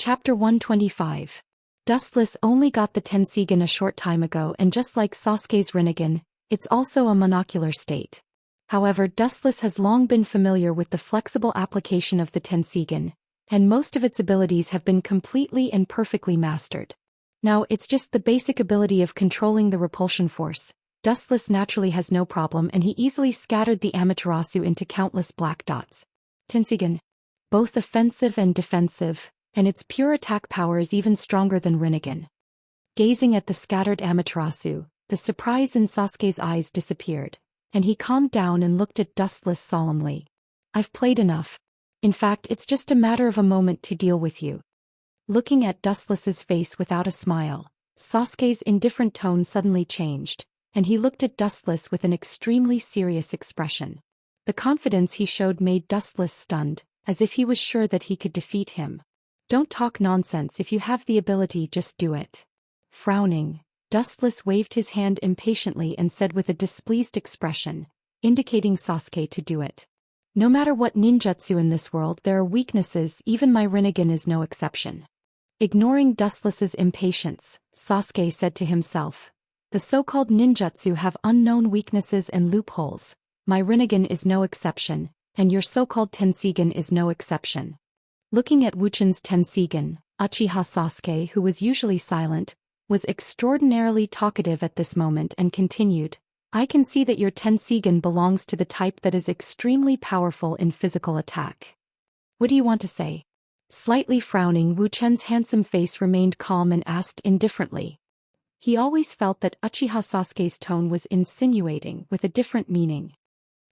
Chapter 125. Dustless only got the Tensigen a short time ago, and just like Sasuke's Rinnegan, it's also a monocular state. However, Dustless has long been familiar with the flexible application of the Tensigen, and most of its abilities have been completely and perfectly mastered. Now it's just the basic ability of controlling the repulsion force. Dustless naturally has no problem, and he easily scattered the Amaterasu into countless black dots. Tensigen, both offensive and defensive, and its pure attack power is even stronger than Rinnegan. Gazing at the scattered Amaterasu, the surprise in Sasuke's eyes disappeared, and he calmed down and looked at Dustless solemnly. I've played enough. In fact, it's just a matter of a moment to deal with you. Looking at Dustless's face without a smile, Sasuke's indifferent tone suddenly changed, and he looked at Dustless with an extremely serious expression. The confidence he showed made Dustless stunned, as if he was sure that he could defeat him. Don't talk nonsense. If you have the ability, just do it. Frowning, Dustless waved his hand impatiently and said with a displeased expression, indicating Sasuke to do it. No matter what ninjutsu in this world, there are weaknesses. Even my Rinnegan is no exception. Ignoring Dustless's impatience, Sasuke said to himself, the so-called ninjutsu have unknown weaknesses and loopholes. My Rinnegan is no exception, and your so-called Tensigen is no exception. Looking at Wuxian's Tensigen, Uchiha Sasuke, who was usually silent, was extraordinarily talkative at this moment and continued, I can see that your Tensigen belongs to the type that is extremely powerful in physical attack. What do you want to say? Slightly frowning, Wuxian's handsome face remained calm and asked indifferently. He always felt that Uchiha Sasuke's tone was insinuating with a different meaning.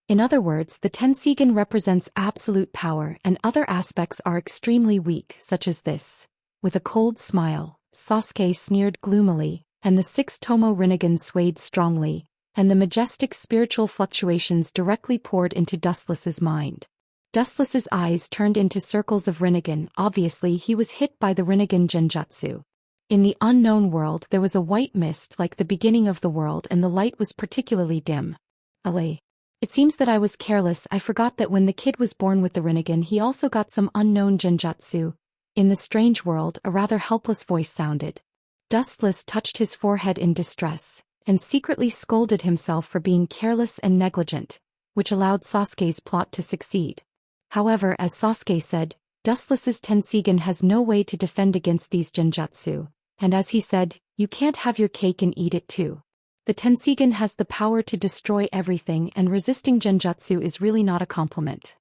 In other words, the Tensigen represents absolute power, and other aspects are extremely weak, such as this. With a cold smile, Sasuke sneered gloomily, and the 6 Tomo Rinnegan swayed strongly, and the majestic spiritual fluctuations directly poured into Dustless's mind. Dustless's eyes turned into circles of Rinnegan. Obviously, he was hit by the Rinnegan Genjutsu. In the unknown world, there was a white mist like the beginning of the world, and the light was particularly dim. Allay. It seems that I was careless. I forgot that when the kid was born with the Rinnegan, he also got some unknown Genjutsu. In the strange world, a rather helpless voice sounded. Dustless touched his forehead in distress, and secretly scolded himself for being careless and negligent, which allowed Sasuke's plot to succeed. However, as Sasuke said, Dustless's Tensigen has no way to defend against these Genjutsu, and as he said, you can't have your cake and eat it too. The Tensigen has the power to destroy everything, and resisting Genjutsu is really not a compliment.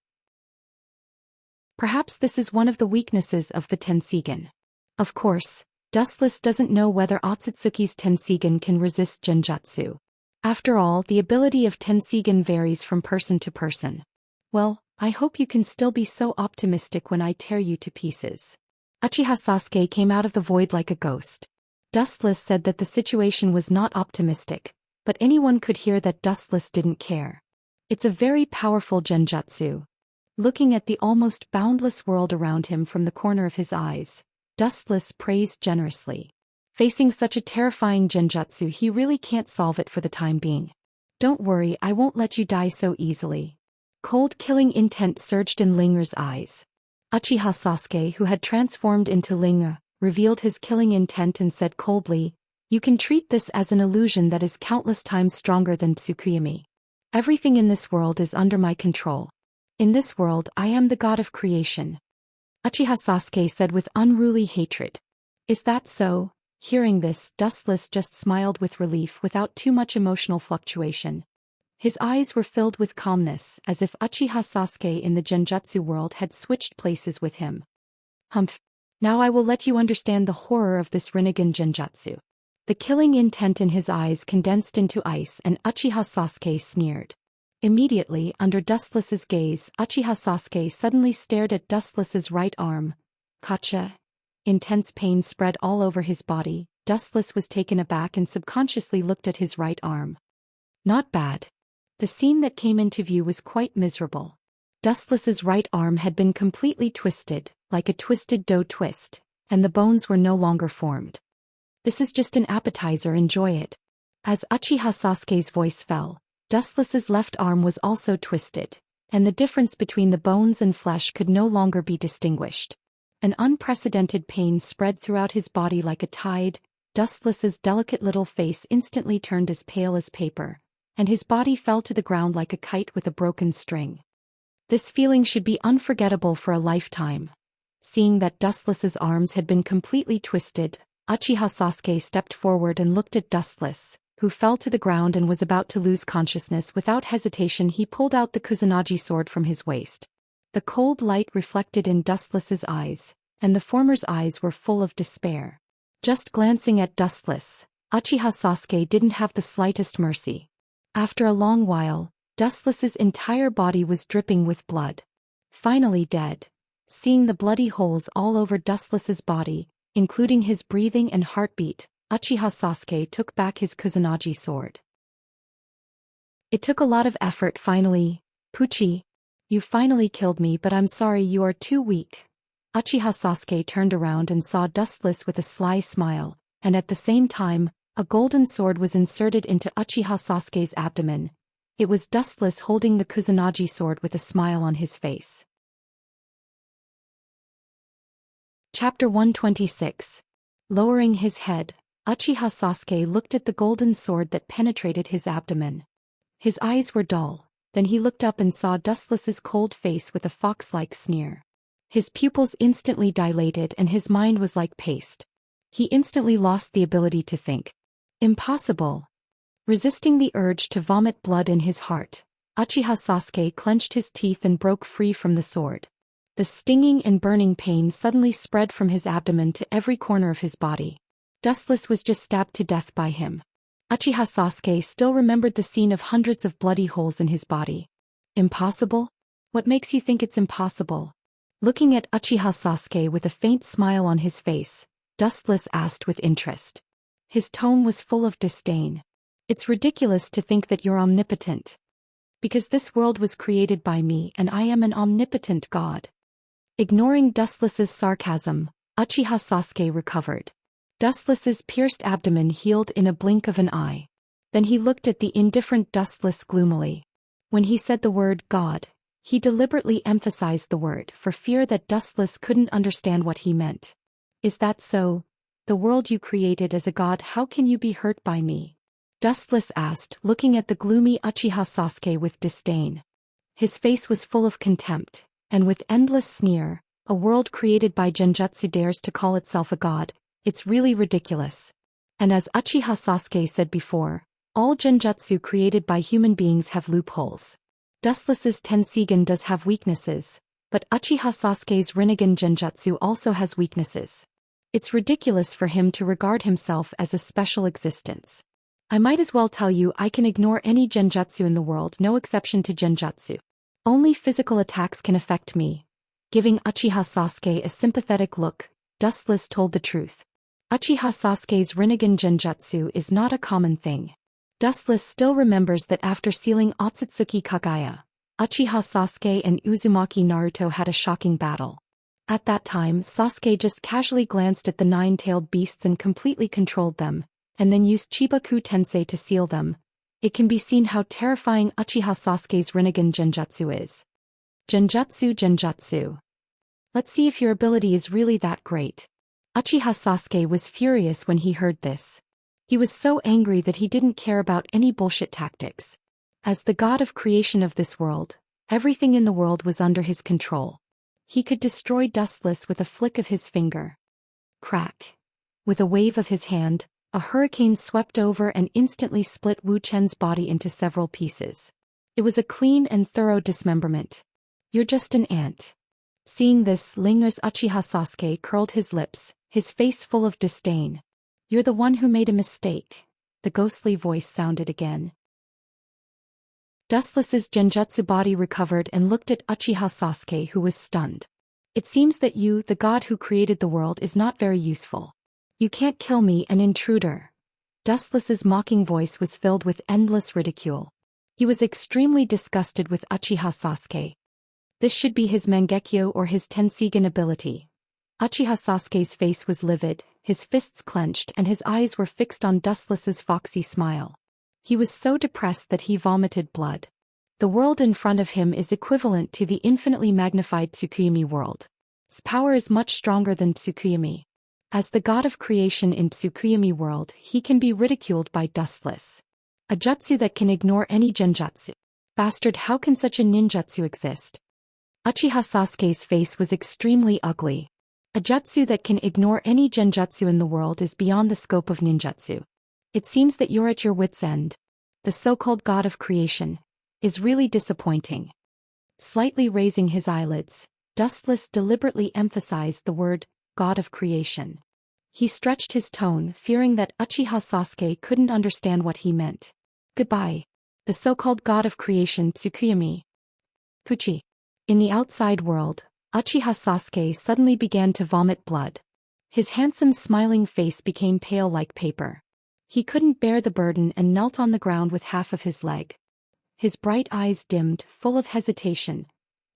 Perhaps this is one of the weaknesses of the Tensigen. Of course, Dustless doesn't know whether Otsutsuki's Tensigen can resist Genjutsu. After all, the ability of Tensigen varies from person to person. Well, I hope you can still be so optimistic when I tear you to pieces. Uchiha Sasuke came out of the void like a ghost. Dustless said that the situation was not optimistic, but anyone could hear that Dustless didn't care. It's a very powerful Genjutsu. Looking at the almost boundless world around him from the corner of his eyes, Dustless praised generously. Facing such a terrifying Genjutsu, he really can't solve it for the time being. Don't worry, I won't let you die so easily. Cold killing intent surged in Linger's eyes. Uchiha Sasuke, who had transformed into Linger, revealed his killing intent and said coldly, you can treat this as an illusion that is countless times stronger than Tsukuyami. Everything in this world is under my control. In this world, I am the god of creation. Uchiha Sasuke said with unruly hatred. Is that so? Hearing this, Dustless just smiled with relief without too much emotional fluctuation. His eyes were filled with calmness, as if Uchiha Sasuke in the Genjutsu world had switched places with him. Humph. Now I will let you understand the horror of this Rinnegan Genjutsu. The killing intent in his eyes condensed into ice, and Uchiha Sasuke sneered. Immediately, under Dustless's gaze, Uchiha Sasuke suddenly stared at Dustless's right arm. Kacha. Intense pain spread all over his body. Dustless was taken aback and subconsciously looked at his right arm. Not bad. The scene that came into view was quite miserable. Dustless's right arm had been completely twisted, like a twisted dough twist, and the bones were no longer formed. This is just an appetizer, enjoy it. As Uchiha Sasuke's voice fell, Dustless's left arm was also twisted, and the difference between the bones and flesh could no longer be distinguished. An unprecedented pain spread throughout his body like a tide. Dustless's delicate little face instantly turned as pale as paper, and his body fell to the ground like a kite with a broken string. This feeling should be unforgettable for a lifetime. Seeing that Dustless's arms had been completely twisted, Uchiha Sasuke stepped forward and looked at Dustless, who fell to the ground and was about to lose consciousness. Without hesitation he pulled out the Kusanagi sword from his waist. The cold light reflected in Dustless's eyes, and the former's eyes were full of despair. Just glancing at Dustless, Uchiha Sasuke didn't have the slightest mercy. After a long while, Dustless's entire body was dripping with blood. Finally dead. Seeing the bloody holes all over Dustless's body, including his breathing and heartbeat, Uchiha Sasuke took back his Kusanagi sword. It took a lot of effort finally. Pucci, you finally killed me, but I'm sorry, you are too weak. Uchiha Sasuke turned around and saw Dustless with a sly smile, and at the same time, a golden sword was inserted into Uchiha Sasuke's abdomen. It was Dustless holding the Kusanagi sword with a smile on his face. Chapter 126. Lowering his head, Uchiha Sasuke looked at the golden sword that penetrated his abdomen. His eyes were dull, then he looked up and saw Dustless's cold face with a fox-like sneer. His pupils instantly dilated and his mind was like paste. He instantly lost the ability to think. Impossible. Resisting the urge to vomit blood in his heart, Uchiha Sasuke clenched his teeth and broke free from the sword. The stinging and burning pain suddenly spread from his abdomen to every corner of his body. Dustless was just stabbed to death by him. Uchiha Sasuke still remembered the scene of hundreds of bloody holes in his body. Impossible? What makes you think it's impossible? Looking at Uchiha Sasuke with a faint smile on his face, Dustless asked with interest. His tone was full of disdain. It's ridiculous to think that you're omnipotent. Because this world was created by me and I am an omnipotent god. Ignoring Dustless's sarcasm, Uchiha Sasuke recovered. Dustless's pierced abdomen healed in a blink of an eye. Then he looked at the indifferent Dustless gloomily. When he said the word God, he deliberately emphasized the word for fear that Dustless couldn't understand what he meant. Is that so? The world you created as a god, how can you be hurt by me? Dustless asked, looking at the gloomy Uchiha Sasuke with disdain. His face was full of contempt, and with endless sneer, a world created by genjutsu dares to call itself a god, it's really ridiculous. And as Uchiha Sasuke said before, all genjutsu created by human beings have loopholes. Dustless's Tensigen does have weaknesses, but Uchiha Sasuke's Rinnegan genjutsu also has weaknesses. It's ridiculous for him to regard himself as a special existence. I might as well tell you I can ignore any genjutsu in the world, no exception to genjutsu. Only physical attacks can affect me. Giving Uchiha Sasuke a sympathetic look, Dustless told the truth. Uchiha Sasuke's Rinnegan genjutsu is not a common thing. Dustless still remembers that after sealing Otsutsuki Kagaya, Uchiha Sasuke and Uzumaki Naruto had a shocking battle. At that time, Sasuke just casually glanced at the nine-tailed beasts and completely controlled them, and then used Chibaku Tensei to seal them. It can be seen how terrifying Uchiha Sasuke's Rinnegan genjutsu is. Genjutsu. Let's see if your ability is really that great. Uchiha Sasuke was furious when he heard this. He was so angry that he didn't care about any bullshit tactics. As the god of creation of this world, everything in the world was under his control. He could destroy Dustless with a flick of his finger. Crack. With a wave of his hand, a hurricane swept over and instantly split Wu Chen's body into several pieces. It was a clean and thorough dismemberment. You're just an ant. Seeing this, Linger's Uchiha Sasuke curled his lips, his face full of disdain. You're the one who made a mistake. The ghostly voice sounded again. Dustless's genjutsu body recovered and looked at Uchiha Sasuke, who was stunned. It seems that you, the god who created the world, is not very useful. You can't kill me, an intruder. Dustless's mocking voice was filled with endless ridicule. He was extremely disgusted with Uchiha Sasuke. This should be his Mangekyo or his Tensigen ability. Uchiha Sasuke's face was livid, his fists clenched and his eyes were fixed on Dustless's foxy smile. He was so depressed that he vomited blood. The world in front of him is equivalent to the infinitely magnified Tsukuyomi world. His power is much stronger than Tsukuyami. As the god of creation in Tsukuyami world, he can be ridiculed by Dustless. A jutsu that can ignore any genjutsu. Bastard, how can such a ninjutsu exist? Uchiha Sasuke's face was extremely ugly. A jutsu that can ignore any genjutsu in the world is beyond the scope of ninjutsu. It seems that you're at your wit's end. The so-called god of creation is really disappointing. Slightly raising his eyelids, Dustless deliberately emphasized the word, god of creation. He stretched his tone, fearing that Uchiha Sasuke couldn't understand what he meant. Goodbye. The so-called god of creation Tsukuyami. Puchi. In the outside world, Uchiha Sasuke suddenly began to vomit blood. His handsome smiling face became pale like paper. He couldn't bear the burden and knelt on the ground with half of his leg. His bright eyes dimmed, full of hesitation.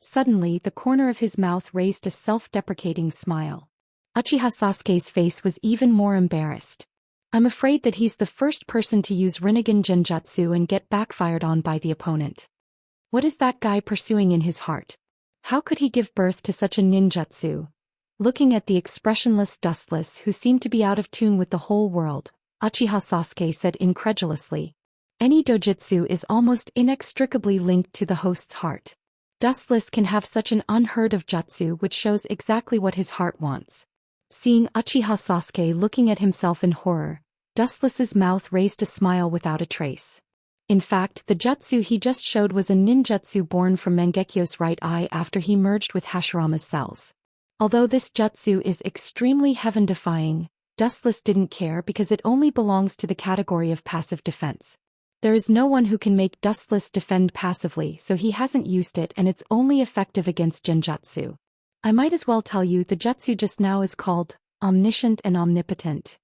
Suddenly, the corner of his mouth raised a self-deprecating smile. Uchiha Sasuke's face was even more embarrassed. I'm afraid that he's the first person to use Rinnegan Genjutsu and get backfired on by the opponent. What is that guy pursuing in his heart? How could he give birth to such a ninjutsu? Looking at the expressionless Dustless who seemed to be out of tune with the whole world, Uchiha Sasuke said incredulously. Any dojutsu is almost inextricably linked to the host's heart. Dustless can have such an unheard of jutsu which shows exactly what his heart wants. Seeing Uchiha Sasuke looking at himself in horror, Dustless's mouth raised a smile without a trace. In fact, the jutsu he just showed was a ninjutsu born from Mangekyo's right eye after he merged with Hashirama's cells. Although this jutsu is extremely heaven-defying, Dustless didn't care because it only belongs to the category of passive defense. There is no one who can make Dustless defend passively, so he hasn't used it and it's only effective against genjutsu. I might as well tell you the jutsu just now is called omniscient and omnipotent.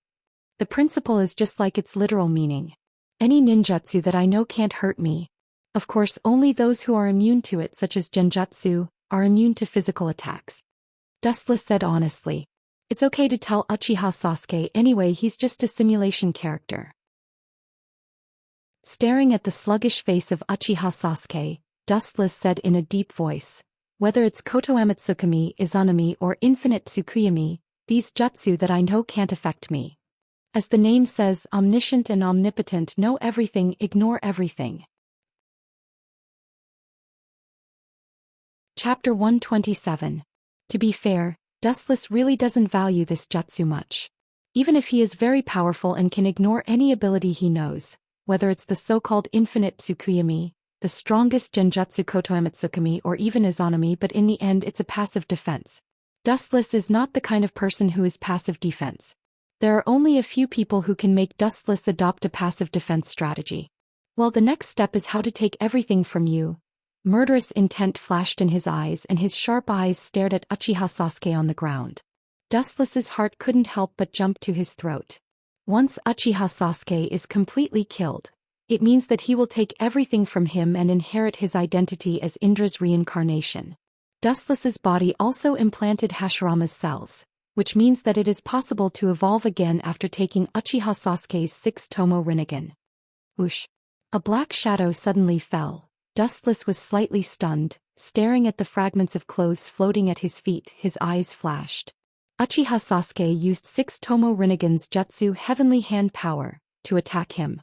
The principle is just like its literal meaning. Any ninjutsu that I know can't hurt me. Of course, only those who are immune to it, such as genjutsu, are immune to physical attacks. Dustless said honestly. It's okay to tell Uchiha Sasuke anyway, he's just a simulation character. Staring at the sluggish face of Uchiha Sasuke, Dustless said in a deep voice, whether it's Koto Amatsukami, Izanami or Infinite Tsukuyami, these jutsu that I know can't affect me. As the name says, omniscient and omnipotent, know everything, ignore everything. Chapter 127. To be fair, Dustless really doesn't value this jutsu much. Even if he is very powerful and can ignore any ability he knows, whether it's the so-called Infinite Tsukuyami, the strongest genjutsu Koto Amatsukami or even Izanami, but in the end it's a passive defense. Dustless is not the kind of person who is passive defense. There are only a few people who can make Dustless adopt a passive defense strategy. Well, the next step is how to take everything from you. Murderous intent flashed in his eyes and his sharp eyes stared at Uchiha Sasuke on the ground. Dustless's heart couldn't help but jump to his throat. Once Uchiha Sasuke is completely killed, it means that he will take everything from him and inherit his identity as Indra's reincarnation. Dustless's body also implanted Hashirama's cells, which means that it is possible to evolve again after taking Uchiha Sasuke's 6-tomo Rinnegan. Whoosh! A black shadow suddenly fell. Dustless was slightly stunned, staring at the fragments of clothes floating at his feet. His eyes flashed. Uchiha Sasuke used 6-tomo Rinnegan's jutsu Heavenly Hand Power to attack him.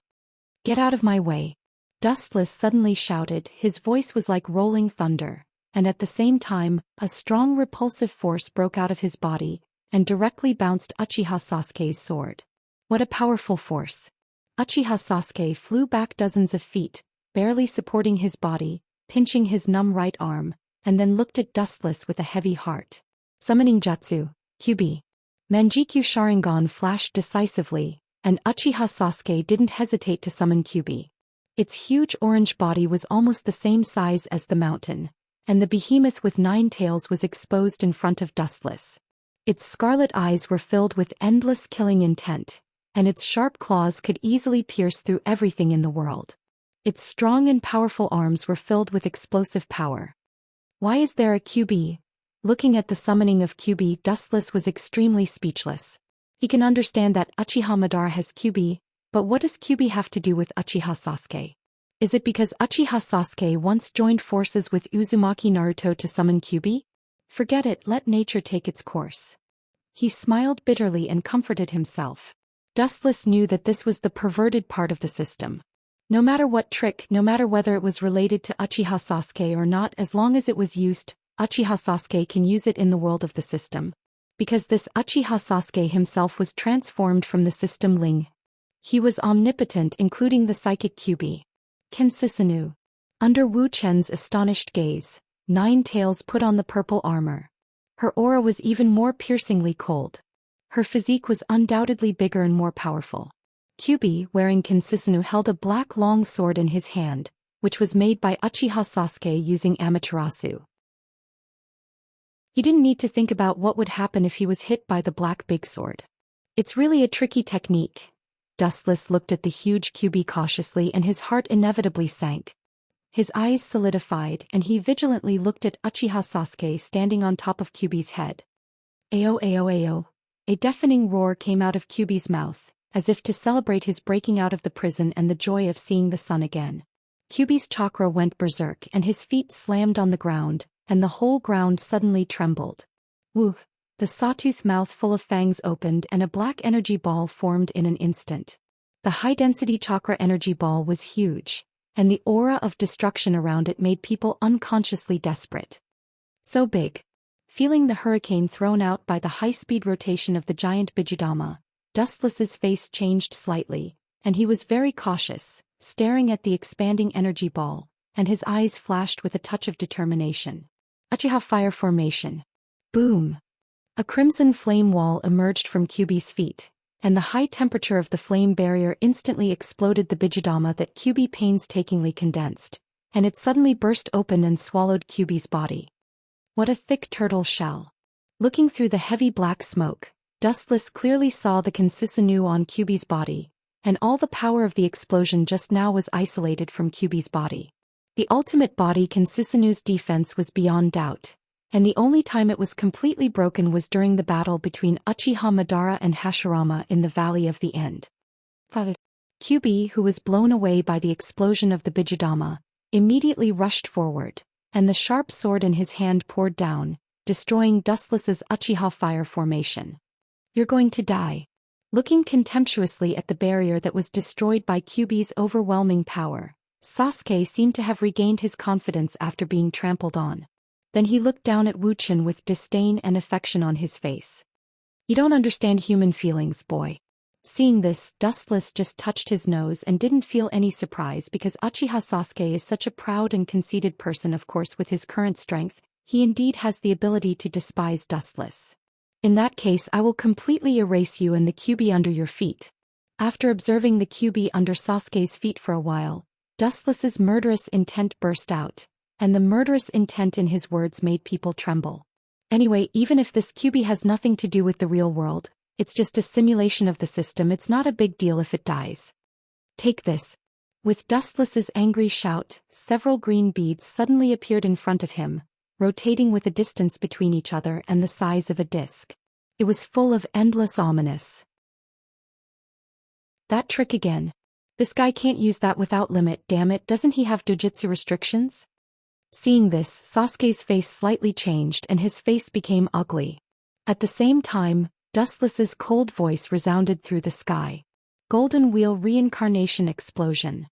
Get out of my way! Dustless suddenly shouted. His voice was like rolling thunder, and at the same time, a strong repulsive force broke out of his body and directly bounced Uchiha Sasuke's sword. What a powerful force! Uchiha Sasuke flew back dozens of feet, barely supporting his body, pinching his numb right arm, and then looked at Dustless with a heavy heart. Summoning Jutsu, Kyubi. Manjikyu Sharingan flashed decisively, and Uchiha Sasuke didn't hesitate to summon Kyubi. Its huge orange body was almost the same size as the mountain, and the behemoth with 9 tails was exposed in front of Dustless. Its scarlet eyes were filled with endless killing intent, and its sharp claws could easily pierce through everything in the world. Its strong and powerful arms were filled with explosive power. Why is there a Kyubi? Looking at the summoning of Kyubi, Dustless was extremely speechless. He can understand that Uchiha Madara has Kyubi, but what does Kyubi have to do with Uchiha Sasuke? Is it because Uchiha Sasuke once joined forces with Uzumaki Naruto to summon Kyubi? Forget it, let nature take its course. He smiled bitterly and comforted himself. Dustless knew that this was the perverted part of the system. No matter what trick, no matter whether it was related to Uchiha Sasuke or not, as long as it was used, Uchiha Sasuke can use it in the world of the system. Because this Uchiha Sasuke himself was transformed from the system Ling. He was omnipotent, including the psychic Kyuubi. Kensusanoo. Under Wu Chen's astonished gaze, Nine Tails put on the purple armor. Her aura was even more piercingly cold. Her physique was undoubtedly bigger and more powerful. Kyuubi, wearing Kensusanoo, held a black long sword in his hand, which was made by Uchiha Sasuke using Amaterasu. He didn't need to think about what would happen if he was hit by the black big sword. It's really a tricky technique. Dustless looked at the huge Kyuubi cautiously and his heart inevitably sank. His eyes solidified and he vigilantly looked at Uchiha Sasuke standing on top of Kyuubi's head. Ayo ayo ayo. A deafening roar came out of Kyuubi's mouth, as if to celebrate his breaking out of the prison and the joy of seeing the sun again. Kyuubi's chakra went berserk and his feet slammed on the ground, and the whole ground suddenly trembled. Woo! The sawtooth mouth full of fangs opened and a black energy ball formed in an instant. The high-density chakra energy ball was huge, and the aura of destruction around it made people unconsciously desperate. So big. Feeling the hurricane thrown out by the high-speed rotation of the giant Bijudama, Dustless's face changed slightly, and he was very cautious, staring at the expanding energy ball, and his eyes flashed with a touch of determination. Uchiha Fire Formation. Boom! A crimson flame wall emerged from Kyuubi's feet, and the high temperature of the flame barrier instantly exploded the Bijudama that Kyuubi painstakingly condensed, and it suddenly burst open and swallowed Kyuubi's body. What a thick turtle shell! Looking through the heavy black smoke, Dustless clearly saw the Kensusanoo on Kyuubi's body, and all the power of the explosion just now was isolated from Kyuubi's body. The ultimate body Kensusanoo's defense was beyond doubt, and the only time it was completely broken was during the battle between Uchiha Madara and Hashirama in the Valley of the End. Kyuubi, who was blown away by the explosion of the Bijudama, immediately rushed forward, and the sharp sword in his hand poured down, destroying Dustless's Uchiha Fire Formation. You're going to die. Looking contemptuously at the barrier that was destroyed by Kyuubi's overwhelming power, Sasuke seemed to have regained his confidence after being trampled on. Then he looked down at Wu Chen with disdain and affection on his face. You don't understand human feelings, boy. Seeing this, Dustless just touched his nose and didn't feel any surprise because Uchiha Sasuke is such a proud and conceited person. Of course, with his current strength, he indeed has the ability to despise Dustless. In that case, I will completely erase you and the Kyuubi under your feet. After observing the Kyuubi under Sasuke's feet for a while, Dustless's murderous intent burst out, and the murderous intent in his words made people tremble. Anyway, even if this Kyuubi has nothing to do with the real world, it's just a simulation of the system, it's not a big deal if it dies. Take this. With Dustless's angry shout, several green beads suddenly appeared in front of him, rotating with a distance between each other and the size of a disc. It was full of endless ominous. That trick again. This guy can't use that without limit, damn it, doesn't he have dojutsu restrictions? Seeing this, Sasuke's face slightly changed and his face became ugly. At the same time, Dustless's cold voice resounded through the sky. Golden Wheel Reincarnation Explosion.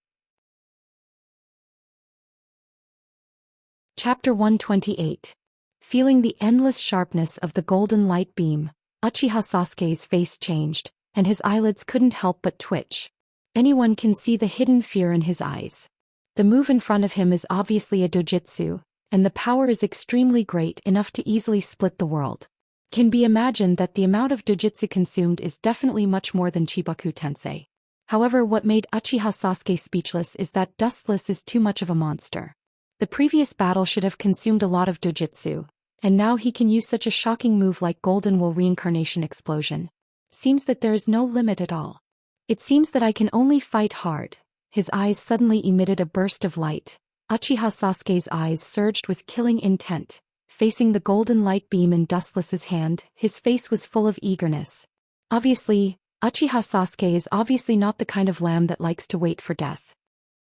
Chapter 128. Feeling the endless sharpness of the golden light beam, Uchiha Sasuke's face changed, and his eyelids couldn't help but twitch. Anyone can see the hidden fear in his eyes. The move in front of him is obviously a dojutsu, and the power is extremely great, enough to easily split the world. Can be imagined that the amount of dojutsu consumed is definitely much more than Chibaku Tensei. However, what made Uchiha Sasuke speechless is that Dustless is too much of a monster. The previous battle should have consumed a lot of dojutsu, and now he can use such a shocking move like Golden Will Reincarnation Explosion. Seems that there is no limit at all. It seems that I can only fight hard. His eyes suddenly emitted a burst of light. Uchiha Sasuke's eyes surged with killing intent. Facing the golden light beam in Dustless's hand, his face was full of eagerness. Obviously, Uchiha Sasuke is obviously not the kind of lamb that likes to wait for death.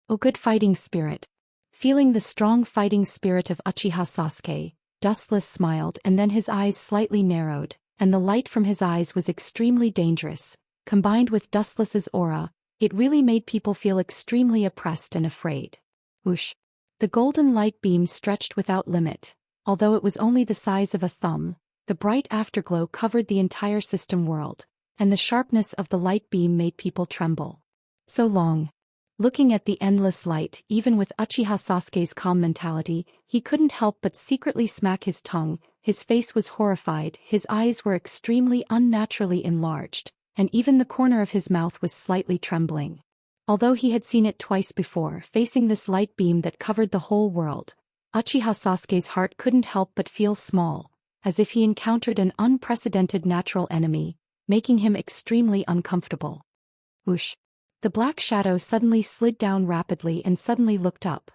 Oh, good fighting spirit. Feeling the strong fighting spirit of Uchiha Sasuke, Dustless smiled and then his eyes slightly narrowed, and the light from his eyes was extremely dangerous. Combined with Dustless's aura, it really made people feel extremely oppressed and afraid. Whoosh! The golden light beam stretched without limit. Although it was only the size of a thumb, the bright afterglow covered the entire system world, and the sharpness of the light beam made people tremble. So long. Looking at the endless light, even with Uchiha Sasuke's calm mentality, he couldn't help but secretly smack his tongue. His face was horrified, his eyes were extremely unnaturally enlarged, and even the corner of his mouth was slightly trembling. Although he had seen it twice before, facing this light beam that covered the whole world, Uchiha Sasuke's heart couldn't help but feel small, as if he encountered an unprecedented natural enemy, making him extremely uncomfortable. Whoosh! The black shadow suddenly slid down rapidly and suddenly looked up.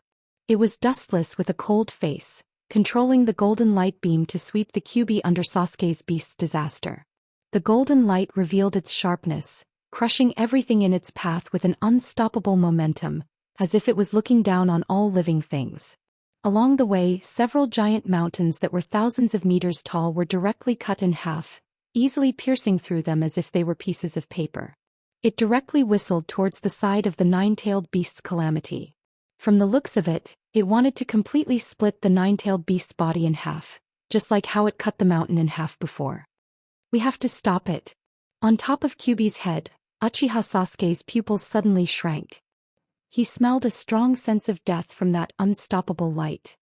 It was Dustless with a cold face, controlling the golden light beam to sweep the Kyuubi under Sasuke's beast's disaster. The golden light revealed its sharpness, crushing everything in its path with an unstoppable momentum, as if it was looking down on all living things. Along the way, several giant mountains that were thousands of meters tall were directly cut in half, easily piercing through them as if they were pieces of paper. It directly whistled towards the side of the nine-tailed beast's calamity. From the looks of it, it wanted to completely split the nine-tailed beast's body in half, just like how it cut the mountain in half before. We have to stop it. On top of Kyuubi's head, Uchiha Sasuke's pupils suddenly shrank. He smelled a strong sense of death from that unstoppable light.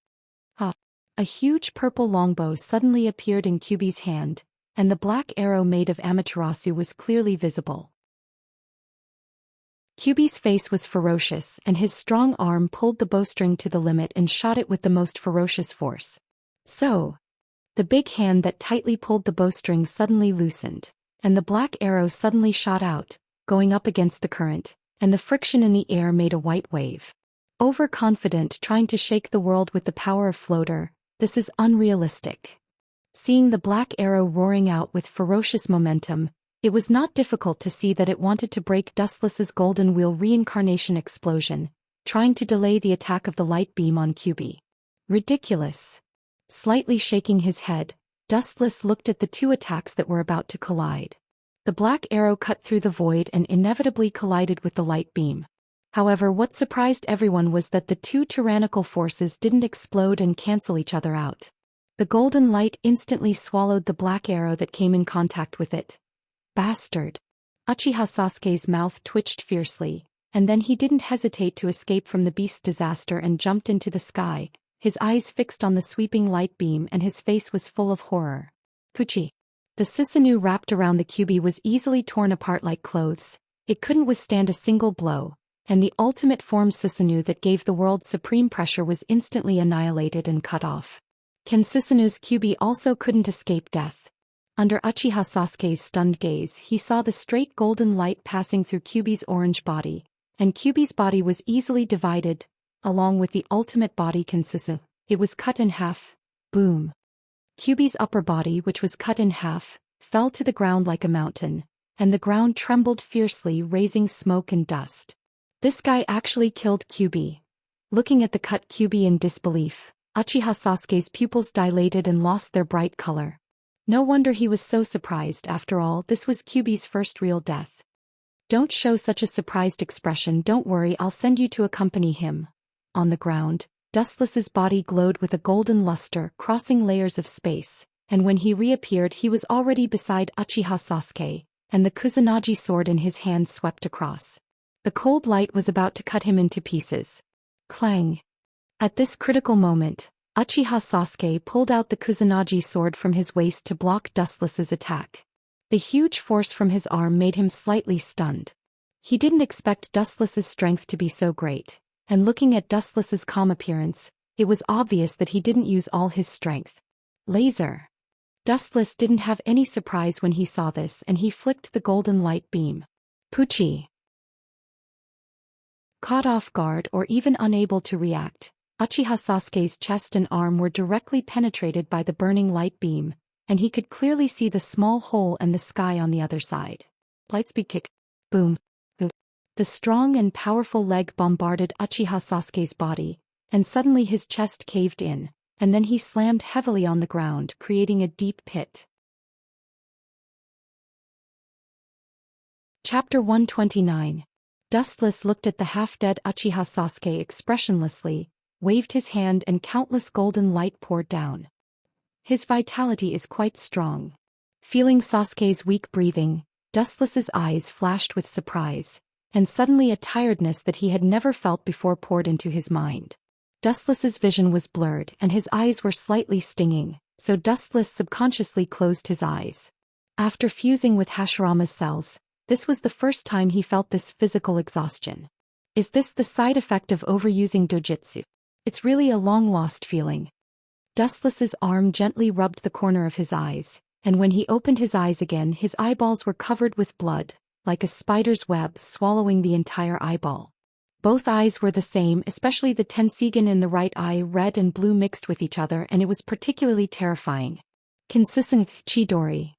A huge purple longbow suddenly appeared in Kyuubi's hand, and the black arrow made of Amaterasu was clearly visible. Kyuubi's face was ferocious, and his strong arm pulled the bowstring to the limit and shot it with the most ferocious force. So, the big hand that tightly pulled the bowstring suddenly loosened, and the black arrow suddenly shot out, going up against the current, and the friction in the air made a white wave. Overconfident, trying to shake the world with the power of floater, this is unrealistic. Seeing the black arrow roaring out with ferocious momentum, it was not difficult to see that it wanted to break Dustless's golden wheel reincarnation explosion, trying to delay the attack of the light beam on Kyuubi. Ridiculous. Slightly shaking his head, Dustless looked at the two attacks that were about to collide. The black arrow cut through the void and inevitably collided with the light beam. However, what surprised everyone was that the two tyrannical forces didn't explode and cancel each other out. The golden light instantly swallowed the black arrow that came in contact with it. Bastard! Uchiha Sasuke's mouth twitched fiercely, and then he didn't hesitate to escape from the beast's disaster and jumped into the sky, his eyes fixed on the sweeping light beam and his face was full of horror. Pucci! The Susanoo wrapped around the Kyuubi was easily torn apart like clothes. It couldn't withstand a single blow, and the ultimate form Susanoo that gave the world supreme pressure was instantly annihilated and cut off. Ken Susanoo's Kyuubi also couldn't escape death. Under Uchiha Sasuke's stunned gaze, he saw the straight golden light passing through Kyuubi's orange body, and Kyuubi's body was easily divided, along with the ultimate body Kinsusu. It was cut in half. Boom. Kyuubi's upper body, which was cut in half, fell to the ground like a mountain, and the ground trembled fiercely, raising smoke and dust. This guy actually killed Kyuubi. Looking at the cut Kyuubi in disbelief, Uchiha Sasuke's pupils dilated and lost their bright color. No wonder he was so surprised. After all, this was Kyuubi's first real death. Don't show such a surprised expression. Don't worry, I'll send you to accompany him. On the ground, Dustless's body glowed with a golden luster, crossing layers of space, and when he reappeared he was already beside Uchiha Sasuke, and the Kusanagi sword in his hand swept across. The cold light was about to cut him into pieces. Clang! At this critical moment, Uchiha Sasuke pulled out the Kusanagi sword from his waist to block Dustless's attack. The huge force from his arm made him slightly stunned. He didn't expect Dustless's strength to be so great, and looking at Dustless's calm appearance, it was obvious that he didn't use all his strength. Laser! Dustless didn't have any surprise when he saw this and he flicked the golden light beam. Pucci! Caught off guard or even unable to react, Uchiha Sasuke's chest and arm were directly penetrated by the burning light beam, and he could clearly see the small hole and the sky on the other side. Lightspeed kick. Boom. Boom. The strong and powerful leg bombarded Uchiha Sasuke's body, and suddenly his chest caved in, and then he slammed heavily on the ground, creating a deep pit. Chapter 129. Dustless looked at the half-dead Uchiha Sasuke expressionlessly, waved his hand and countless golden light poured down. His vitality is quite strong. Feeling Sasuke's weak breathing, Dustless's eyes flashed with surprise, and suddenly a tiredness that he had never felt before poured into his mind. Dustless's vision was blurred and his eyes were slightly stinging, so Dustless subconsciously closed his eyes. After fusing with Hashirama's cells, this was the first time he felt this physical exhaustion. Is this the side effect of overusing dojutsu? It's really a long-lost feeling. Dustless's arm gently rubbed the corner of his eyes, and when he opened his eyes again his eyeballs were covered with blood, like a spider's web swallowing the entire eyeball. Both eyes were the same, especially the tensigen in the right eye, red and blue mixed with each other, and it was particularly terrifying. Consistent Chidori.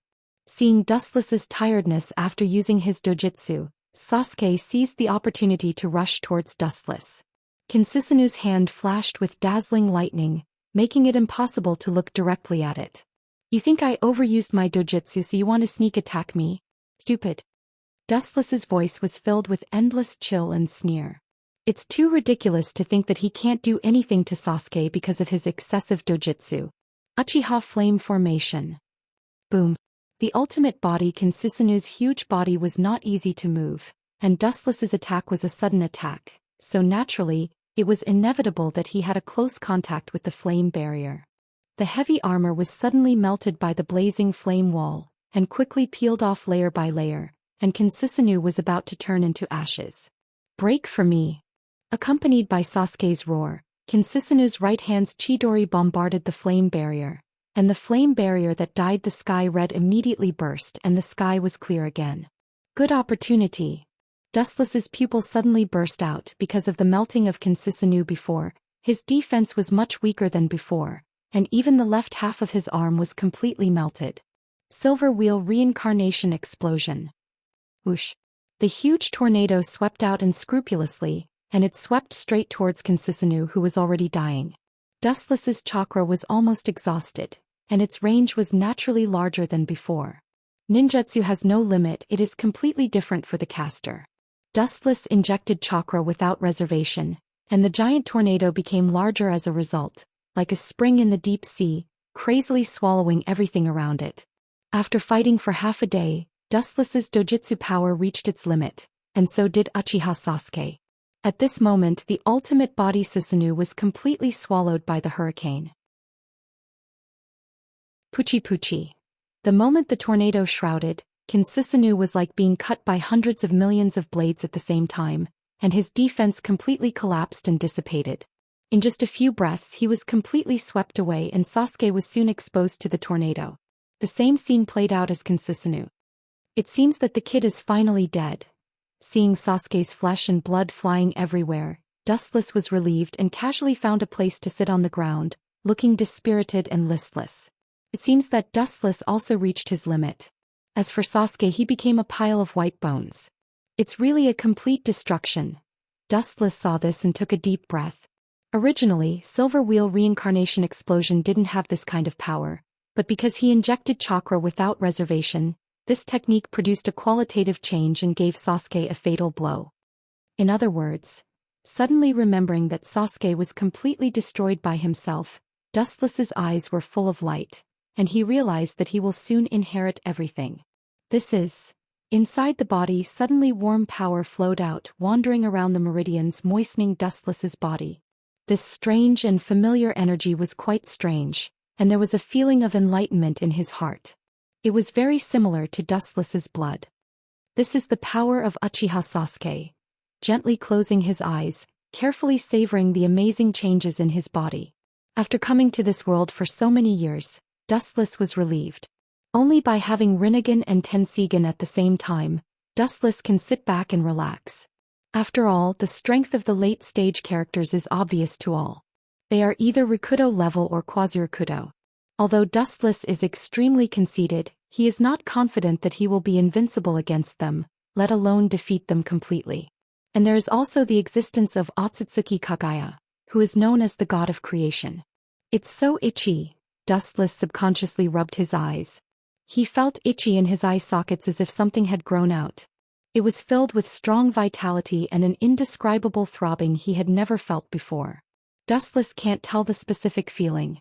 Seeing Dustless's tiredness after using his dojutsu, Sasuke seized the opportunity to rush towards Dustless. Kinsisunu's hand flashed with dazzling lightning, making it impossible to look directly at it. You think I overused my dojutsu so you want to sneak attack me? Stupid. Dustless's voice was filled with endless chill and sneer. It's too ridiculous to think that he can't do anything to Sasuke because of his excessive dojutsu. Uchiha Flame Formation. Boom. The ultimate body, Kinsisunu's huge body, was not easy to move, and Dustless's attack was a sudden attack, so naturally, it was inevitable that he had a close contact with the flame barrier. The heavy armor was suddenly melted by the blazing flame wall, and quickly peeled off layer by layer, and Kinsisunu was about to turn into ashes. Break for me! Accompanied by Sasuke's roar, Kinsisunu's right hand's Chidori bombarded the flame barrier, and the flame barrier that dyed the sky red immediately burst and the sky was clear again. Good opportunity. Dustless's pupil suddenly burst out because of the melting of Kinsisunu before. His defense was much weaker than before, and even the left half of his arm was completely melted. Silver Wheel Reincarnation Explosion. Whoosh. The huge tornado swept out unscrupulously, and it swept straight towards Kinsisunu, who was already dying. Dustless's chakra was almost exhausted, and its range was naturally larger than before. Ninjutsu has no limit, it is completely different for the caster. Dustless injected chakra without reservation, and the giant tornado became larger as a result, like a spring in the deep sea, crazily swallowing everything around it. After fighting for half a day, Dustless's dojutsu power reached its limit, and so did Uchiha Sasuke. At this moment the ultimate body Susanoo was completely swallowed by the hurricane. Puchi Puchi. The moment the tornado shrouded, Kinsisanu was like being cut by hundreds of millions of blades at the same time, and his defense completely collapsed and dissipated. In just a few breaths he was completely swept away and Sasuke was soon exposed to the tornado. The same scene played out as Kinsisanu. It seems that the kid is finally dead. Seeing Sasuke's flesh and blood flying everywhere, Dustless was relieved and casually found a place to sit on the ground, looking dispirited and listless. It seems that Dustless also reached his limit. As for Sasuke, he became a pile of white bones. It's really a complete destruction. Dustless saw this and took a deep breath. Originally, Silver Wheel Reincarnation Explosion didn't have this kind of power, but because he injected chakra without reservation, this technique produced a qualitative change and gave Sasuke a fatal blow. In other words, suddenly remembering that Sasuke was completely destroyed by himself, Dustless's eyes were full of light, and he realized that he will soon inherit everything. This is. Inside the body suddenly warm power flowed out, wandering around the meridians, moistening Dustless's body. This strange and familiar energy was quite strange, and there was a feeling of enlightenment in his heart. It was very similar to Dustless's blood. This is the power of Uchiha Sasuke. Gently closing his eyes, carefully savoring the amazing changes in his body. After coming to this world for so many years, Dustless was relieved. Only by having Rinnegan and Tensigen at the same time, Dustless can sit back and relax. After all, the strength of the late-stage characters is obvious to all. They are either Rakuto level or Quasi-Rakuto. Although Dustless is extremely conceited, he is not confident that he will be invincible against them, let alone defeat them completely. And there is also the existence of Otsutsuki Kagaya, who is known as the god of creation. It's so itchy. Dustless subconsciously rubbed his eyes. He felt itchy in his eye sockets as if something had grown out. It was filled with strong vitality and an indescribable throbbing he had never felt before. Dustless can't tell the specific feeling.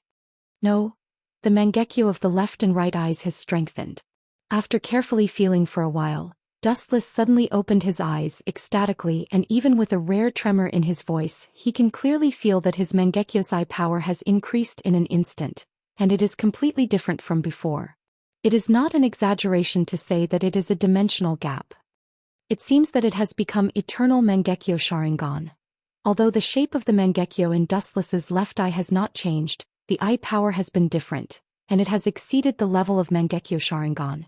No. The mangekyo of the left and right eyes has strengthened. After carefully feeling for a while, Dustless suddenly opened his eyes ecstatically, and even with a rare tremor in his voice, he can clearly feel that his mangekyo's eye power has increased in an instant, and it is completely different from before. It is not an exaggeration to say that it is a dimensional gap. It seems that it has become Eternal Mangekyo Sharingan. Although the shape of the mangekyo in Dustless's left eye has not changed, the eye power has been different, and it has exceeded the level of Mangekyo Sharingan.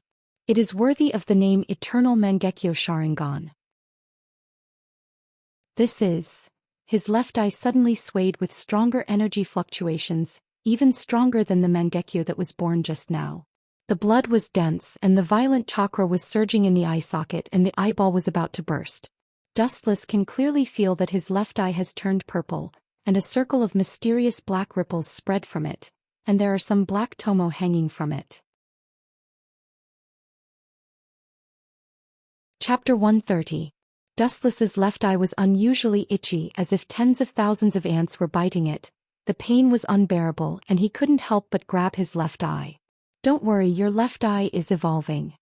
It is worthy of the name Eternal Mangekyo Sharingan. This is. His left eye suddenly swayed with stronger energy fluctuations, even stronger than the mangekyo that was born just now. The blood was dense and the violent chakra was surging in the eye socket, and the eyeball was about to burst. Dustless can clearly feel that his left eye has turned purple, and a circle of mysterious black ripples spread from it, and there are some black tomo hanging from it. Chapter 130. Dustless's left eye was unusually itchy, as if tens of thousands of ants were biting it. The pain was unbearable and he couldn't help but grab his left eye. Don't worry, your left eye is evolving.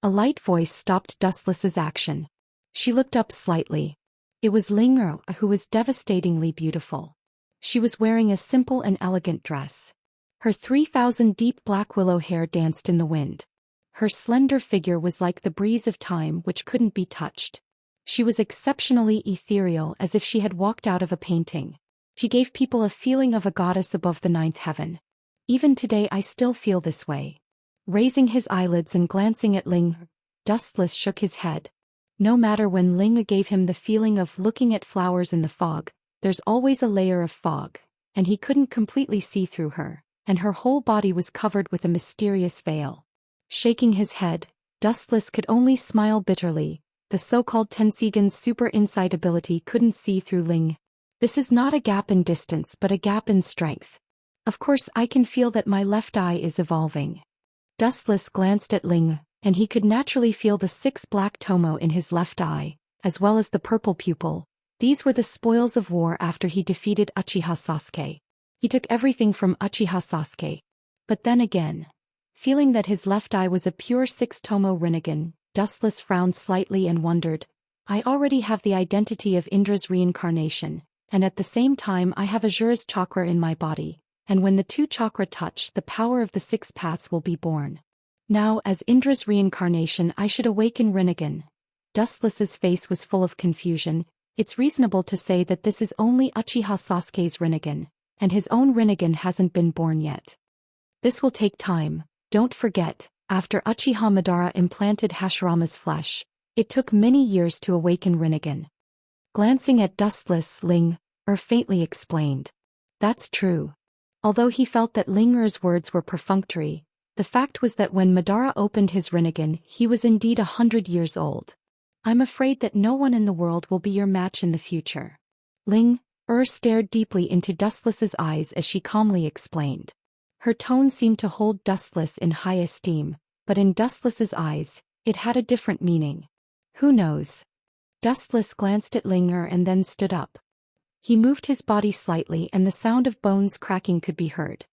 A light voice stopped Dustless's action. She looked up slightly. It was Ling'er, who was devastatingly beautiful. She was wearing a simple and elegant dress. Her 3,000 deep black willow hair danced in the wind. Her slender figure was like the breeze of time which couldn't be touched. She was exceptionally ethereal, as if she had walked out of a painting. She gave people a feeling of a goddess above the ninth heaven. Even today I still feel this way. Raising his eyelids and glancing at Ling, Dustless shook his head. No matter when Ling gave him the feeling of looking at flowers in the fog, there's always a layer of fog, and he couldn't completely see through her, and her whole body was covered with a mysterious veil. Shaking his head, Dustless could only smile bitterly. The so-called Tensigan's super insight ability couldn't see through Ling. This is not a gap in distance but a gap in strength. Of course I can feel that my left eye is evolving. Dustless glanced at Ling, and he could naturally feel the 6 black tomo in his left eye, as well as the purple pupil. These were the spoils of war after he defeated Uchiha Sasuke. He took everything from Uchiha Sasuke. But then again, feeling that his left eye was a pure 6 tomo Rinnegan, Dustless frowned slightly and wondered, I already have the identity of Indra's reincarnation, and at the same time I have Azura's chakra in my body, and when the 2 chakra touch, the power of the 6 paths will be born. Now, as Indra's reincarnation, I should awaken Rinnegan. Dustless's face was full of confusion. It's reasonable to say that this is only Uchiha Sasuke's Rinnegan, and his own Rinnegan hasn't been born yet. This will take time. Don't forget, after Uchiha Madara implanted Hashirama's flesh, it took many years to awaken Rinnegan. Glancing at Dustless, Ling faintly explained. That's true. Although he felt that Ling'er's words were perfunctory, the fact was that when Madara opened his Rinnegan, he was indeed 100 years old. I'm afraid that no one in the world will be your match in the future. Ling stared deeply into Dustless's eyes as she calmly explained. Her tone seemed to hold Dustless in high esteem, but in Dustless's eyes, it had a different meaning. Who knows? Dustless glanced at Ling'er and then stood up. He moved his body slightly and the sound of bones cracking could be heard.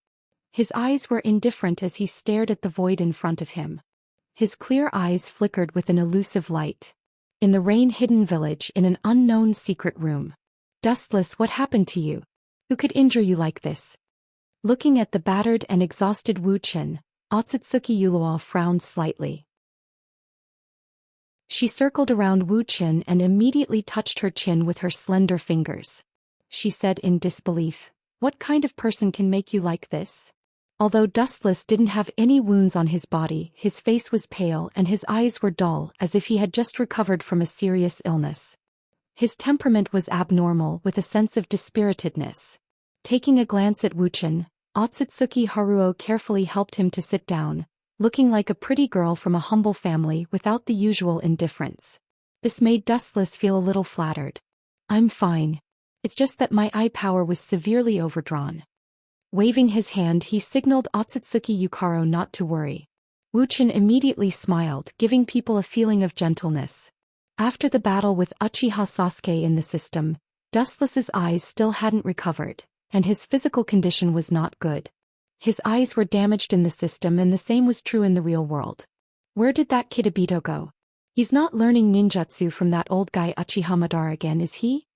His eyes were indifferent as he stared at the void in front of him. His clear eyes flickered with an elusive light. In the rain-hidden village, in an unknown secret room. Dustless, what happened to you? Who could injure you like this? Looking at the battered and exhausted Wu Qin, Otsutsuki Yuluo frowned slightly. She circled around Wu Qin and immediately touched her chin with her slender fingers. She said in disbelief, what kind of person can make you like this? Although Dustless didn't have any wounds on his body, his face was pale and his eyes were dull, as if he had just recovered from a serious illness. His temperament was abnormal, with a sense of dispiritedness. Taking a glance at Wu Qin, Otsutsuki Haruo carefully helped him to sit down, looking like a pretty girl from a humble family without the usual indifference. This made Dustless feel a little flattered. I'm fine. It's just that my eye power was severely overdrawn. Waving his hand, he signaled Otsutsuki Yukaro not to worry. Wuchen immediately smiled, giving people a feeling of gentleness. After the battle with Uchiha Sasuke in the system, Dustless's eyes still hadn't recovered, and his physical condition was not good. His eyes were damaged in the system, and the same was true in the real world. Where did that kid Obito go? He's not learning ninjutsu from that old guy Uchiha Madara again, is he?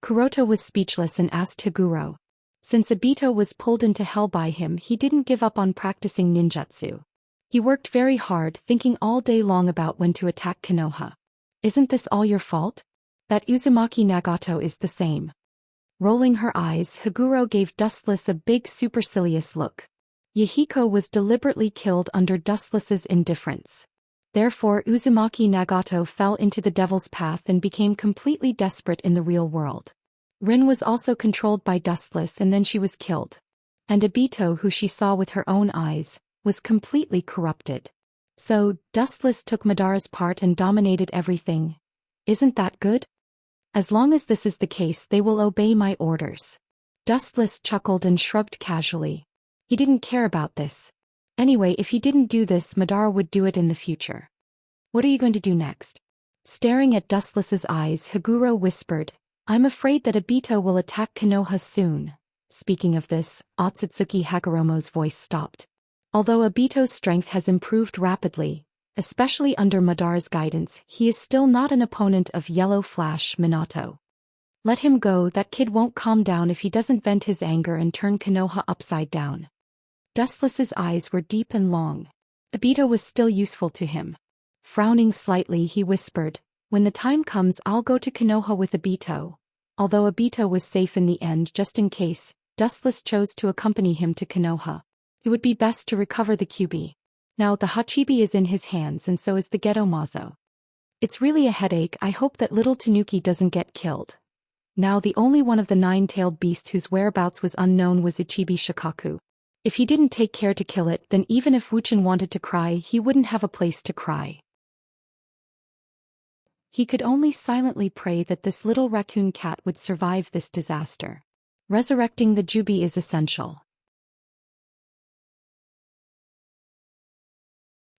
Kuroto was speechless and asked Higuro. Since Obito was pulled into hell by him, he didn't give up on practicing ninjutsu. He worked very hard, thinking all day long about when to attack Konoha. Isn't this all your fault? That Uzumaki Nagato is the same. Rolling her eyes, Higuro gave Dustless a big supercilious look. Yahiko was deliberately killed under Dustless's indifference. Therefore Uzumaki Nagato fell into the devil's path and became completely desperate in the real world. Rin was also controlled by Dustless, and then she was killed. And Obito, who she saw with her own eyes, was completely corrupted. So, Dustless took Madara's part and dominated everything. Isn't that good? As long as this is the case, they will obey my orders. Dustless chuckled and shrugged casually. He didn't care about this. Anyway, if he didn't do this, Madara would do it in the future. What are you going to do next? Staring at Dustless's eyes, Higuro whispered, I'm afraid that Obito will attack Konoha soon. Speaking of this, Otsutsuki Hagoromo's voice stopped. Although Obito's strength has improved rapidly, especially under Madara's guidance, he is still not an opponent of Yellow Flash Minato. Let him go, that kid won't calm down if he doesn't vent his anger and turn Konoha upside down. Dustless's eyes were deep and long. Obito was still useful to him. Frowning slightly, he whispered, when the time comes I'll go to Konoha with Obito. Although Obito was safe in the end, just in case, Dustless chose to accompany him to Konoha. It would be best to recover the Kyuubi. Now the Hachibi is in his hands, and so is the Geto Mazo. It's really a headache. I hope that little Tanuki doesn't get killed. Now the only one of the nine-tailed beast whose whereabouts was unknown was Ichibi Shikaku. If he didn't take care to kill it, then even if Wuchen wanted to cry, he wouldn't have a place to cry. He could only silently pray that this little raccoon cat would survive this disaster. Resurrecting the Kyuubi is essential.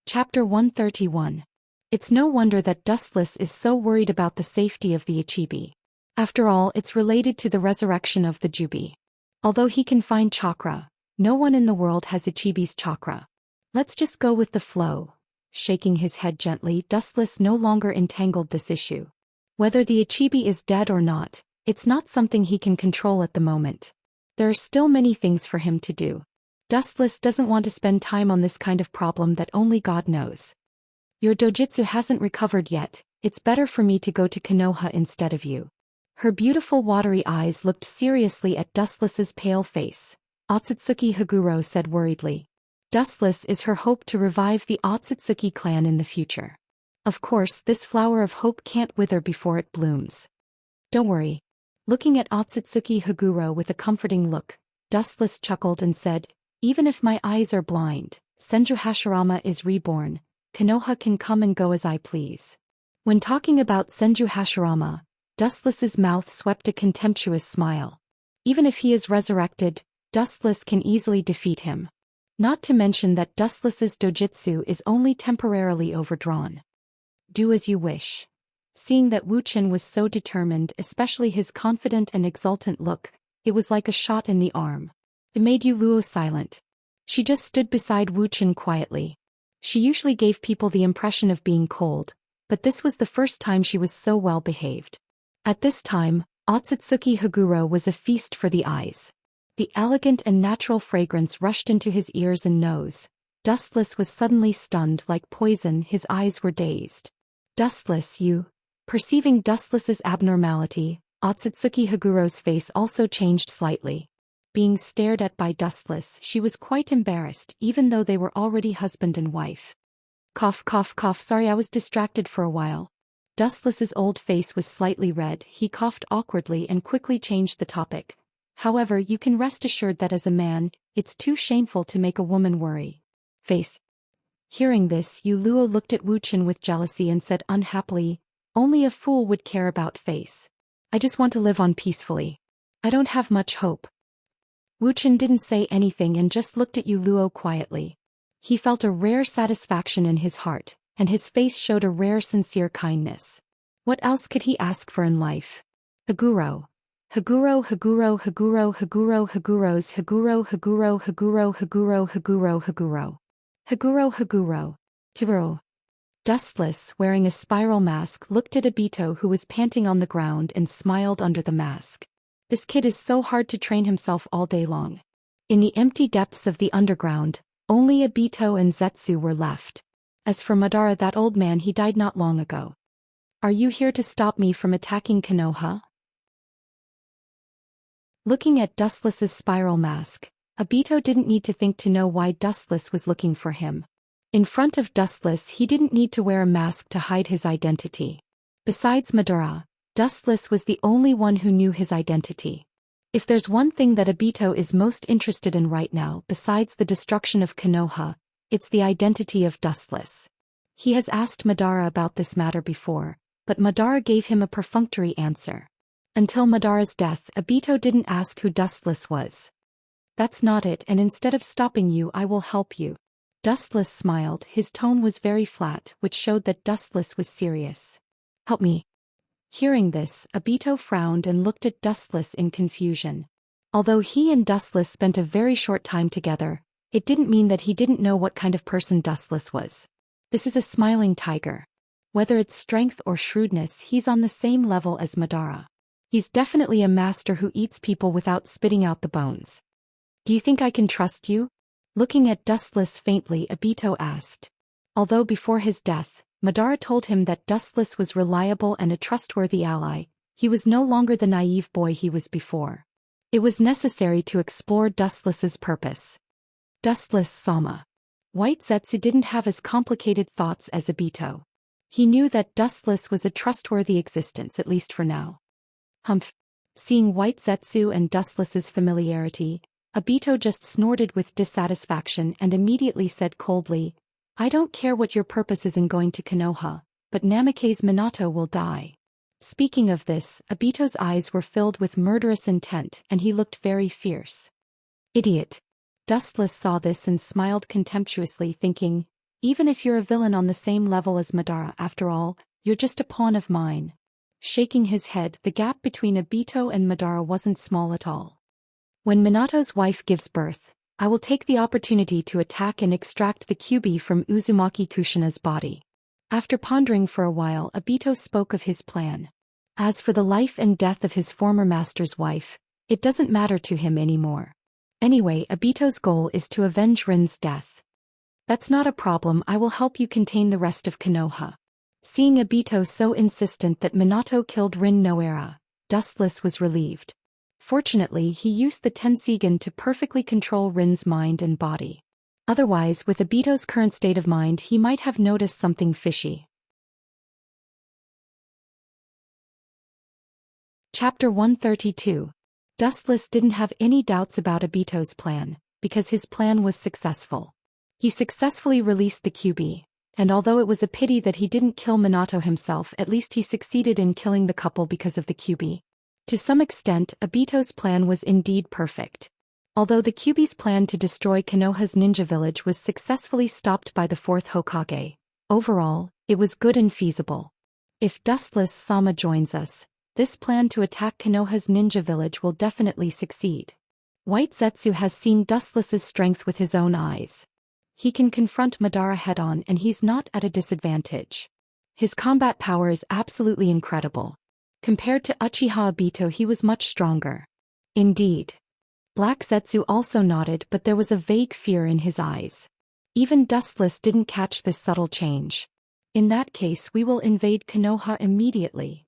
Chapter 131. It's no wonder that Dustless is so worried about the safety of the Ichibi. After all, it's related to the resurrection of the Kyuubi. Although he can find chakra, no one in the world has Ichibi's chakra. Let's just go with the flow. Shaking his head gently, Dustless no longer entangled this issue. Whether the Ichibi is dead or not, it's not something he can control at the moment. There are still many things for him to do. Dustless doesn't want to spend time on this kind of problem that only God knows. Your dojutsu hasn't recovered yet, it's better for me to go to Konoha instead of you. Her beautiful watery eyes looked seriously at Dustless's pale face. Otsutsuki Higuro said worriedly. Dustless is her hope to revive the Otsutsuki clan in the future. Of course, this flower of hope can't wither before it blooms. Don't worry. Looking at Otsutsuki Higuro with a comforting look, Dustless chuckled and said, even if my eyes are blind, Senju Hashirama is reborn. Konoha can come and go as I please. When talking about Senju Hashirama, Dustless's mouth swept a contemptuous smile. Even if he is resurrected, Dustless can easily defeat him. Not to mention that Dustless's dojutsu is only temporarily overdrawn. Do as you wish. Seeing that Wuchen was so determined, especially his confident and exultant look, it was like a shot in the arm. It made Luo silent. She just stood beside Wuchen quietly. She usually gave people the impression of being cold, but this was the first time she was so well behaved. At this time, Otsutsuki Higuro was a feast for the eyes. The elegant and natural fragrance rushed into his ears and nose. Dustless was suddenly stunned like poison, his eyes were dazed. Dustless, you. Perceiving Dustless's abnormality, Otsutsuki Higuro's face also changed slightly. Being stared at by Dustless, she was quite embarrassed, even though they were already husband and wife. Cough, cough, cough. Sorry, I was distracted for a while. Dustless's old face was slightly red. He coughed awkwardly and quickly changed the topic. However, you can rest assured that as a man, it's too shameful to make a woman worry. Face. Hearing this, Luo looked at Wuchen with jealousy and said unhappily, only a fool would care about face. I just want to live on peacefully. I don't have much hope. Wuxian didn't say anything and just looked at Yu Luo quietly. He felt a rare satisfaction in his heart, and his face showed a rare sincere kindness. What else could he ask for in life? Haguro. Haguro, Haguro, Haguro, Haguro, Haguros, Haguro, Haguro, Haguro, Haguro, Haguro, Haguro. Haguro, Haguro. Kiro. Dustless, wearing a spiral mask, looked at Obito who was panting on the ground and smiled under the mask. This kid is so hard to train himself all day long. In the empty depths of the underground, only Obito and Zetsu were left. As for Madara, that old man, he died not long ago. Are you here to stop me from attacking Konoha? Looking at Dustless's spiral mask, Obito didn't need to think to know why Dustless was looking for him. In front of Dustless, he didn't need to wear a mask to hide his identity. Besides Madara, Dustless was the only one who knew his identity. If there's one thing that Obito is most interested in right now besides the destruction of Konoha, it's the identity of Dustless. He has asked Madara about this matter before, but Madara gave him a perfunctory answer. Until Madara's death, Obito didn't ask who Dustless was. That's not it, and instead of stopping you, I will help you. Dustless smiled. His tone was very flat, which showed that Dustless was serious. Help me. Hearing this, Obito frowned and looked at Dustless in confusion. Although he and Dustless spent a very short time together, it didn't mean that he didn't know what kind of person Dustless was. This is a smiling tiger. Whether it's strength or shrewdness, he's on the same level as Madara. He's definitely a master who eats people without spitting out the bones. Do you think I can trust you? Looking at Dustless faintly, Obito asked. Although before his death, Madara told him that Dustless was reliable and a trustworthy ally, he was no longer the naive boy he was before. It was necessary to explore Dustless's purpose. Dustless-sama. White Zetsu didn't have as complicated thoughts as Obito. He knew that Dustless was a trustworthy existence, at least for now. Humph. Seeing White Zetsu and Dustless's familiarity, Obito just snorted with dissatisfaction and immediately said coldly, I don't care what your purpose is in going to Konoha, but Namake's Minato will die. Speaking of this, Obito's eyes were filled with murderous intent and he looked very fierce. Idiot. Dustless saw this and smiled contemptuously, thinking, even if you're a villain on the same level as Madara, after all, you're just a pawn of mine. Shaking his head, the gap between Obito and Madara wasn't small at all. When Minato's wife gives birth, I will take the opportunity to attack and extract the QB from Uzumaki Kushina's body. After pondering for a while, Obito spoke of his plan. As for the life and death of his former master's wife, it doesn't matter to him anymore. Anyway, Obito's goal is to avenge Rin's death. That's not a problem, I will help you contain the rest of Konoha. Seeing Obito so insistent that Minato killed Rin Noera, Dustless was relieved. Fortunately, he used the Tensigen to perfectly control Rin's mind and body. Otherwise, with Obito's current state of mind, he might have noticed something fishy. Chapter 132. Dustless didn't have any doubts about Obito's plan, because his plan was successful. He successfully released the QB, and although it was a pity that he didn't kill Minato himself, at least he succeeded in killing the couple because of the QB. To some extent, Obito's plan was indeed perfect. Although the QB's plan to destroy Konoha's ninja village was successfully stopped by the fourth Hokage, overall, it was good and feasible. If Dustless-sama joins us, this plan to attack Konoha's ninja village will definitely succeed. White Zetsu has seen Dustless's strength with his own eyes. He can confront Madara head-on and he's not at a disadvantage. His combat power is absolutely incredible. Compared to Uchiha Obito, he was much stronger. Indeed. Black Zetsu also nodded, but there was a vague fear in his eyes. Even Dustless didn't catch this subtle change. In that case, we will invade Konoha immediately.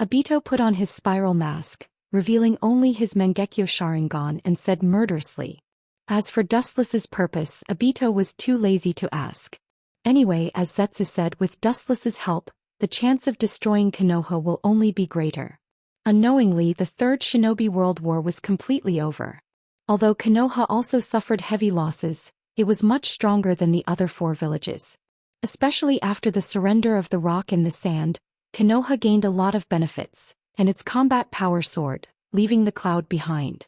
Obito put on his spiral mask, revealing only his Mangekyo Sharingan, and said murderously. As for Dustless's purpose, Obito was too lazy to ask. Anyway, as Zetsu said, with Dustless's help, the chance of destroying Konoha will only be greater. Unknowingly, the Third Shinobi World War was completely over. Although Konoha also suffered heavy losses, it was much stronger than the other four villages. Especially after the surrender of the rock and the sand, Konoha gained a lot of benefits, and its combat power soared, leaving the cloud behind.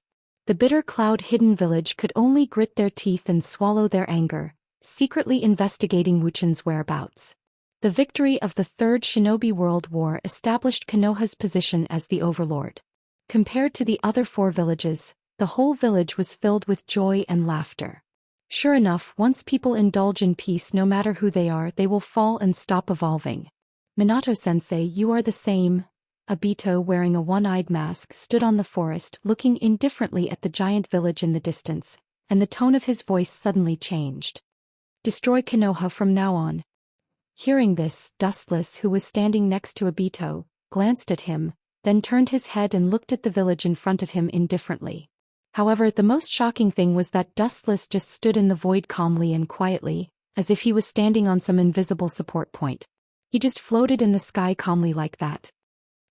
The bitter cloud-hidden village could only grit their teeth and swallow their anger, secretly investigating Wuxian's whereabouts. The victory of the Third Shinobi World War established Konoha's position as the overlord. Compared to the other 4 villages, the whole village was filled with joy and laughter. Sure enough, once people indulge in peace, no matter who they are, they will fall and stop evolving. Minato-sensei, you are the same. Obito, wearing a one-eyed mask, stood on the forest, looking indifferently at the giant village in the distance, and the tone of his voice suddenly changed. Destroy Konoha from now on. Hearing this, Dustless, who was standing next to Obito, glanced at him, then turned his head and looked at the village in front of him indifferently. However, the most shocking thing was that Dustless just stood in the void calmly and quietly, as if he was standing on some invisible support point. He just floated in the sky calmly like that.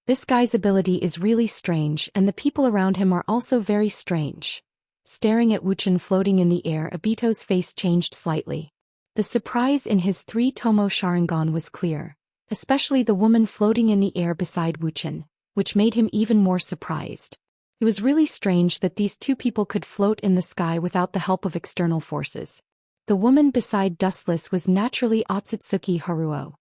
This guy's ability is really strange, and the people around him are also very strange. Staring at Wuxian floating in the air, Obito's face changed slightly. The surprise in his 3 Tomo Sharingan was clear, especially the woman floating in the air beside Wuxian, which made him even more surprised. It was really strange that these 2 people could float in the sky without the help of external forces. The woman beside Dustless was naturally Otsutsuki Haruo.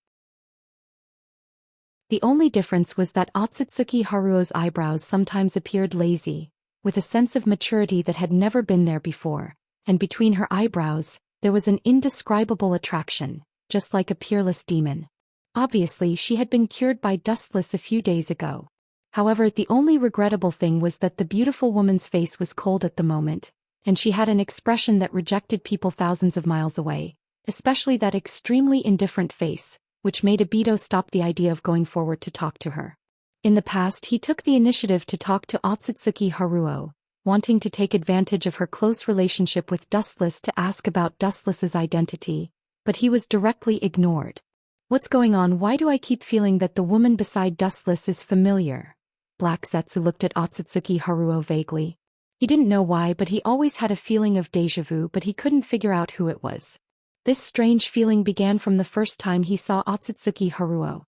The only difference was that Otsutsuki Haruo's eyebrows sometimes appeared lazy, with a sense of maturity that had never been there before, and between her eyebrows, there was an indescribable attraction, just like a peerless demon. Obviously, she had been cured by Dustless a few days ago. However, the only regrettable thing was that the beautiful woman's face was cold at the moment, and she had an expression that rejected people thousands of miles away, especially that extremely indifferent face, which made Obito stop the idea of going forward to talk to her. In the past, he took the initiative to talk to Otsutsuki Haruo, wanting to take advantage of her close relationship with Dustless to ask about Dustless's identity, but he was directly ignored. What's going on? Why do I keep feeling that the woman beside Dustless is familiar? Black Zetsu looked at Otsutsuki Haruo vaguely. He didn't know why, but he always had a feeling of déjà vu, but he couldn't figure out who it was. This strange feeling began from the first time he saw Otsutsuki Haruo.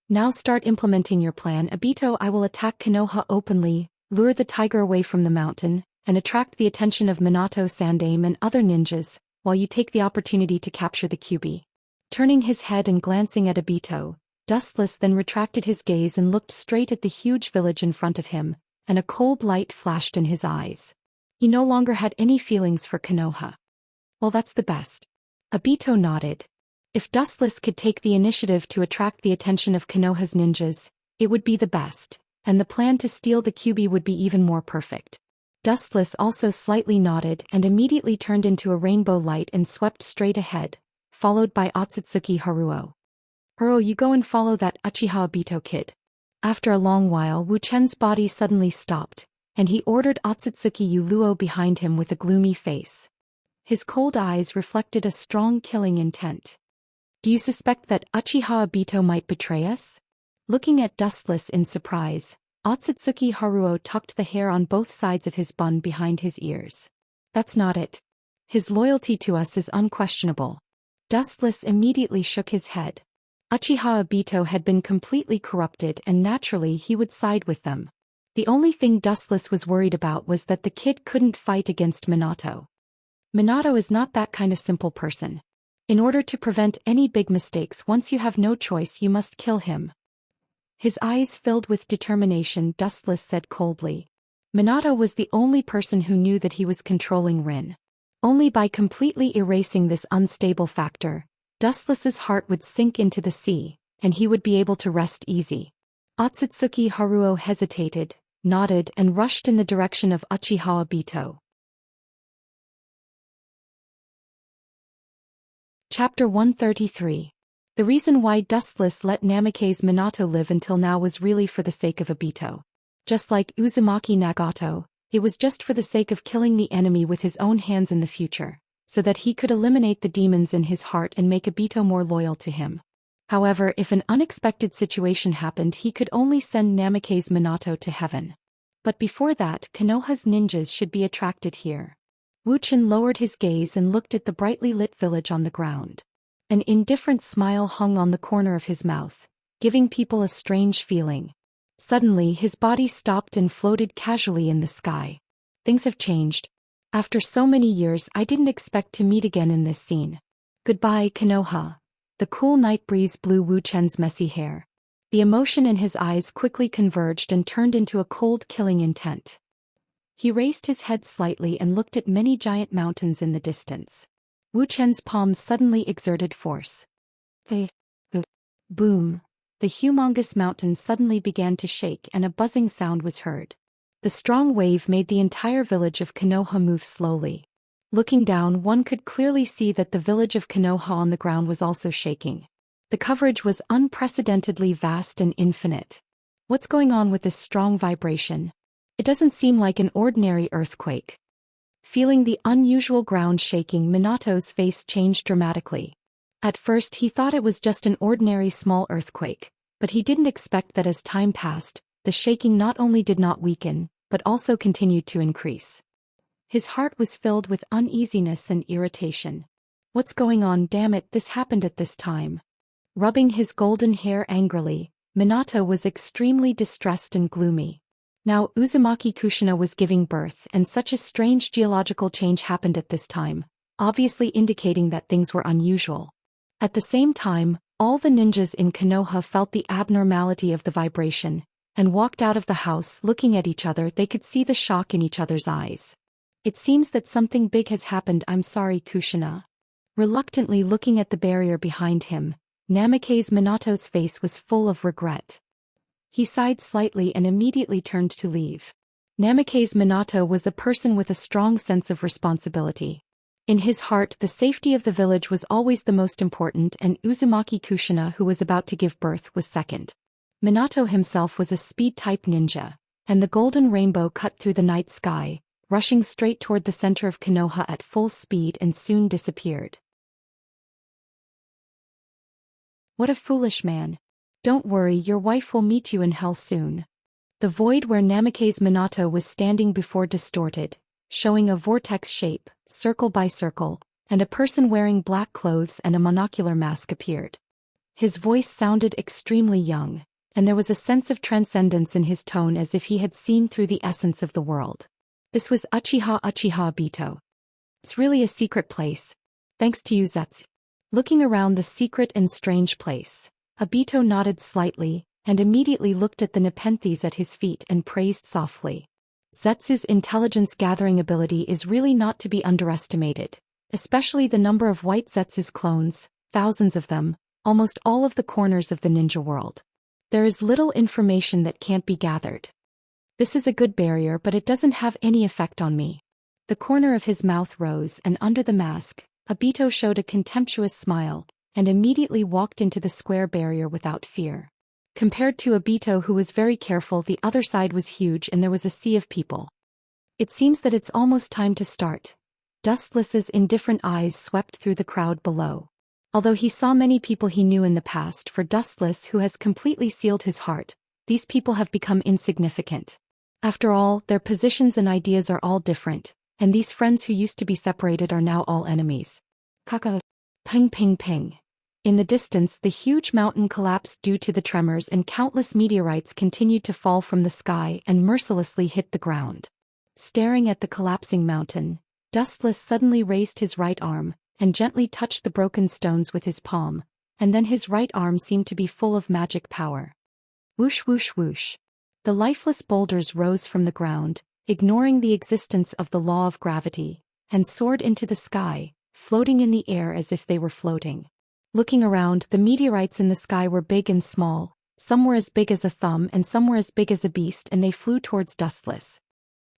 Now start implementing your plan, Obito. I will attack Konoha openly, lure the tiger away from the mountain, and attract the attention of Minato, Sandaime and other ninjas, while you take the opportunity to capture the Kyuubi. Turning his head and glancing at Obito, Dustless then retracted his gaze and looked straight at the huge village in front of him, and a cold light flashed in his eyes. He no longer had any feelings for Konoha. Well, that's the best. Obito nodded. If Dustless could take the initiative to attract the attention of Konoha's ninjas, it would be the best, and the plan to steal the Kyuubi would be even more perfect. Dustless also slightly nodded and immediately turned into a rainbow light and swept straight ahead, followed by Otsutsuki Haruo. Haruo, you go and follow that Uchiha Obito kid. After a long while, Wuchen's body suddenly stopped, and he ordered Otsutsuki Uluo behind him with a gloomy face. His cold eyes reflected a strong killing intent. Do you suspect that Uchiha Obito might betray us? Looking at Dustless in surprise, Otsutsuki Haruo tucked the hair on both sides of his bun behind his ears. That's not it. His loyalty to us is unquestionable. Dustless immediately shook his head. Uchiha Obito had been completely corrupted and naturally he would side with them. The only thing Dustless was worried about was that the kid couldn't fight against Minato. Minato is not that kind of simple person. In order to prevent any big mistakes, once you have no choice, you must kill him. His eyes filled with determination, Dustless said coldly. Minato was the only person who knew that he was controlling Rin. Only by completely erasing this unstable factor, Dustless's heart would sink into the sea, and he would be able to rest easy. Otsutsuki Haruo hesitated, nodded and rushed in the direction of Uchiha Obito. Chapter 133. The reason why Dustless let Namake's Minato live until now was really for the sake of Obito. Just like Uzumaki Nagato, it was just for the sake of killing the enemy with his own hands in the future, so that he could eliminate the demons in his heart and make Obito more loyal to him. However, if an unexpected situation happened, he could only send Namake's Minato to heaven. But before that, Konoha's ninjas should be attracted here. Wuchen lowered his gaze and looked at the brightly lit village on the ground. An indifferent smile hung on the corner of his mouth, giving people a strange feeling. Suddenly his body stopped and floated casually in the sky. Things have changed. After so many years, I didn't expect to meet again in this scene. Goodbye, Konoha. The cool night breeze blew Wu Chen's messy hair. The emotion in his eyes quickly converged and turned into a cold, killing intent. He raised his head slightly and looked at many giant mountains in the distance. Wu Chen's palms suddenly exerted force. Boom. The humongous mountain suddenly began to shake and a buzzing sound was heard. The strong wave made the entire village of Konoha move slowly. Looking down, one could clearly see that the village of Konoha on the ground was also shaking. The coverage was unprecedentedly vast and infinite. What's going on with this strong vibration? It doesn't seem like an ordinary earthquake. Feeling the unusual ground shaking, Minato's face changed dramatically. At first he thought it was just an ordinary small earthquake, but he didn't expect that as time passed, the shaking not only did not weaken, but also continued to increase. His heart was filled with uneasiness and irritation. What's going on? Damn it, this happened at this time. Rubbing his golden hair angrily, Minato was extremely distressed and gloomy. Now Uzumaki Kushina was giving birth and such a strange geological change happened at this time, obviously indicating that things were unusual. At the same time, all the ninjas in Konoha felt the abnormality of the vibration, and walked out of the house looking at each other. They could see the shock in each other's eyes. It seems that something big has happened. I'm sorry, Kushina. Reluctantly looking at the barrier behind him, Namake's Minato's face was full of regret. He sighed slightly and immediately turned to leave. Namake's Minato was a person with a strong sense of responsibility. In his heart, the safety of the village was always the most important, and Uzumaki Kushina, who was about to give birth, was second. Minato himself was a speed-type ninja, and the golden rainbow cut through the night sky, rushing straight toward the center of Konoha at full speed and soon disappeared. What a foolish man. Don't worry, your wife will meet you in hell soon. The void where Namake's Minato was standing before distorted, showing a vortex shape, circle by circle, and a person wearing black clothes and a monocular mask appeared. His voice sounded extremely young, and there was a sense of transcendence in his tone as if he had seen through the essence of the world. This was Uchiha Obito. It's really a secret place. Thanks to you, Zetsu. Looking around the secret and strange place, Obito nodded slightly, and immediately looked at the Nepenthes at his feet and praised softly. Zetsu's intelligence-gathering ability is really not to be underestimated, especially the number of white Zetsu's clones, thousands of them, almost all of the corners of the ninja world. There is little information that can't be gathered. This is a good barrier, but it doesn't have any effect on me. The corner of his mouth rose, and under the mask, Obito showed a contemptuous smile, and immediately walked into the square barrier without fear. Compared to Obito, who was very careful, the other side was huge and there was a sea of people. It seems that it's almost time to start. Dustless's indifferent eyes swept through the crowd below. Although he saw many people he knew in the past, for Dustless, who has completely sealed his heart, these people have become insignificant. After all, their positions and ideas are all different, and these friends who used to be separated are now all enemies. Kaka. Ping ping ping. In the distance, the huge mountain collapsed due to the tremors, and countless meteorites continued to fall from the sky and mercilessly hit the ground. Staring at the collapsing mountain, Dustless suddenly raised his right arm, and gently touched the broken stones with his palm, and then his right arm seemed to be full of magic power. Whoosh whoosh whoosh. The lifeless boulders rose from the ground, ignoring the existence of the law of gravity, and soared into the sky, floating in the air as if they were floating. Looking around, the meteorites in the sky were big and small, some were as big as a thumb and some were as big as a beast, and they flew towards Dustless.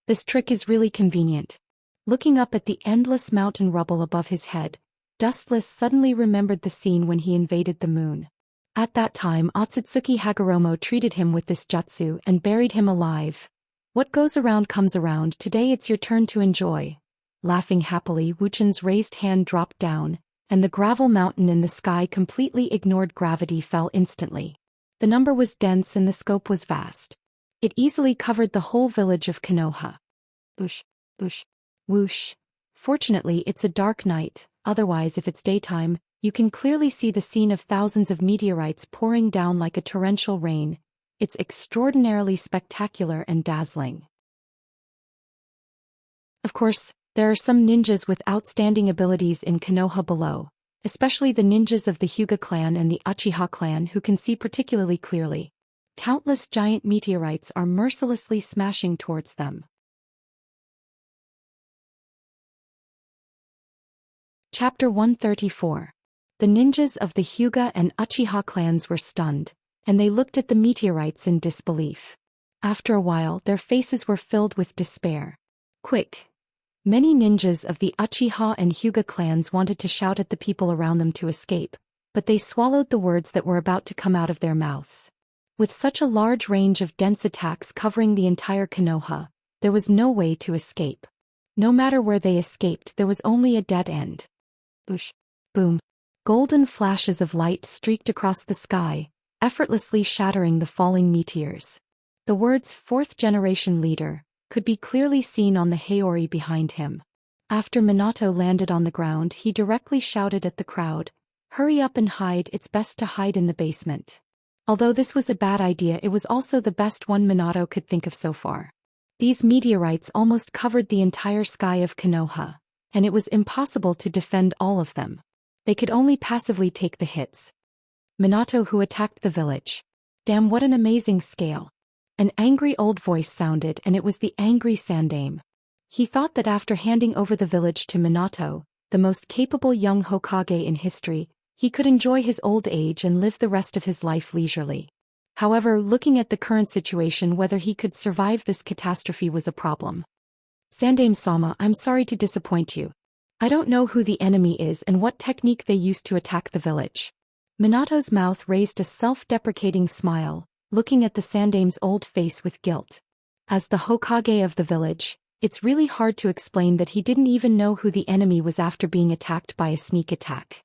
This trick is really convenient. Looking up at the endless mountain rubble above his head, Dustless suddenly remembered the scene when he invaded the moon. At that time, Otsutsuki Hagoromo treated him with this jutsu and buried him alive. What goes around comes around. Today it's your turn to enjoy. Laughing happily, Wuchen's raised hand dropped down, and the gravel mountain in the sky completely ignored gravity, fell instantly. The number was dense and the scope was vast. It easily covered the whole village of Konoha. Boosh, boosh, whoosh. Fortunately, it's a dark night, otherwise if it's daytime, you can clearly see the scene of thousands of meteorites pouring down like a torrential rain. It's extraordinarily spectacular and dazzling. Of course, there are some ninjas with outstanding abilities in Konoha below, especially the ninjas of the Hyuga clan and the Uchiha clan who can see particularly clearly. Countless giant meteorites are mercilessly smashing towards them. Chapter 134. The ninjas of the Hyuga and Uchiha clans were stunned, and they looked at the meteorites in disbelief. After a while, their faces were filled with despair. Quick! Many ninjas of the Uchiha and Hyuga clans wanted to shout at the people around them to escape, but they swallowed the words that were about to come out of their mouths. With such a large range of dense attacks covering the entire Konoha, there was no way to escape. No matter where they escaped, there was only a dead end. Boosh! Boom! Golden flashes of light streaked across the sky, effortlessly shattering the falling meteors. The words "fourth-generation leader" could be clearly seen on the Haori behind him. After Minato landed on the ground, he directly shouted at the crowd, "Hurry up and hide, it's best to hide in the basement." Although this was a bad idea, it was also the best one Minato could think of so far. These meteorites almost covered the entire sky of Konoha, and it was impossible to defend all of them. They could only passively take the hits. Minato who attacked the village. Damn, what an amazing scale. An angry old voice sounded, and it was the angry Sandaime. He thought that after handing over the village to Minato, the most capable young Hokage in history, he could enjoy his old age and live the rest of his life leisurely. However, looking at the current situation, whether he could survive this catastrophe was a problem. Sandaime-sama, I'm sorry to disappoint you. I don't know who the enemy is and what technique they used to attack the village. Minato's mouth raised a self-deprecating smile, looking at the Sandaime's old face with guilt. As the Hokage of the village, it's really hard to explain that he didn't even know who the enemy was after being attacked by a sneak attack.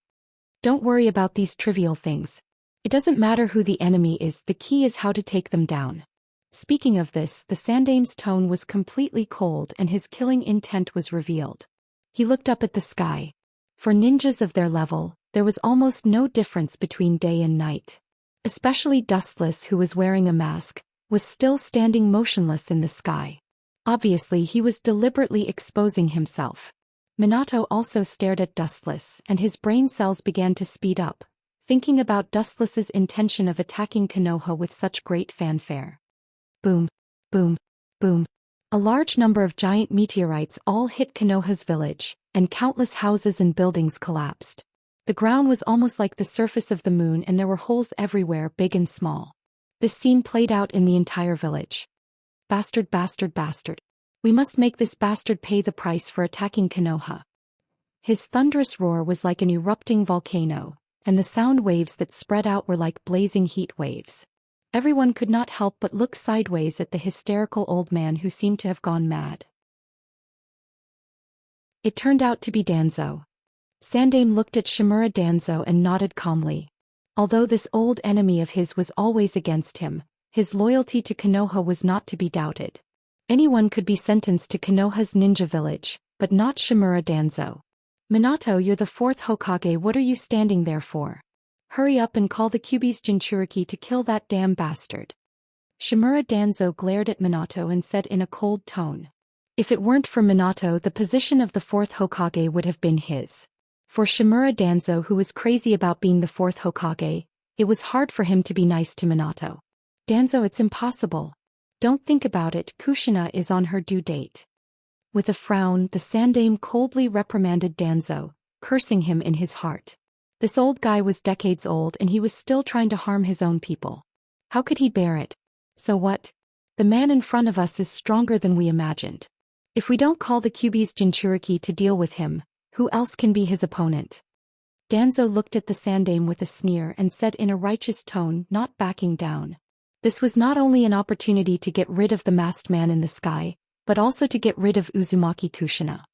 Don't worry about these trivial things. It doesn't matter who the enemy is, the key is how to take them down. Speaking of this, the Sandaime's tone was completely cold and his killing intent was revealed. He looked up at the sky. For ninjas of their level, there was almost no difference between day and night. Especially Dustless, who was wearing a mask, was still standing motionless in the sky. Obviously, he was deliberately exposing himself. Minato also stared at Dustless, and his brain cells began to speed up, thinking about Dustless's intention of attacking Konoha with such great fanfare. Boom, boom, boom. A large number of giant meteorites all hit Konoha's village, and countless houses and buildings collapsed. The ground was almost like the surface of the moon, and there were holes everywhere, big and small. This scene played out in the entire village. Bastard, bastard, bastard. We must make this bastard pay the price for attacking Konoha. His thunderous roar was like an erupting volcano, and the sound waves that spread out were like blazing heat waves. Everyone could not help but look sideways at the hysterical old man who seemed to have gone mad. It turned out to be Danzo. Sandaime looked at Shimura Danzo and nodded calmly. Although this old enemy of his was always against him, his loyalty to Konoha was not to be doubted. Anyone could be sentenced to Konoha's ninja village, but not Shimura Danzo. Minato, you're the fourth Hokage, what are you standing there for? Hurry up and call the Kyuubi's Jinchuriki to kill that damn bastard. Shimura Danzo glared at Minato and said in a cold tone. If it weren't for Minato, the position of the fourth Hokage would have been his. For Shimura Danzo, who was crazy about being the fourth Hokage, it was hard for him to be nice to Minato. Danzo, it's impossible. Don't think about it, Kushina is on her due date. With a frown, the Sandaime coldly reprimanded Danzo, cursing him in his heart. This old guy was decades old and he was still trying to harm his own people. How could he bear it? So what? The man in front of us is stronger than we imagined. If we don't call the Kyuubi's Jinchuriki to deal with him, who else can be his opponent? Danzo looked at the Sandaime with a sneer and said in a righteous tone, not backing down. This was not only an opportunity to get rid of the masked man in the sky, but also to get rid of Uzumaki Kushina.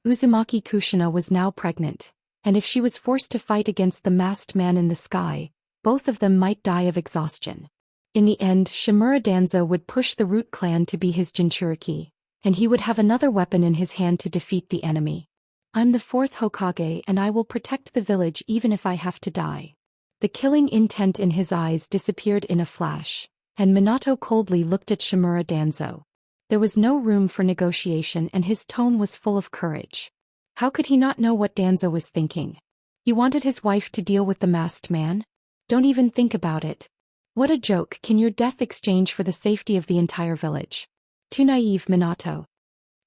Uzumaki Kushina was now pregnant, and if she was forced to fight against the masked man in the sky, both of them might die of exhaustion. In the end, Shimura Danzo would push the Root clan to be his Jinchuriki, and he would have another weapon in his hand to defeat the enemy. I'm the fourth Hokage and I will protect the village even if I have to die. The killing intent in his eyes disappeared in a flash, and Minato coldly looked at Shimura Danzo. There was no room for negotiation and his tone was full of courage. How could he not know what Danzo was thinking? He wanted his wife to deal with the masked man? Don't even think about it. What a joke, can your death exchange for the safety of the entire village? Too naive, Minato.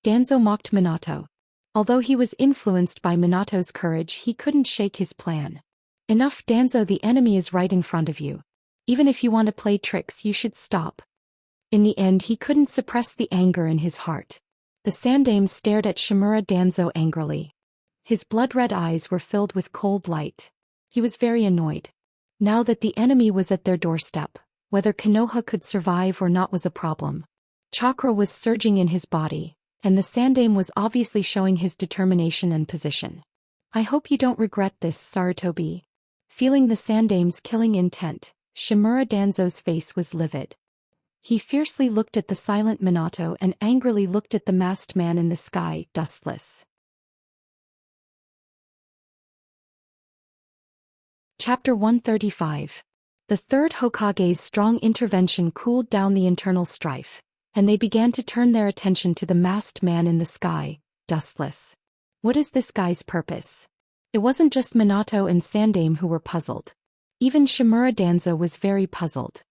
Danzo mocked Minato. Although he was influenced by Minato's courage, he couldn't shake his plan. Enough, Danzo, the enemy is right in front of you. Even if you want to play tricks, you should stop. In the end, he couldn't suppress the anger in his heart. The Sandame stared at Shimura Danzo angrily. His blood-red eyes were filled with cold light. He was very annoyed. Now that the enemy was at their doorstep, whether Konoha could survive or not was a problem. Chakra was surging in his body, and the Sandame was obviously showing his determination and position. I hope you don't regret this, Sarutobi. Feeling the Sandame's killing intent, Shimura Danzo's face was livid. He fiercely looked at the silent Minato and angrily looked at the masked man in the sky, dustless. Chapter 135. The third Hokage's strong intervention cooled down the internal strife, and they began to turn their attention to the masked man in the sky, dustless. What is this guy's purpose? It wasn't just Minato and Sandame who were puzzled. Even Shimura Danzo was very puzzled.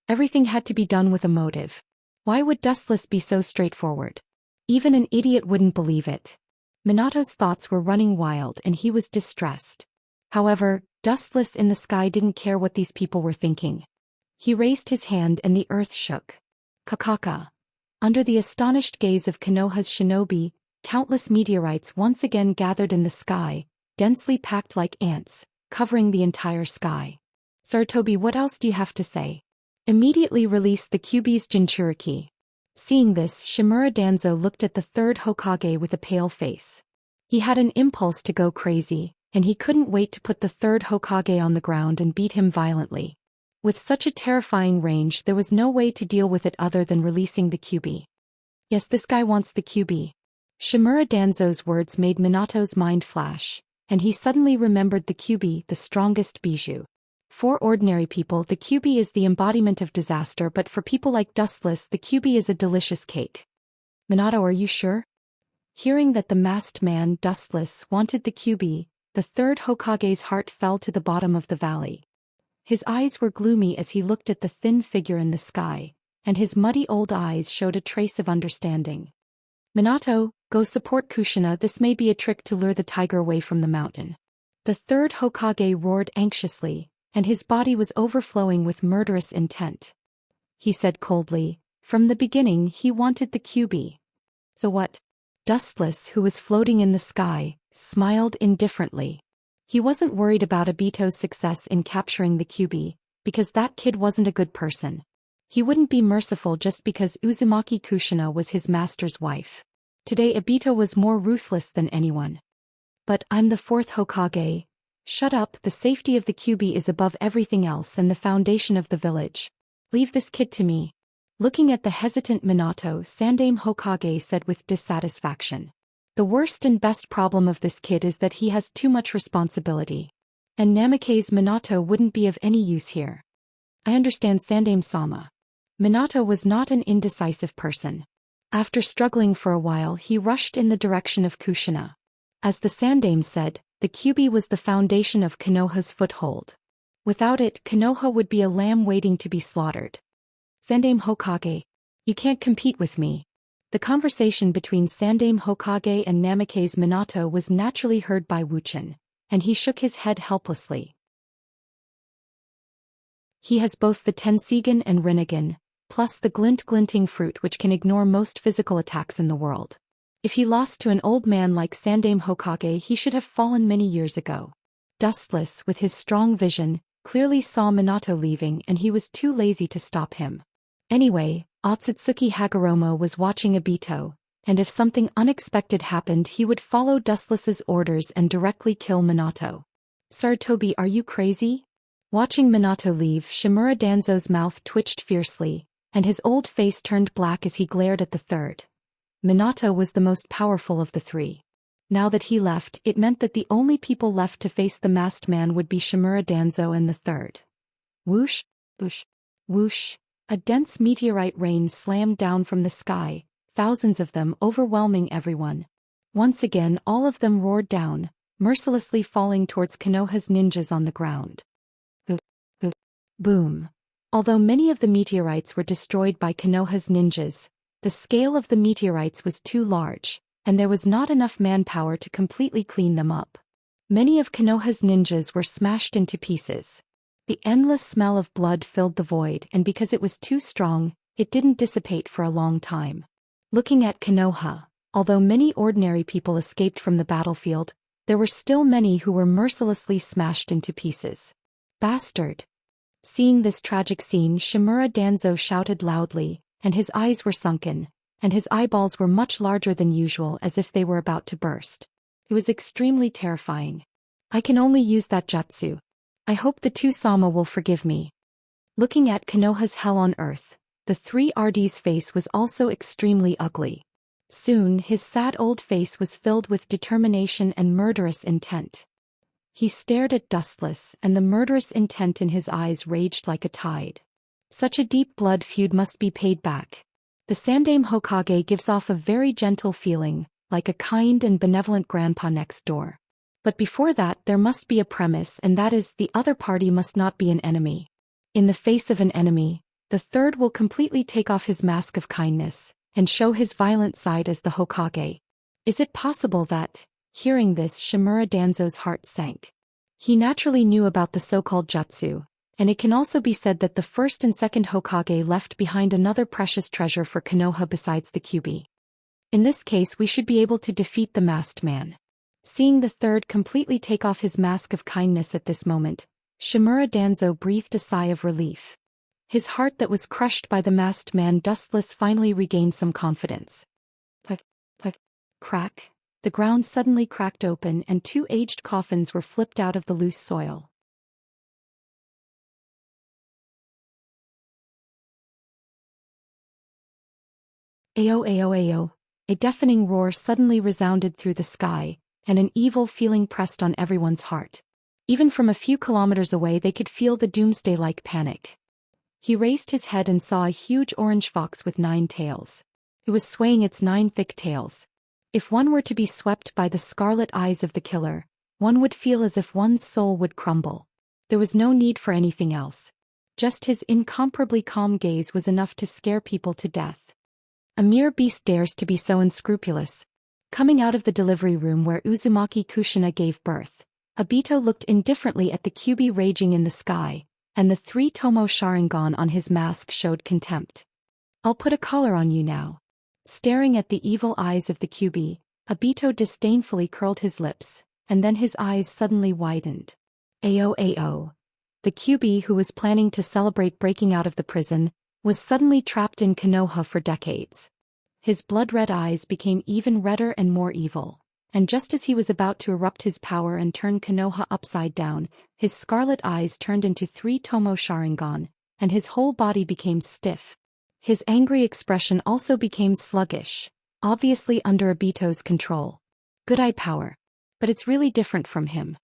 Everything had to be done with a motive. Why would Dustless be so straightforward? Even an idiot wouldn't believe it. Minato's thoughts were running wild and he was distressed. However, Dustless in the sky didn't care what these people were thinking. He raised his hand and the earth shook. Kakaka. Under the astonished gaze of Konoha's shinobi, countless meteorites once again gathered in the sky, densely packed like ants, covering the entire sky. Sarutobi, what else do you have to say? Immediately release the Kyuubi's Jinchuriki. Seeing this, Shimura Danzo looked at the third Hokage with a pale face. He had an impulse to go crazy, and he couldn't wait to put the third Hokage on the ground and beat him violently. With such a terrifying range, there was no way to deal with it other than releasing the Kyuubi. Yes, this guy wants the Kyuubi. Shimura Danzo's words made Minato's mind flash, and he suddenly remembered the Kyuubi, the strongest bijou. For ordinary people, the Kyuubi is the embodiment of disaster, but for people like Dustless, the Kyuubi is a delicious cake. Minato, are you sure? Hearing that the masked man, Dustless, wanted the Kyuubi, the third Hokage's heart fell to the bottom of the valley. His eyes were gloomy as he looked at the thin figure in the sky, and his muddy old eyes showed a trace of understanding. Minato, go support Kushina, this may be a trick to lure the tiger away from the mountain. The third Hokage roared anxiously, and his body was overflowing with murderous intent. He said coldly, from the beginning he wanted the Kyuubi. So what? Dustless, who was floating in the sky, smiled indifferently. He wasn't worried about Obito's success in capturing the Kyuubi, because that kid wasn't a good person. He wouldn't be merciful just because Uzumaki Kushina was his master's wife. Today Obito was more ruthless than anyone. But I'm the fourth Hokage. Shut up, the safety of the Kyuubi is above everything else and the foundation of the village. Leave this kid to me. Looking at the hesitant Minato, Sandame Hokage said with dissatisfaction. The worst and best problem of this kid is that he has too much responsibility. And Namake's Minato wouldn't be of any use here. I understand, Sandame-sama. Minato was not an indecisive person. After struggling for a while, he rushed in the direction of Kushina. As the Sandame said, the Kyuubi was the foundation of Konoha's foothold. Without it, Konoha would be a lamb waiting to be slaughtered. Sandame Hokage, you can't compete with me. The conversation between Sandame Hokage and Namake's Minato was naturally heard by Wuxia, and he shook his head helplessly. He has both the Tensigen and Rinnegan, plus the glinting fruit which can ignore most physical attacks in the world. If he lost to an old man like Sandame Hokage, he should have fallen many years ago. Dustless, with his strong vision, clearly saw Minato leaving and he was too lazy to stop him. Anyway, Otsutsuki Hagoromo was watching Obito, and if something unexpected happened he would follow Dustless's orders and directly kill Minato. Sarutobi, are you crazy? Watching Minato leave, Shimura Danzo's mouth twitched fiercely, and his old face turned black as he glared at the third. Minato was the most powerful of the three. Now that he left, it meant that the only people left to face the masked man would be Shimura Danzo and the third. Whoosh, whoosh, whoosh. A dense meteorite rain slammed down from the sky, thousands of them overwhelming everyone. Once again all of them roared down, mercilessly falling towards Konoha's ninjas on the ground. Boom. Although many of the meteorites were destroyed by Konoha's ninjas, the scale of the meteorites was too large, and there was not enough manpower to completely clean them up. Many of Konoha's ninjas were smashed into pieces. The endless smell of blood filled the void, and because it was too strong, it didn't dissipate for a long time. Looking at Konoha, although many ordinary people escaped from the battlefield, there were still many who were mercilessly smashed into pieces. Bastard! Seeing this tragic scene, Shimura Danzo shouted loudly, and his eyes were sunken, and his eyeballs were much larger than usual, as if they were about to burst. It was extremely terrifying. I can only use that jutsu. I hope the two-sama will forgive me. Looking at Konoha's hell on earth, the 3Rd's face was also extremely ugly. Soon his sad old face was filled with determination and murderous intent. He stared at Dustless, and the murderous intent in his eyes raged like a tide. Such a deep blood feud must be paid back. The Sandaime Hokage gives off a very gentle feeling, like a kind and benevolent grandpa next door. But before that there must be a premise, and that is the other party must not be an enemy. In the face of an enemy, the third will completely take off his mask of kindness, and show his violent side as the Hokage. Is it possible that, hearing this, Shimura Danzo's heart sank? He naturally knew about the so-called jutsu, and it can also be said that the first and second Hokage left behind another precious treasure for Konoha besides the Kyuubi. In this case we should be able to defeat the masked man. Seeing the third completely take off his mask of kindness at this moment, Shimura Danzo breathed a sigh of relief. His heart that was crushed by the masked man Dustless finally regained some confidence. But, crack. The ground suddenly cracked open and 2 aged coffins were flipped out of the loose soil. Ayo ayo ayo. A deafening roar suddenly resounded through the sky, and an evil feeling pressed on everyone's heart. Even from a few kilometers away they could feel the doomsday-like panic. He raised his head and saw a huge orange fox with 9 tails. It was swaying its 9 thick tails. If one were to be swept by the scarlet eyes of the killer, one would feel as if one's soul would crumble. There was no need for anything else. Just his incomparably calm gaze was enough to scare people to death. A mere beast dares to be so unscrupulous. Coming out of the delivery room where Uzumaki Kushina gave birth, Obito looked indifferently at the Kyuubi raging in the sky, and the 3 Tomo Sharingan on his mask showed contempt. I'll put a collar on you now. Staring at the evil eyes of the Kyuubi, Obito disdainfully curled his lips, and then his eyes suddenly widened. Ayo ayo. The Kyuubi, who was planning to celebrate breaking out of the prison, was suddenly trapped in Konoha for decades. His blood-red eyes became even redder and more evil, and just as he was about to erupt his power and turn Konoha upside down, his scarlet eyes turned into 3 Tomo Sharingan, and his whole body became stiff. His angry expression also became sluggish, obviously under Obito's control. Good eye power. But it's really different from him.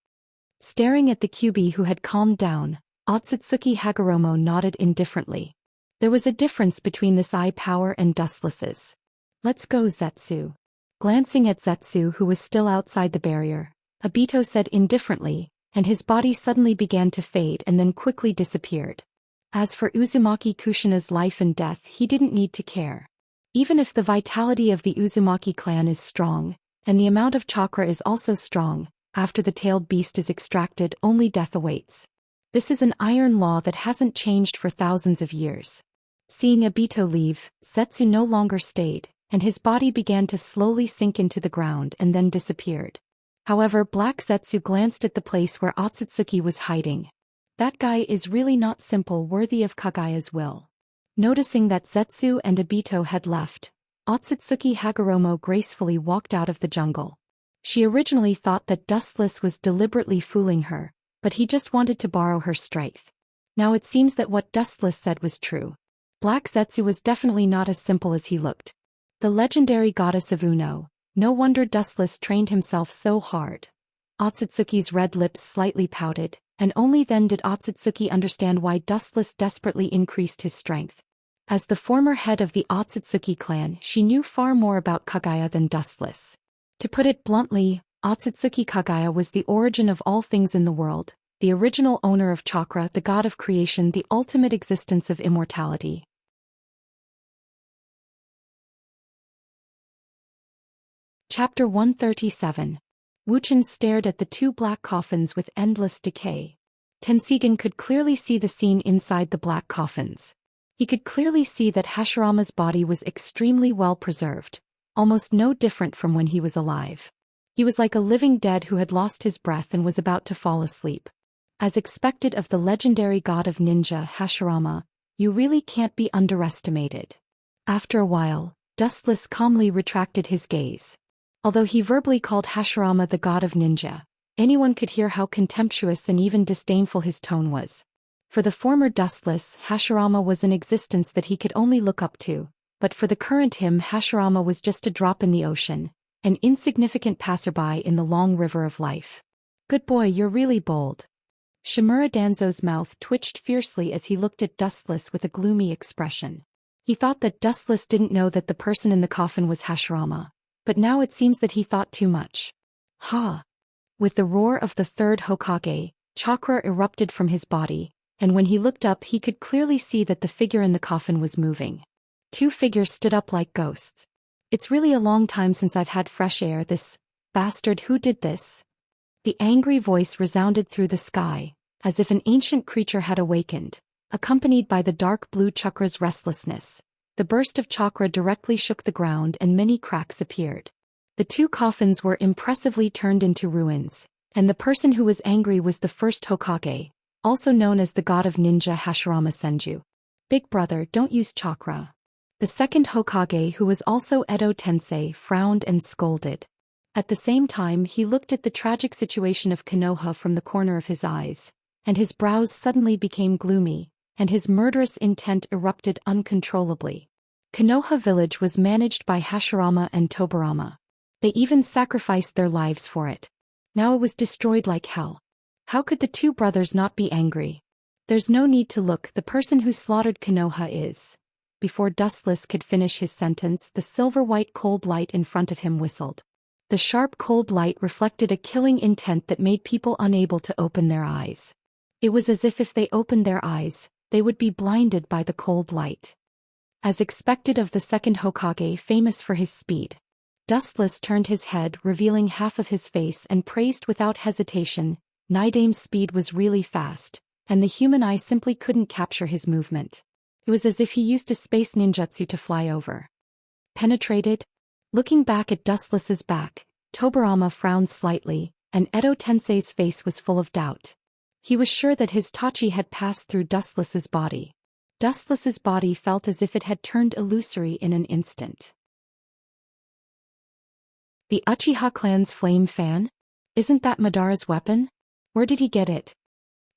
Staring at the Kyuubi who had calmed down, Otsutsuki Hagoromo nodded indifferently. There was a difference between this eye power and Dustless's. Let's go, Zetsu. Glancing at Zetsu, who was still outside the barrier, Obito said indifferently, and his body suddenly began to fade and then quickly disappeared. As for Uzumaki Kushina's life and death, he didn't need to care. Even if the vitality of the Uzumaki clan is strong, and the amount of chakra is also strong, after the tailed beast is extracted, only death awaits. This is an iron law that hasn't changed for thousands of years. Seeing Obito leave, Zetsu no longer stayed, and his body began to slowly sink into the ground and then disappeared. However, Black Zetsu glanced at the place where Otsutsuki was hiding. That guy is really not simple, worthy of Kagaya's will. Noticing that Zetsu and Obito had left, Otsutsuki Hagoromo gracefully walked out of the jungle. She originally thought that Dustless was deliberately fooling her, but he just wanted to borrow her strength. Now it seems that what Dustless said was true. Black Zetsu was definitely not as simple as he looked. The legendary goddess of Uno, no wonder Dustless trained himself so hard. Otsutsuki's red lips slightly pouted, and only then did Otsutsuki understand why Dustless desperately increased his strength. As the former head of the Otsutsuki clan, she knew far more about Kagaya than Dustless. To put it bluntly, Otsutsuki Kagaya was the origin of all things in the world, the original owner of chakra, the god of creation, the ultimate existence of immortality. Chapter 137. Wuxian stared at the two black coffins with endless decay. Tensigen could clearly see the scene inside the black coffins. He could clearly see that Hashirama's body was extremely well preserved, almost no different from when he was alive. He was like a living dead who had lost his breath and was about to fall asleep. As expected of the legendary god of ninja Hashirama, you really can't be underestimated. After a while, Dustless calmly retracted his gaze. Although he verbally called Hashirama the god of ninja, anyone could hear how contemptuous and even disdainful his tone was. For the former Dustless, Hashirama was an existence that he could only look up to, but for the current him, Hashirama was just a drop in the ocean, an insignificant passerby in the long river of life. Good boy, you're really bold. Shimura Danzo's mouth twitched fiercely as he looked at Dustless with a gloomy expression. He thought that Dustless didn't know that the person in the coffin was Hashirama, but now it seems that he thought too much. Ha! With the roar of the third Hokage, chakra erupted from his body, and when he looked up he could clearly see that the figure in the coffin was moving. Two figures stood up like ghosts. It's really a long time since I've had fresh air. This bastard, who did this? The angry voice resounded through the sky, as if an ancient creature had awakened, accompanied by the dark blue chakra's restlessness. The burst of chakra directly shook the ground and many cracks appeared. The two coffins were impressively turned into ruins, and the person who was angry was the first Hokage, also known as the god of ninja Hashirama Senju. Big brother, don't use chakra. The second Hokage, who was also Edo Tensei, frowned and scolded. At the same time he looked at the tragic situation of Konoha from the corner of his eyes, and his brows suddenly became gloomy, and his murderous intent erupted uncontrollably. Konoha village was managed by Hashirama and Tobarama. They even sacrificed their lives for it. Now it was destroyed like hell. How could the two brothers not be angry? There's no need to look, the person who slaughtered Konoha is... Before Dustless could finish his sentence, the silver-white cold light in front of him whistled. The sharp cold light reflected a killing intent that made people unable to open their eyes. It was as if they opened their eyes, they would be blinded by the cold light. As expected of the second Hokage, famous for his speed, Dustless turned his head, revealing half of his face, and praised without hesitation. Nidame's speed was really fast, and the human eye simply couldn't capture his movement. It was as if he used a space ninjutsu to fly over. Penetrated? Looking back at Dustless's back, Tobarama frowned slightly, and Edo Tensei's face was full of doubt. He was sure that his tachi had passed through Dustless's body. Dustless's body felt as if it had turned illusory in an instant. The Uchiha clan's flame fan? Isn't that Madara's weapon? Where did he get it?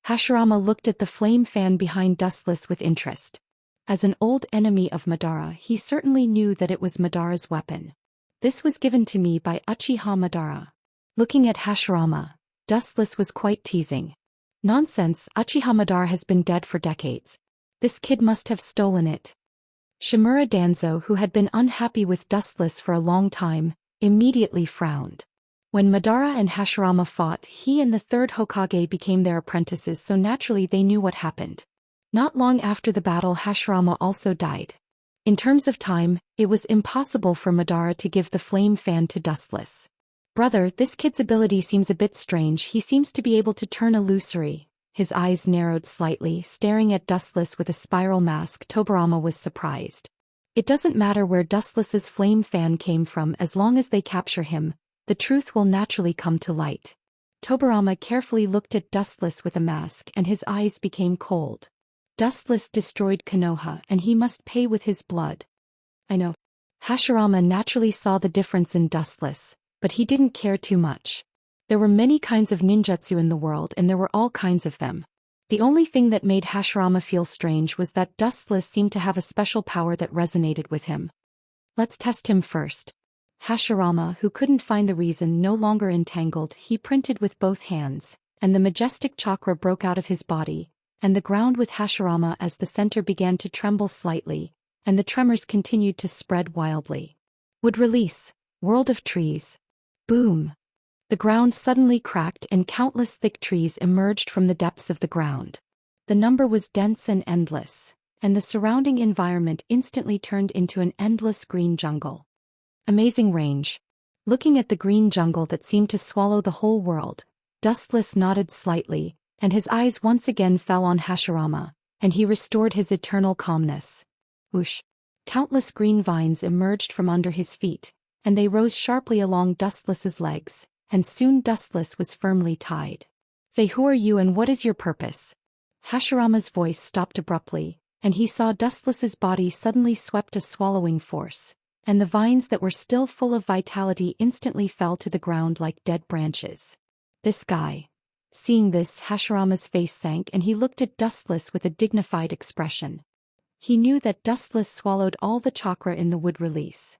Hashirama looked at the flame fan behind Dustless with interest. As an old enemy of Madara, he certainly knew that it was Madara's weapon. This was given to me by Uchiha Madara. Looking at Hashirama, Dustless was quite teasing. Nonsense, Uchiha Madara has been dead for decades. This kid must have stolen it. Shimura Danzo, who had been unhappy with Dustless for a long time, immediately frowned. When Madara and Hashirama fought, he and the third Hokage became their apprentices, so naturally they knew what happened. Not long after the battle, Hashirama also died. In terms of time, it was impossible for Madara to give the flame fan to Dustless. Brother, this kid's ability seems a bit strange. He seems to be able to turn illusory. His eyes narrowed slightly, staring at Dustless with a spiral mask. Tobarama was surprised. It doesn't matter where Dustless's flame fan came from, as long as they capture him, the truth will naturally come to light. Tobarama carefully looked at Dustless with a mask, and his eyes became cold. Dustless destroyed Konoha, and he must pay with his blood. I know. Hashirama naturally saw the difference in Dustless, but he didn't care too much. There were many kinds of ninjutsu in the world, and there were all kinds of them. The only thing that made Hashirama feel strange was that Dustless seemed to have a special power that resonated with him. Let's test him first. Hashirama, who couldn't find the reason, no longer entangled, he printed with both hands, and the majestic chakra broke out of his body, and the ground with Hashirama as the center began to tremble slightly, and the tremors continued to spread wildly. Would release. World of trees. Boom. The ground suddenly cracked and countless thick trees emerged from the depths of the ground. The number was dense and endless, and the surrounding environment instantly turned into an endless green jungle. Amazing range. Looking at the green jungle that seemed to swallow the whole world, Dustless nodded slightly, and his eyes once again fell on Hashirama, and he restored his eternal calmness. Whoosh! Countless green vines emerged from under his feet, and they rose sharply along Dustless's legs, and soon Dustless was firmly tied. Say, who are you and what is your purpose? Hashirama's voice stopped abruptly, and he saw Dustless's body suddenly swept a swallowing force, and the vines that were still full of vitality instantly fell to the ground like dead branches. This guy. Seeing this, Hashirama's face sank and he looked at Dustless with a dignified expression. He knew that Dustless swallowed all the chakra in the wood release.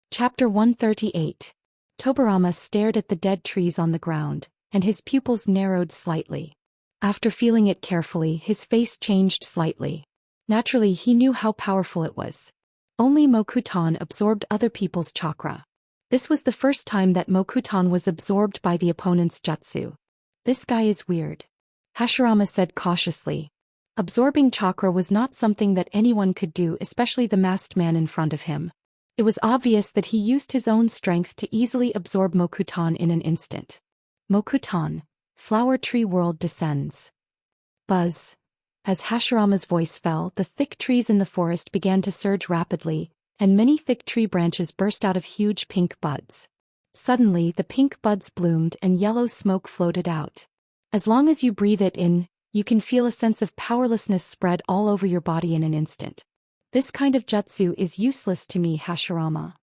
Chapter 138. Tobarama stared at the dead trees on the ground, and his pupils narrowed slightly. After feeling it carefully, his face changed slightly. Naturally, he knew how powerful it was. Only Mokutan absorbed other people's chakra. This was the first time that Mokutan was absorbed by the opponent's jutsu. This guy is weird. Hashirama said cautiously. Absorbing chakra was not something that anyone could do, especially the masked man in front of him. It was obvious that he used his own strength to easily absorb Mokutan in an instant. Mokutan, flower tree world descends. Buzz. As Hashirama's voice fell, the thick trees in the forest began to surge rapidly, and many thick tree branches burst out of huge pink buds. Suddenly, the pink buds bloomed and yellow smoke floated out. As long as you breathe it in, you can feel a sense of powerlessness spread all over your body in an instant. This kind of jutsu is useless to me, Hashirama.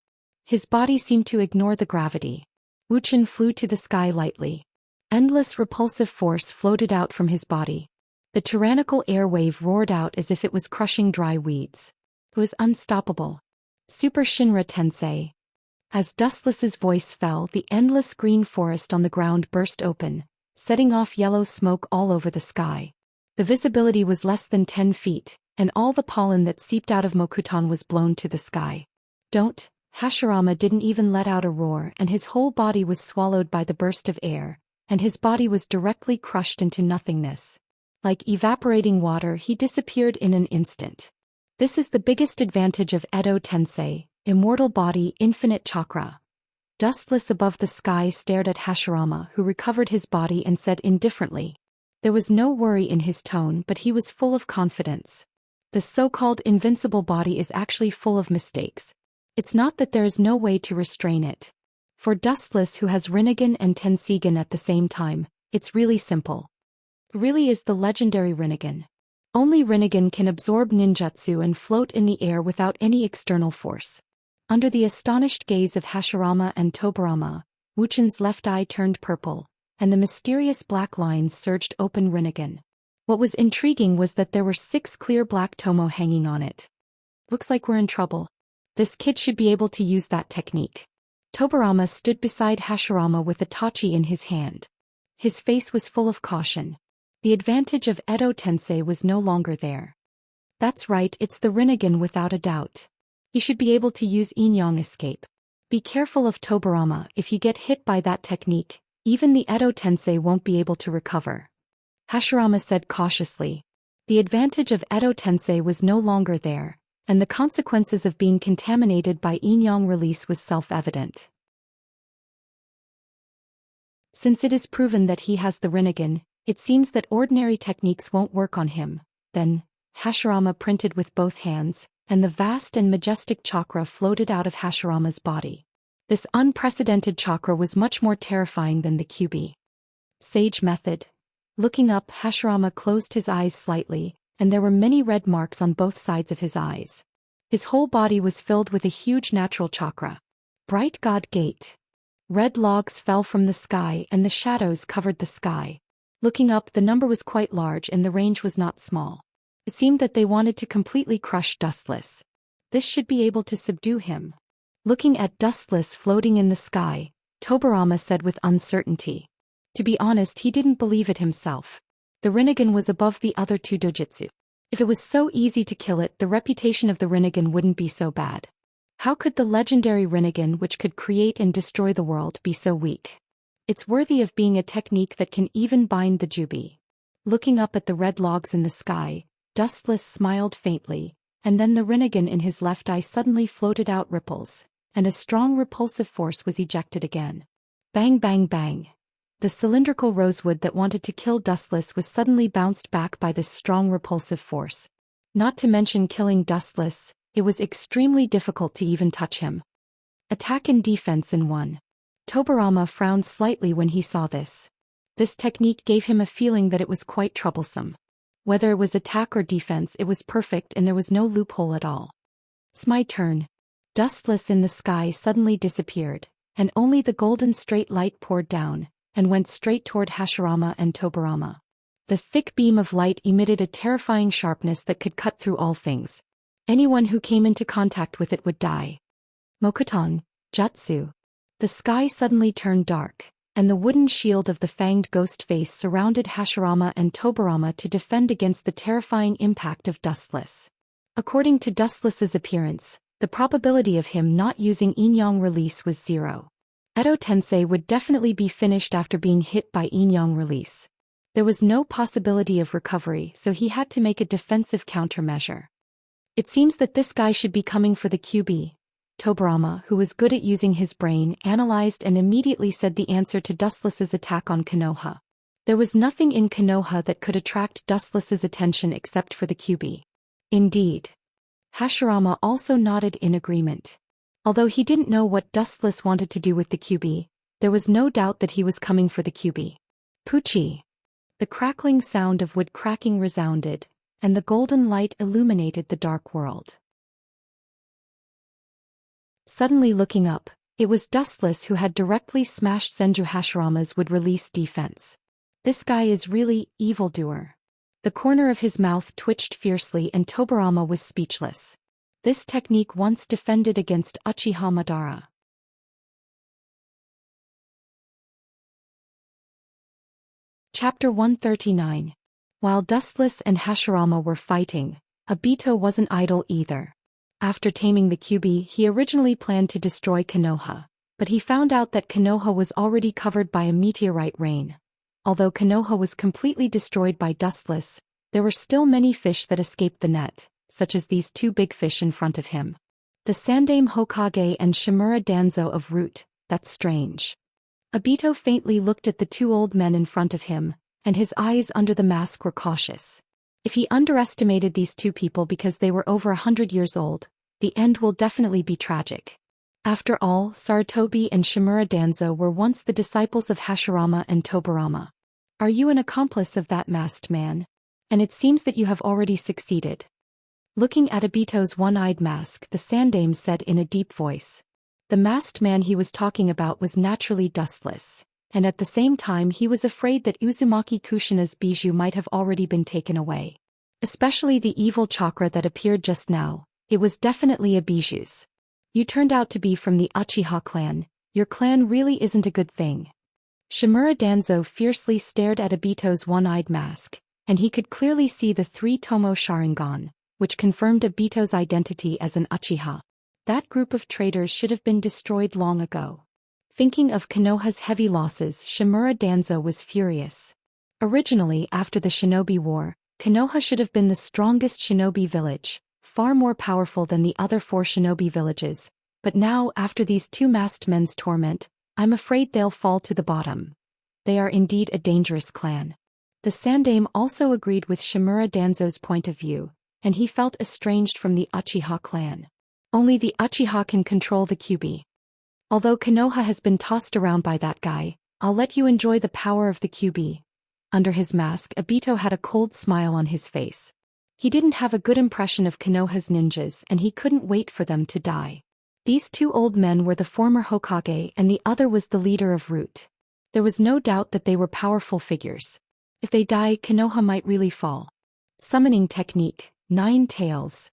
His body seemed to ignore the gravity. Wuxian flew to the sky lightly. Endless repulsive force floated out from his body. The tyrannical air wave roared out as if it was crushing dry weeds. It was unstoppable. Super Shinra Tensei. As Dustless's voice fell, the endless green forest on the ground burst open, setting off yellow smoke all over the sky. The visibility was less than 10 feet, and all the pollen that seeped out of Mokutan was blown to the sky. Don't! Hashirama didn't even let out a roar, and his whole body was swallowed by the burst of air, and his body was directly crushed into nothingness. Like evaporating water, he disappeared in an instant. This is the biggest advantage of Edo Tensei, immortal body, infinite chakra. Dustless above the sky stared at Hashirama, who recovered his body and said indifferently. There was no worry in his tone, but he was full of confidence. The so-called invincible body is actually full of mistakes. It's not that there is no way to restrain it. For Dustless, who has Rinnegan and Tensegan at the same time, it's really simple. Really is the legendary Rinnegan. Only Rinnegan can absorb ninjutsu and float in the air without any external force. Under the astonished gaze of Hashirama and Tobarama, Wuxian's left eye turned purple, and the mysterious black lines surged open Rinnegan. What was intriguing was that there were 6 clear black tomo hanging on it. Looks like we're in trouble. This kid should be able to use that technique. Tobarama stood beside Hashirama with a tachi in his hand. His face was full of caution. The advantage of Edo Tensei was no longer there. That's right, it's the Rinnegan without a doubt. He should be able to use Inyang escape. Be careful of Tobarama. If you get hit by that technique, even the Edo Tensei won't be able to recover. Hashirama said cautiously. The advantage of Edo Tensei was no longer there, and the consequences of being contaminated by Inyang release was self-evident. Since it is proven that he has the Rinnegan, it seems that ordinary techniques won't work on him. Then, Hashirama printed with both hands, and the vast and majestic chakra floated out of Hashirama's body. This unprecedented chakra was much more terrifying than the QB. Sage method. Looking up, Hashirama closed his eyes slightly, and there were many red marks on both sides of his eyes. His whole body was filled with a huge natural chakra. Bright God Gate. Red logs fell from the sky and the shadows covered the sky. Looking up, the number was quite large and the range was not small. It seemed that they wanted to completely crush Dustless. This should be able to subdue him. Looking at Dustless floating in the sky, Tobarama said with uncertainty. To be honest, he didn't believe it himself. The Rinnegan was above the other two dojutsu. If it was so easy to kill it, the reputation of the Rinnegan wouldn't be so bad. How could the legendary Rinnegan, which could create and destroy the world, be so weak? It's worthy of being a technique that can even bind the Jubi. Looking up at the red logs in the sky, Dustless smiled faintly, and then the Rinnegan in his left eye suddenly floated out ripples, and a strong repulsive force was ejected again. Bang bang bang. The cylindrical rosewood that wanted to kill Dustless was suddenly bounced back by this strong repulsive force. Not to mention killing Dustless, it was extremely difficult to even touch him. Attack and defense in one. Tobirama frowned slightly when he saw this. This technique gave him a feeling that it was quite troublesome. Whether it was attack or defense, it was perfect and there was no loophole at all. It's my turn. Dustless in the sky suddenly disappeared, and only the golden straight light poured down, and went straight toward Hashirama and Tobirama. The thick beam of light emitted a terrifying sharpness that could cut through all things. Anyone who came into contact with it would die. Mokuton, Jutsu. The sky suddenly turned dark, and the wooden shield of the fanged ghost face surrounded Hashirama and Tobirama to defend against the terrifying impact of Dustless. According to Dustless's appearance, the probability of him not using Yin-Yang release was 0. Edo Tensei would definitely be finished after being hit by Yin-Yang release. There was no possibility of recovery, so he had to make a defensive countermeasure. It seems that this guy should be coming for the QB. Tobirama, who was good at using his brain, analyzed and immediately said the answer to Dustless's attack on Konoha. There was nothing in Konoha that could attract Dustless's attention except for the QB. Indeed. Hashirama also nodded in agreement. Although he didn't know what Dustless wanted to do with the QB, there was no doubt that he was coming for the QB. Poochie. The crackling sound of wood cracking resounded, and the golden light illuminated the dark world. Suddenly looking up, it was Dustless who had directly smashed Senju Hashirama's wood-release defense. This guy is really evildoer. The corner of his mouth twitched fiercely and Tobirama was speechless. This technique once defended against Uchiha Madara. Chapter 139. While Dustless and Hashirama were fighting, Obito wasn't idle either. After taming the QB, he originally planned to destroy Konoha, but he found out that Konoha was already covered by a meteorite rain. Although Konoha was completely destroyed by Dustless, there were still many fish that escaped the net, such as these two big fish in front of him. The Sandaime Hokage and Shimura Danzo of Root, that's strange. Obito faintly looked at the two old men in front of him, and his eyes under the mask were cautious. If he underestimated these two people because they were over 100 years old, the end will definitely be tragic. After all, Sarutobi and Shimura Danzo were once the disciples of Hashirama and Tobirama. Are you an accomplice of that masked man? And it seems that you have already succeeded. Looking at Obito's one-eyed mask, the Sandaime said in a deep voice. The masked man he was talking about was naturally Dustless, and at the same time he was afraid that Uzumaki Kushina's bijou might have already been taken away. Especially the evil chakra that appeared just now, it was definitely a bijou's. You turned out to be from the Uchiha clan, your clan really isn't a good thing. Shimura Danzo fiercely stared at Obito's one-eyed mask, and he could clearly see the 3 Tomo Sharingan, which confirmed Obito's identity as an Uchiha. That group of traitors should have been destroyed long ago. Thinking of Konoha's heavy losses, Shimura Danzo was furious. Originally, after the Shinobi War, Konoha should have been the strongest shinobi village, far more powerful than the other 4 shinobi villages, but now, after these 2 masked men's torment, I'm afraid they'll fall to the bottom. They are indeed a dangerous clan. The Sandaime also agreed with Shimura Danzo's point of view, and he felt estranged from the Uchiha clan. Only the Uchiha can control the QB. Although Konoha has been tossed around by that guy, I'll let you enjoy the power of the QB. Under his mask, Obito had a cold smile on his face. He didn't have a good impression of Konoha's ninjas and he couldn't wait for them to die. These 2 old men were the former Hokage and the other was the leader of Root. There was no doubt that they were powerful figures. If they die, Konoha might really fall. Summoning technique, 9 tails.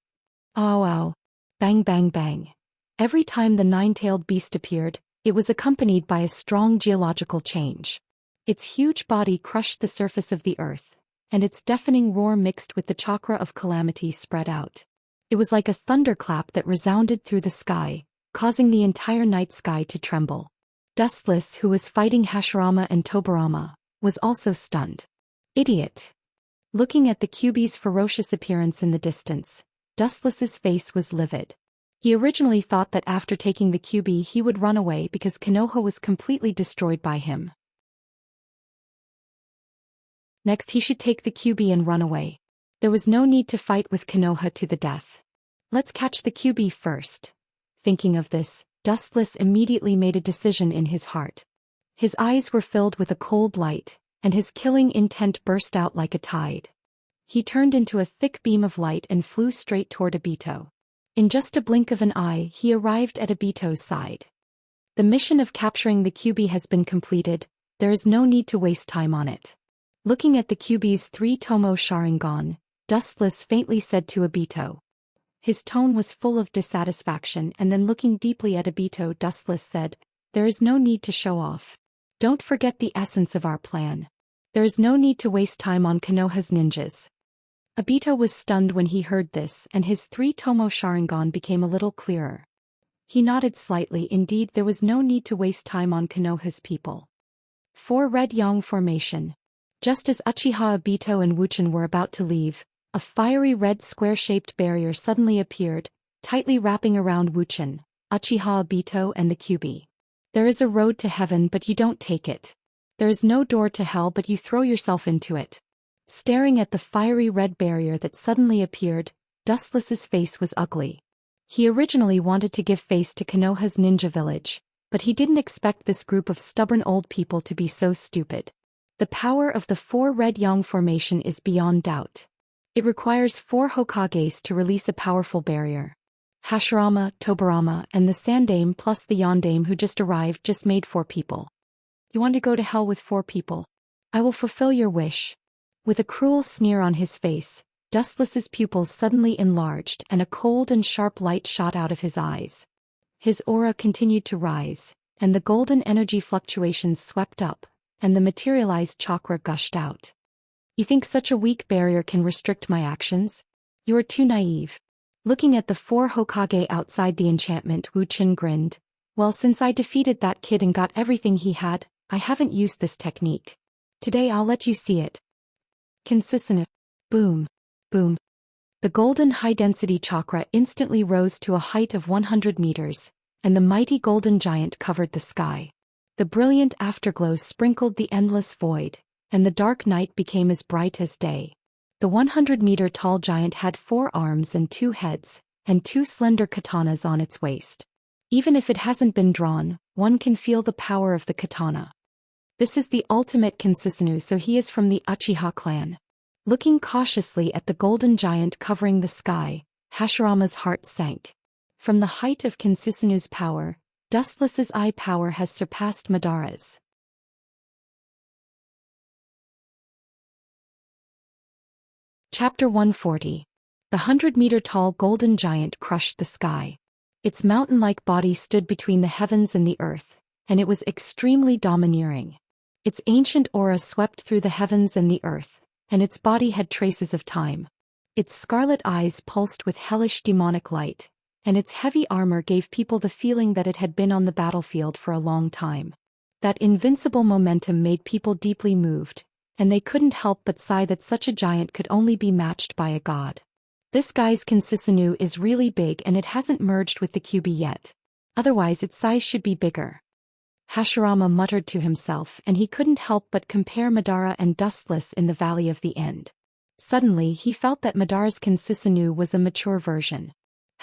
Ow ow. Bang bang bang. Every time the 9-tailed beast appeared, it was accompanied by a strong geological change. Its huge body crushed the surface of the earth, and its deafening roar mixed with the chakra of calamity spread out. It was like a thunderclap that resounded through the sky, causing the entire night sky to tremble. Dustless, who was fighting Hashirama and Tobarama, was also stunned. Idiot! Looking at the QB's ferocious appearance in the distance, Dustless's face was livid. He originally thought that after taking the QB he would run away because Konoha was completely destroyed by him. Next he should take the QB and run away. There was no need to fight with Konoha to the death. Let's catch the QB first. Thinking of this, Dustless immediately made a decision in his heart. His eyes were filled with a cold light, and his killing intent burst out like a tide. He turned into a thick beam of light and flew straight toward Obito. In just a blink of an eye he arrived at Obito's side. The mission of capturing the QB has been completed, there is no need to waste time on it. Looking at the QB's 3 Tomo Sharingan, Dustless faintly said to Obito. His tone was full of dissatisfaction, and then looking deeply at Obito, Dustless said, "There is no need to show off. Don't forget the essence of our plan. There is no need to waste time on Konoha's ninjas." Obito was stunned when he heard this, and his 3 Tomo Sharingan became a little clearer. He nodded slightly. Indeed, there was no need to waste time on Konoha's people. 4 Red Yang Formation. Just as Uchiha Obito and Wuxia were about to leave, a fiery red square-shaped barrier suddenly appeared, tightly wrapping around Wuxia, Uchiha Obito and the QB. There is a road to heaven but you don't take it. There is no door to hell but you throw yourself into it. Staring at the fiery red barrier that suddenly appeared, Dustless's face was ugly. He originally wanted to give face to Konoha's ninja village, but he didn't expect this group of stubborn old people to be so stupid. The power of the 4 Red Yang Formation is beyond doubt. It requires 4 Hokages to release a powerful barrier. Hashirama, Tobarama, and the Sandame plus the Yondame who just arrived just made 4 people. You want to go to hell with 4 people? I will fulfill your wish. With a cruel sneer on his face, Dustless's pupils suddenly enlarged and a cold and sharp light shot out of his eyes. His aura continued to rise, and the golden energy fluctuations swept up, and the materialized chakra gushed out. You think such a weak barrier can restrict my actions? You are too naive. Looking at the 4 Hokage outside the enchantment, Wuxia grinned. Well, since I defeated that kid and got everything he had, I haven't used this technique. Today I'll let you see it. Consistent. Boom. Boom. The golden high-density chakra instantly rose to a height of 100 meters, and the mighty golden giant covered the sky. The brilliant afterglow sprinkled the endless void, and the dark night became as bright as day. The 100-meter-tall giant had 4 arms and 2 heads, and 2 slender katanas on its waist. Even if it hasn't been drawn, one can feel the power of the katana. This is the ultimate Kinsisanu, so he is from the Uchiha clan. Looking cautiously at the golden giant covering the sky, Hashirama's heart sank. From the height of Kinsusanu's power, Dustless's eye power has surpassed Madara's. Chapter 140. The 100-meter-tall golden giant crushed the sky. Its mountain-like body stood between the heavens and the earth, and it was extremely domineering. Its ancient aura swept through the heavens and the earth, and its body had traces of time. Its scarlet eyes pulsed with hellish demonic light, and its heavy armor gave people the feeling that it had been on the battlefield for a long time. That invincible momentum made people deeply moved, and they couldn't help but sigh that such a giant could only be matched by a god. This guy's Kinsisanu is really big and it hasn't merged with the QB yet. Otherwise its size should be bigger. Hashirama muttered to himself, and he couldn't help but compare Madara and Dustless in the Valley of the End. Suddenly he felt that Madara's Kinsisanu was a mature version.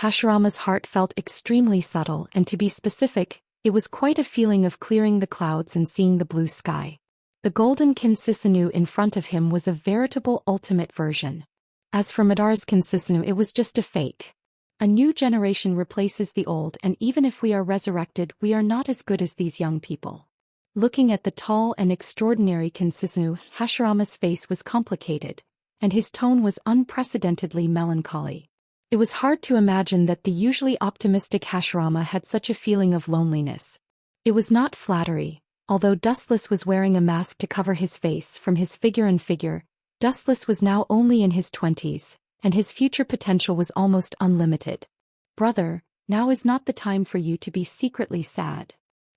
Hashirama's heart felt extremely subtle, and to be specific, it was quite a feeling of clearing the clouds and seeing the blue sky. The golden Kinsisanu in front of him was a veritable ultimate version. As for Madara's Kinsisanu, it was just a fake. A new generation replaces the old, and even if we are resurrected, we are not as good as these young people. Looking at the tall and extraordinary Kinsisanu, Hashirama's face was complicated, and his tone was unprecedentedly melancholy. It was hard to imagine that the usually optimistic Hashirama had such a feeling of loneliness. It was not flattery. Although Dustless was wearing a mask to cover his face from his figure and figure, Dustless was now only in his 20s, and his future potential was almost unlimited. Brother, now is not the time for you to be secretly sad.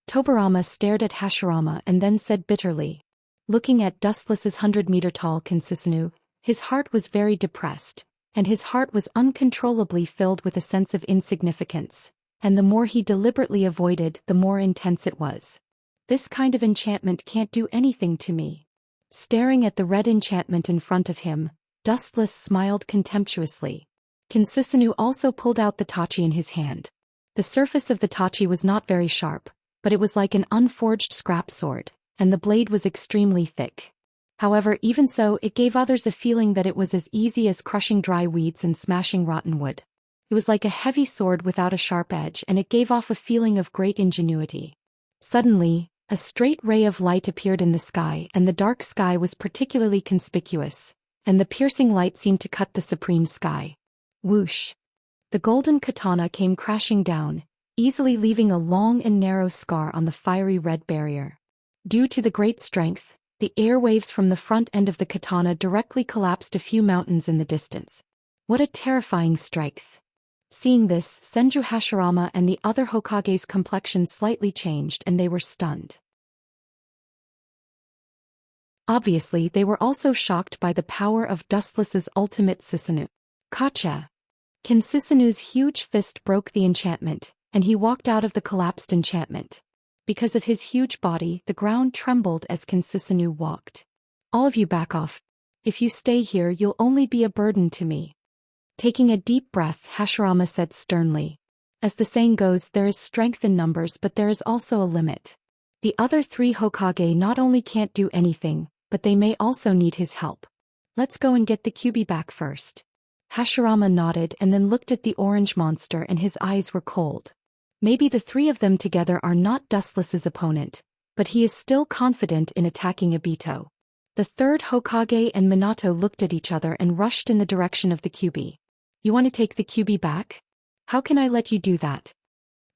Tobarama stared at Hashirama and then said bitterly. Looking at Dustless's 100-meter-tall Kinsisanu, his heart was very depressed, and his heart was uncontrollably filled with a sense of insignificance, and the more he deliberately avoided, the more intense it was. This kind of enchantment can't do anything to me. Staring at the red enchantment in front of him, Dustless smiled contemptuously. Kinsisanu also pulled out the tachi in his hand. The surface of the tachi was not very sharp, but it was like an unforged scrap sword, and the blade was extremely thick. However, even so, it gave others a feeling that it was as easy as crushing dry weeds and smashing rotten wood. It was like a heavy sword without a sharp edge, and it gave off a feeling of great ingenuity. Suddenly, a straight ray of light appeared in the sky, and the dark sky was particularly conspicuous, and the piercing light seemed to cut the supreme sky. Whoosh! The golden katana came crashing down, easily leaving a long and narrow scar on the fiery red barrier. Due to the great strength, the airwaves from the front end of the katana directly collapsed a few mountains in the distance. What a terrifying strength! Seeing this, Senju Hashirama and the other Hokage's complexions slightly changed and they were stunned. Obviously, they were also shocked by the power of Dustless's ultimate Susanoo. Kacha! Kinsusanu's huge fist broke the enchantment, and he walked out of the collapsed enchantment. Because of his huge body, the ground trembled as Kinsusanu walked. All of you back off. If you stay here, you'll only be a burden to me. Taking a deep breath, Hashirama said sternly. As the saying goes, there is strength in numbers, but there is also a limit. The other three Hokage not only can't do anything, but they may also need his help. Let's go and get the Kyuubi back first. Hashirama nodded and then looked at the orange monster and his eyes were cold. Maybe the three of them together are not Dustless's opponent, but he is still confident in attacking Obito. The third Hokage and Minato looked at each other and rushed in the direction of the Kyuubi. You want to take the Kyuubi back? How can I let you do that?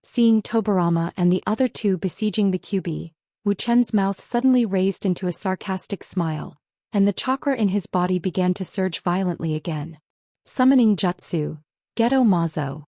Seeing Tobarama and the other two besieging the Kyuubi, Wu Chen's mouth suddenly raised into a sarcastic smile, and the chakra in his body began to surge violently again. Summoning Jutsu, Geto Mazo.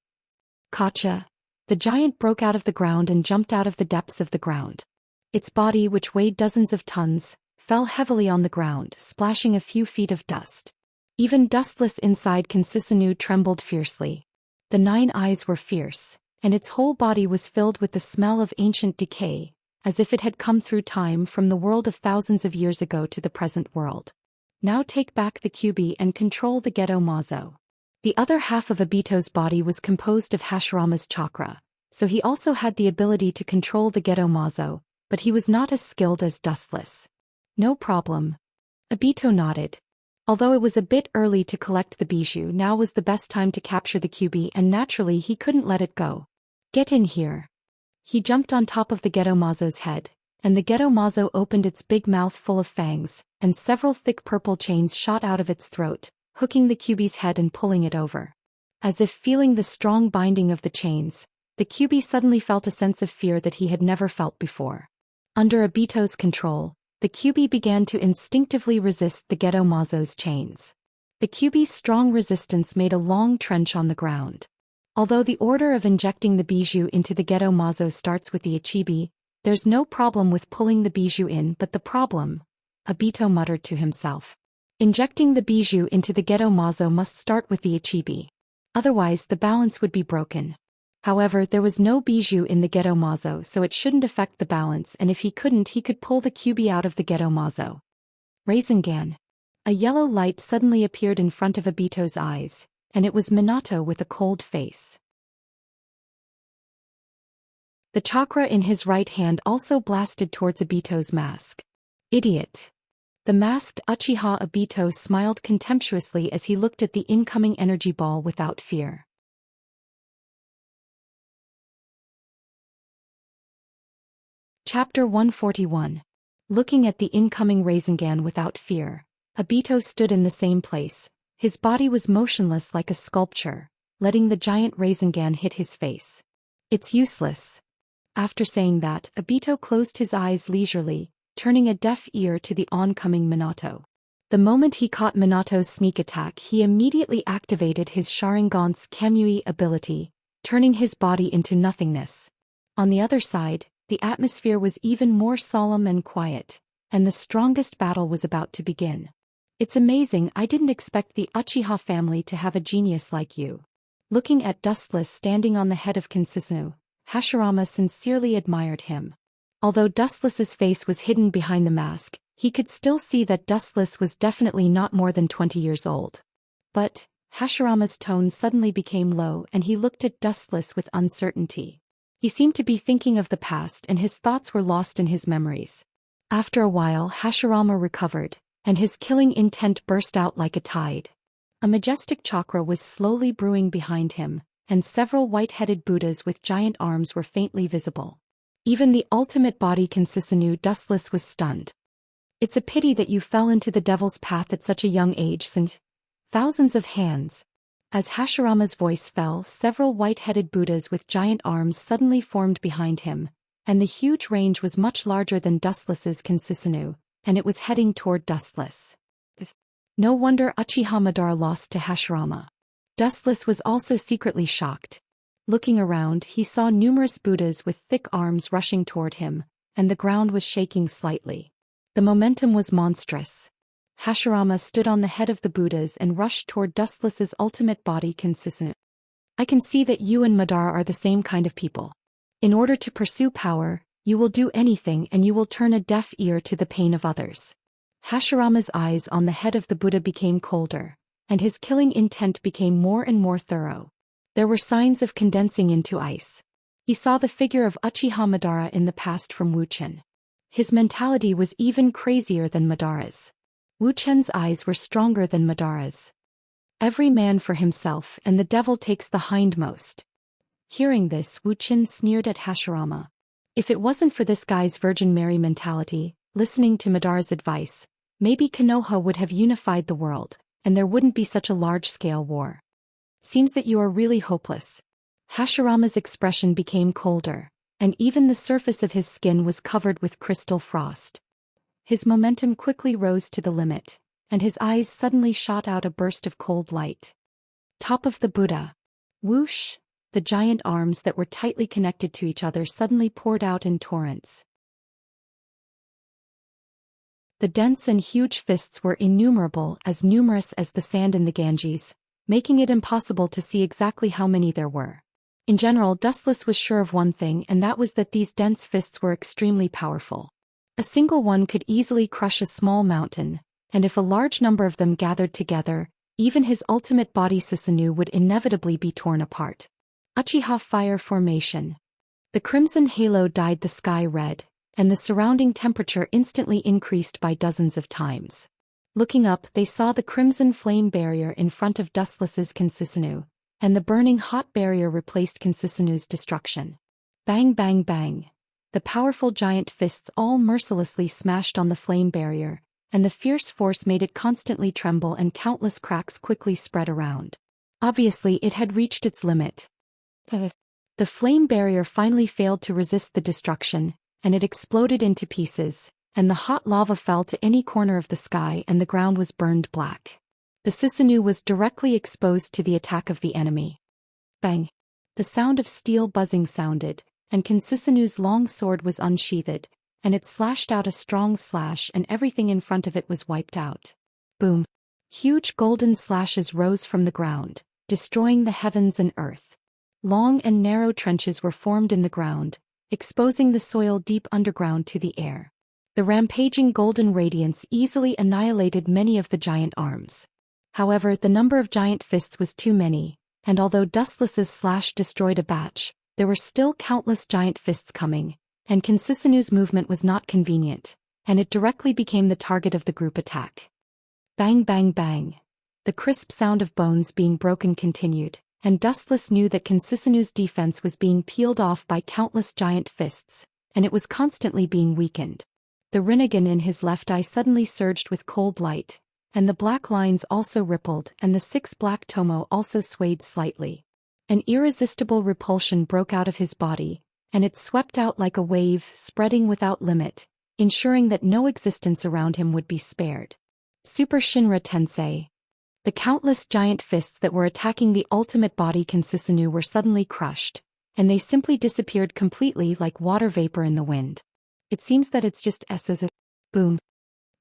Kacha. The giant broke out of the ground and jumped out of the depths of the ground. Its body, which weighed dozens of tons, fell heavily on the ground, splashing a few feet of dust. Even Dustless inside Kinsisanu trembled fiercely. The 9 eyes were fierce, and its whole body was filled with the smell of ancient decay, as if it had come through time from the world of thousands of years ago to the present world. Now take back the Kyuubi and control the Geto Mazo. The other half of Obito's body was composed of Hashirama's chakra, so he also had the ability to control the Geto Mazo, but he was not as skilled as Dustless. No problem. Obito nodded. Although it was a bit early to collect the bijou, now was the best time to capture the Kyuubi, and naturally he couldn't let it go. Get in here. He jumped on top of the Geto Mazo's head, and the Geto Mazo opened its big mouth full of fangs, and several thick purple chains shot out of its throat, hooking the Kyuubi's head and pulling it over. As if feeling the strong binding of the chains, the Kyuubi suddenly felt a sense of fear that he had never felt before. Under Obito's control, the Kyuubi began to instinctively resist the Geto Mazo's chains. The Kyuubi's strong resistance made a long trench on the ground. Although the order of injecting the bijou into the Geto Mazo starts with the Ichibi, there's no problem with pulling the bijou in, but the problem, Obito muttered to himself. Injecting the bijou into the Geto Mazo must start with the Ichibi. Otherwise the balance would be broken. However, there was no bijou in the Geto Mazo, so it shouldn't affect the balance, and if he couldn't, he could pull the Kyuubi out of the Geto Mazo. Rasengan. A yellow light suddenly appeared in front of Obito's eyes, and it was Minato with a cold face. The chakra in his right hand also blasted towards Obito's mask. Idiot. The masked Uchiha Obito smiled contemptuously as he looked at the incoming energy ball without fear. Chapter 141. Looking at the incoming Rasengan without fear, Obito stood in the same place. His body was motionless like a sculpture, letting the giant Rasengan hit his face. It's useless. After saying that, Obito closed his eyes leisurely, turning a deaf ear to the oncoming Minato. The The moment he caught Minato's sneak attack, he immediately activated his Sharingan's Kamui ability, turning his body into nothingness. On the other side, the atmosphere was even more solemn and quiet, and the strongest battle was about to begin. It's amazing, I didn't expect the Uchiha family to have a genius like you. Looking at Dustless standing on the head of Kinsisanu, Hashirama sincerely admired him. Although Dustless's face was hidden behind the mask, he could still see that Dustless was definitely not more than 20 years old. But Hashirama's tone suddenly became low and he looked at Dustless with uncertainty. He seemed to be thinking of the past and his thoughts were lost in his memories. After a while, Hashirama recovered, and his killing intent burst out like a tide. A majestic chakra was slowly brewing behind him, and several white-headed Buddhas with giant arms were faintly visible. Even the ultimate body Kinsisanu Dustless was stunned. It's a pity that you fell into the devil's path at such a young age, Saint. Thousands of hands. As Hashirama's voice fell, several white-headed Buddhas with giant arms suddenly formed behind him, and the huge range was much larger than Dustless's Kinsisanu, and it was heading toward Dustless. No wonder Uchiha Madara lost to Hashirama. Dustless was also secretly shocked. Looking around, he saw numerous Buddhas with thick arms rushing toward him, and the ground was shaking slightly. The momentum was monstrous. Hashirama stood on the head of the Buddhas and rushed toward Dustless's ultimate body Kinsisanu. I can see that you and Madara are the same kind of people. In order to pursue power, you will do anything and you will turn a deaf ear to the pain of others. Hashirama's eyes on the head of the Buddha became colder, and his killing intent became more and more thorough. There were signs of condensing into ice. He saw the figure of Uchiha Madara in the past from Wuxian. His mentality was even crazier than Madara's. Wuqian's eyes were stronger than Madara's. Every man for himself and the devil takes the hindmost. Hearing this, Wuqian sneered at Hashirama. If it wasn't for this guy's Virgin Mary mentality, listening to Madara's advice, maybe Konoha would have unified the world, and there wouldn't be such a large-scale war. Seems that you are really hopeless. Hashirama's expression became colder, and even the surface of his skin was covered with crystal frost. His momentum quickly rose to the limit, and his eyes suddenly shot out a burst of cold light. Top of the Buddha. Whoosh! The giant arms that were tightly connected to each other suddenly poured out in torrents. The dense and huge fists were innumerable, as numerous as the sand in the Ganges, making it impossible to see exactly how many there were. In general, Dustless was sure of one thing, and that was that these dense fists were extremely powerful. A single one could easily crush a small mountain, and if a large number of them gathered together, even his ultimate body Susanoo would inevitably be torn apart. Uchiha Fire Formation. The crimson halo dyed the sky red, and the surrounding temperature instantly increased by dozens of times. Looking up, they saw the crimson flame barrier in front of Dustless's Kinsisanu, and the burning hot barrier replaced Kinsisanu's destruction. Bang bang bang. The powerful giant fists all mercilessly smashed on the flame barrier, and the fierce force made it constantly tremble and countless cracks quickly spread around. Obviously it had reached its limit. The flame barrier finally failed to resist the destruction, and it exploded into pieces, and the hot lava fell to any corner of the sky and the ground was burned black. The Susanoo was directly exposed to the attack of the enemy. Bang! The sound of steel buzzing sounded, and Kinsusanu's long sword was unsheathed, and it slashed out a strong slash and everything in front of it was wiped out. Boom! Huge golden slashes rose from the ground, destroying the heavens and earth. Long and narrow trenches were formed in the ground, exposing the soil deep underground to the air. The rampaging golden radiance easily annihilated many of the giant arms. However, the number of giant fists was too many, and although Dustless's slash destroyed a batch, there were still countless giant fists coming, and Kinsisanu's movement was not convenient, and it directly became the target of the group attack. Bang bang bang. The crisp sound of bones being broken continued, and Dustless knew that Kinsisanu's defense was being peeled off by countless giant fists, and it was constantly being weakened. The Rinnegan in his left eye suddenly surged with cold light, and the black lines also rippled and the 6 black tomo also swayed slightly. An irresistible repulsion broke out of his body, and it swept out like a wave, spreading without limit, ensuring that no existence around him would be spared. Super Shinra Tensei. The countless giant fists that were attacking the ultimate body Kinsisanu were suddenly crushed, and they simply disappeared completely like water vapor in the wind. It seems that it's just as a boom.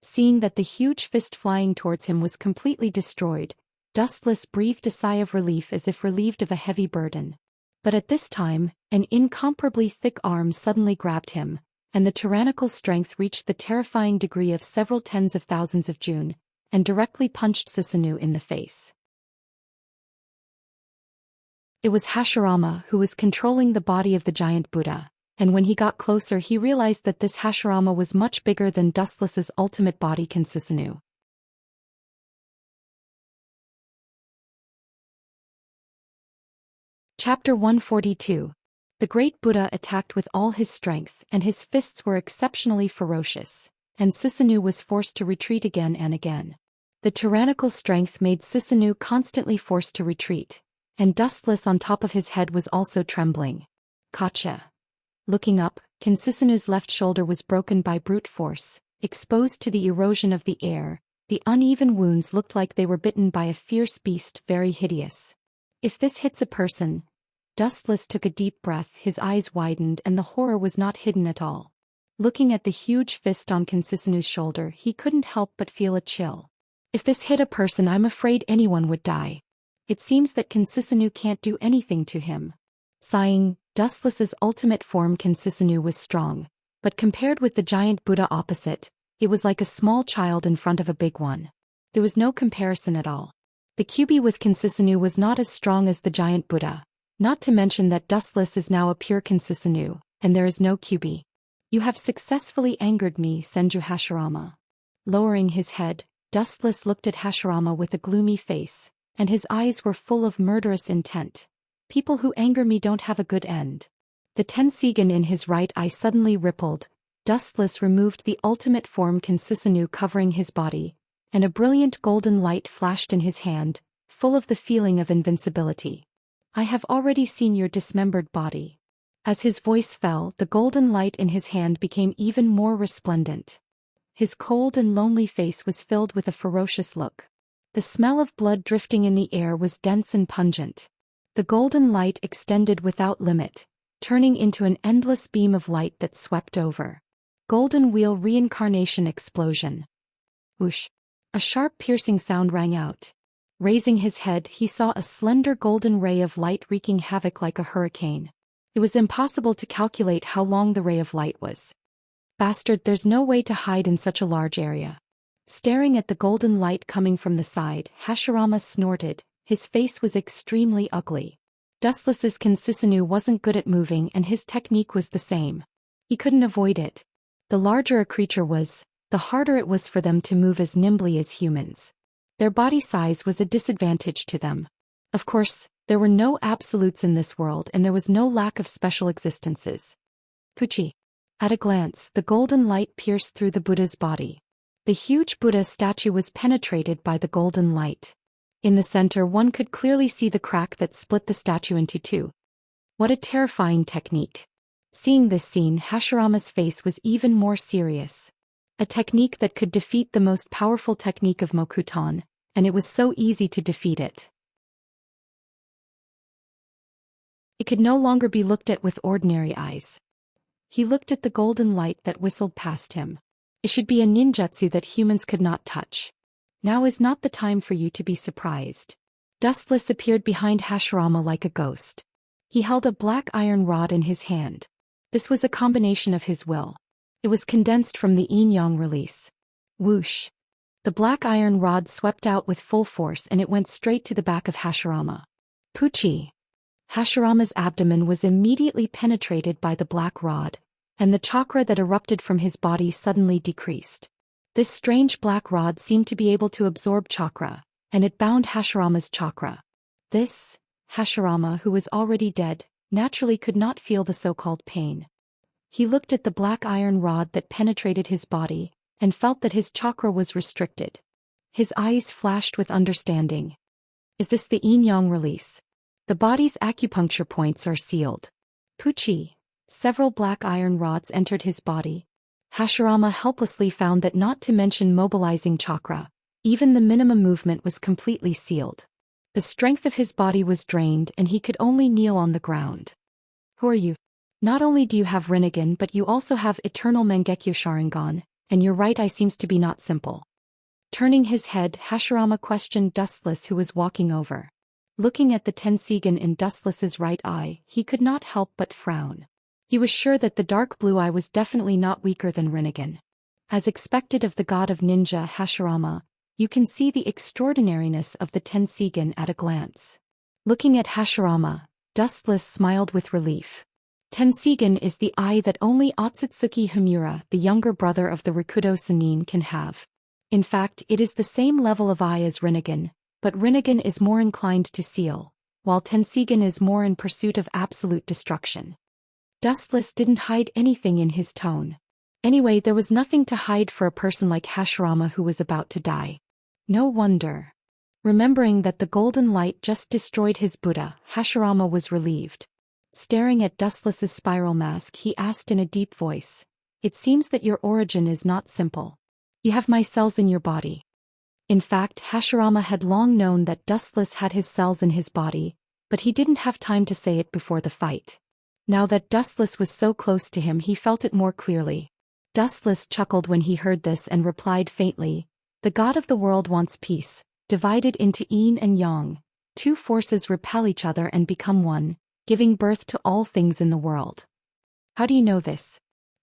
Seeing that the huge fist flying towards him was completely destroyed, Dustless breathed a sigh of relief as if relieved of a heavy burden. But at this time, an incomparably thick arm suddenly grabbed him, and the tyrannical strength reached the terrifying degree of several tens of thousands of June, and directly punched Susanoo in the face. It was Hashirama who was controlling the body of the giant Buddha, and when he got closer he realized that this Hashirama was much bigger than Dustless's ultimate body Kinsisanu. Chapter 142. The great Buddha attacked with all his strength and his fists were exceptionally ferocious, and Susanoo was forced to retreat again and again. The tyrannical strength made Susanoo constantly forced to retreat, and Dustless on top of his head was also trembling. Gotcha. Looking up, Kinsusanu's left shoulder was broken by brute force, exposed to the erosion of the air. The uneven wounds looked like they were bitten by a fierce beast, very hideous. If this hits a person, Dustless took a deep breath, his eyes widened and the horror was not hidden at all. Looking at the huge fist on Kinsusanu's shoulder, he couldn't help but feel a chill. If this hit a person, I'm afraid anyone would die. It seems that Kinsusanu can't do anything to him. Sighing, Dustless's ultimate form Kinsisanu was strong, but compared with the giant Buddha opposite, it was like a small child in front of a big one. There was no comparison at all. The QB with Kinsisanu was not as strong as the giant Buddha, not to mention that Dustless is now a pure Kinsisanu, and there is no QB. You have successfully angered me, Senju Hashirama. Lowering his head, Dustless looked at Hashirama with a gloomy face, and his eyes were full of murderous intent. People who anger me don't have a good end. The Tensigan in his right eye suddenly rippled. Dustless removed the ultimate form Kinsisanu covering his body, and a brilliant golden light flashed in his hand, full of the feeling of invincibility. I have already seen your dismembered body. As his voice fell, the golden light in his hand became even more resplendent. His cold and lonely face was filled with a ferocious look. The smell of blood drifting in the air was dense and pungent. The golden light extended without limit, turning into an endless beam of light that swept over. Golden Wheel Reincarnation Explosion. Whoosh! A sharp piercing sound rang out. Raising his head, he saw a slender golden ray of light wreaking havoc like a hurricane. It was impossible to calculate how long the ray of light was. Bastard, there's no way to hide in such a large area. Staring at the golden light coming from the side, Hashirama snorted. His face was extremely ugly. Dustless's Kinsisanu wasn't good at moving and his technique was the same. He couldn't avoid it. The larger a creature was, the harder it was for them to move as nimbly as humans. Their body size was a disadvantage to them. Of course, there were no absolutes in this world and there was no lack of special existences. Puchi. At a glance, the golden light pierced through the Buddha's body. The huge Buddha statue was penetrated by the golden light. In the center one could clearly see the crack that split the statue into two. What a terrifying technique. Seeing this scene, Hashirama's face was even more serious. A technique that could defeat the most powerful technique of Mokuton, and it was so easy to defeat it. It could no longer be looked at with ordinary eyes. He looked at the golden light that whistled past him. It should be a ninjutsu that humans could not touch. Now is not the time for you to be surprised. Dustless appeared behind Hashirama like a ghost. He held a black iron rod in his hand. This was a combination of his will. It was condensed from the yin-yang release. Whoosh! The black iron rod swept out with full force and it went straight to the back of Hashirama. Puchi! Hashirama's abdomen was immediately penetrated by the black rod, and the chakra that erupted from his body suddenly decreased. This strange black rod seemed to be able to absorb chakra, and it bound Hashirama's chakra. This, Hashirama, who was already dead, naturally could not feel the so-called pain. He looked at the black iron rod that penetrated his body, and felt that his chakra was restricted. His eyes flashed with understanding. Is this the yin-yang release? The body's acupuncture points are sealed. Puchi! Several black iron rods entered his body. Hashirama helplessly found that not to mention mobilizing chakra, Even the minimum movement was completely sealed. The strength of his body was drained and he could only kneel on the ground. Who are you? Not only do you have Rinnegan but you also have Eternal Mangekyo Sharingan, and your right eye seems to be not simple. Turning his head, Hashirama questioned Dustless who was walking over. Looking at the Tensigan in Dustless's right eye, he could not help but frown. He was sure that the dark blue eye was definitely not weaker than Rinnegan. As expected of the god of ninja Hashirama, you can see the extraordinariness of the Tensigan at a glance. Looking at Hashirama, Dustless smiled with relief. Tensigan is the eye that only Otsutsuki Himura, the younger brother of the Rakudo Sannin, can have. In fact, it is the same level of eye as Rinnegan, but Rinnegan is more inclined to seal, while Tensigan is more in pursuit of absolute destruction. Dustless didn't hide anything in his tone. Anyway, there was nothing to hide for a person like Hashirama who was about to die. No wonder. Remembering that the golden light just destroyed his Buddha, Hashirama was relieved. Staring at Dustless's spiral mask, he asked in a deep voice, "It seems that your origin is not simple. You have my cells in your body." In fact, Hashirama had long known that Dustless had his cells in his body, but he didn't have time to say it before the fight. Now that Dustless was so close to him, he felt it more clearly. Dustless chuckled when he heard this and replied faintly, "The god of the world wants peace, divided into yin and yang. Two forces repel each other and become one, giving birth to all things in the world." "How do you know this?"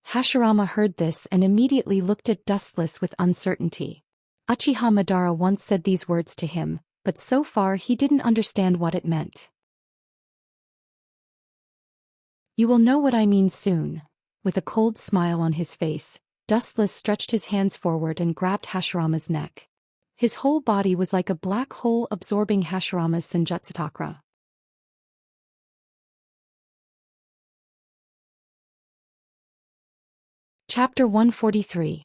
Hashirama heard this and immediately looked at Dustless with uncertainty. Uchiha Madara once said these words to him, but so far he didn't understand what it meant. "You will know what I mean soon." With a cold smile on his face, Dustless stretched his hands forward and grabbed Hashirama's neck. His whole body was like a black hole absorbing Hashirama's senjutsu chakra. Chapter 143.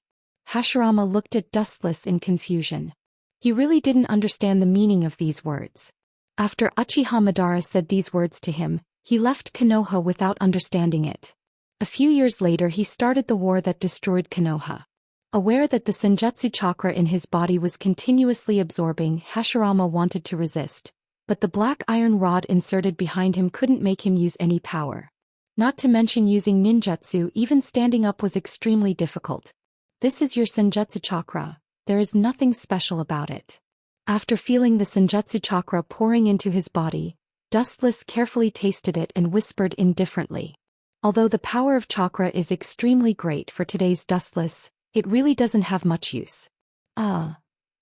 Hashirama looked at Dustless in confusion. He really didn't understand the meaning of these words. After Uchiha Madara said these words to him, he left Konoha without understanding it. A few years later he started the war that destroyed Konoha. Aware that the senjutsu chakra in his body was continuously absorbing, Hashirama wanted to resist, but the black iron rod inserted behind him couldn't make him use any power. Not to mention using ninjutsu, even standing up was extremely difficult. "This is your senjutsu chakra, there is nothing special about it." After feeling the senjutsu chakra pouring into his body, Dustless carefully tasted it and whispered indifferently, "Although the power of chakra is extremely great for today's Dustless, it really doesn't have much use." The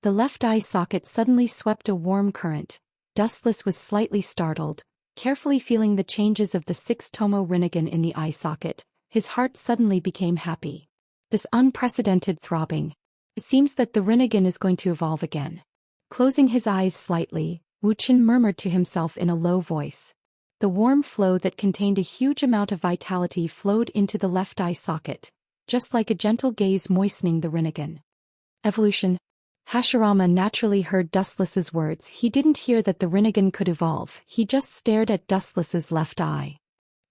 left eye socket suddenly swept a warm current. Dustless was slightly startled. Carefully feeling the changes of the 6-tomo Rinnegan in the eye socket, his heart suddenly became happy. This unprecedented throbbing. It seems that the Rinnegan is going to evolve again. Closing his eyes slightly, Wuxia murmured to himself in a low voice. The warm flow that contained a huge amount of vitality flowed into the left eye socket, just like a gentle gaze moistening the Rinnegan. Evolution. Hashirama naturally heard Dustless's words. He didn't hear that the Rinnegan could evolve, he just stared at Dustless's left eye.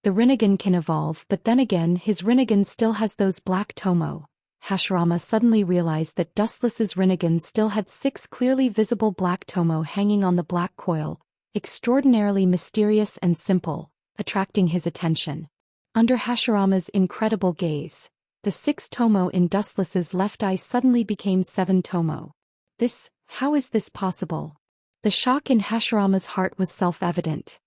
The Rinnegan can evolve, but then again his Rinnegan still has those black tomo. Hashirama suddenly realized that Dustless's Rinnegan still had 6 clearly visible black tomo hanging on the black coil, extraordinarily mysterious and simple, attracting his attention. Under Hashirama's incredible gaze, the 6 tomo in Dustless's left eye suddenly became 7 tomo. How is this possible? The shock in Hashirama's heart was self-evident.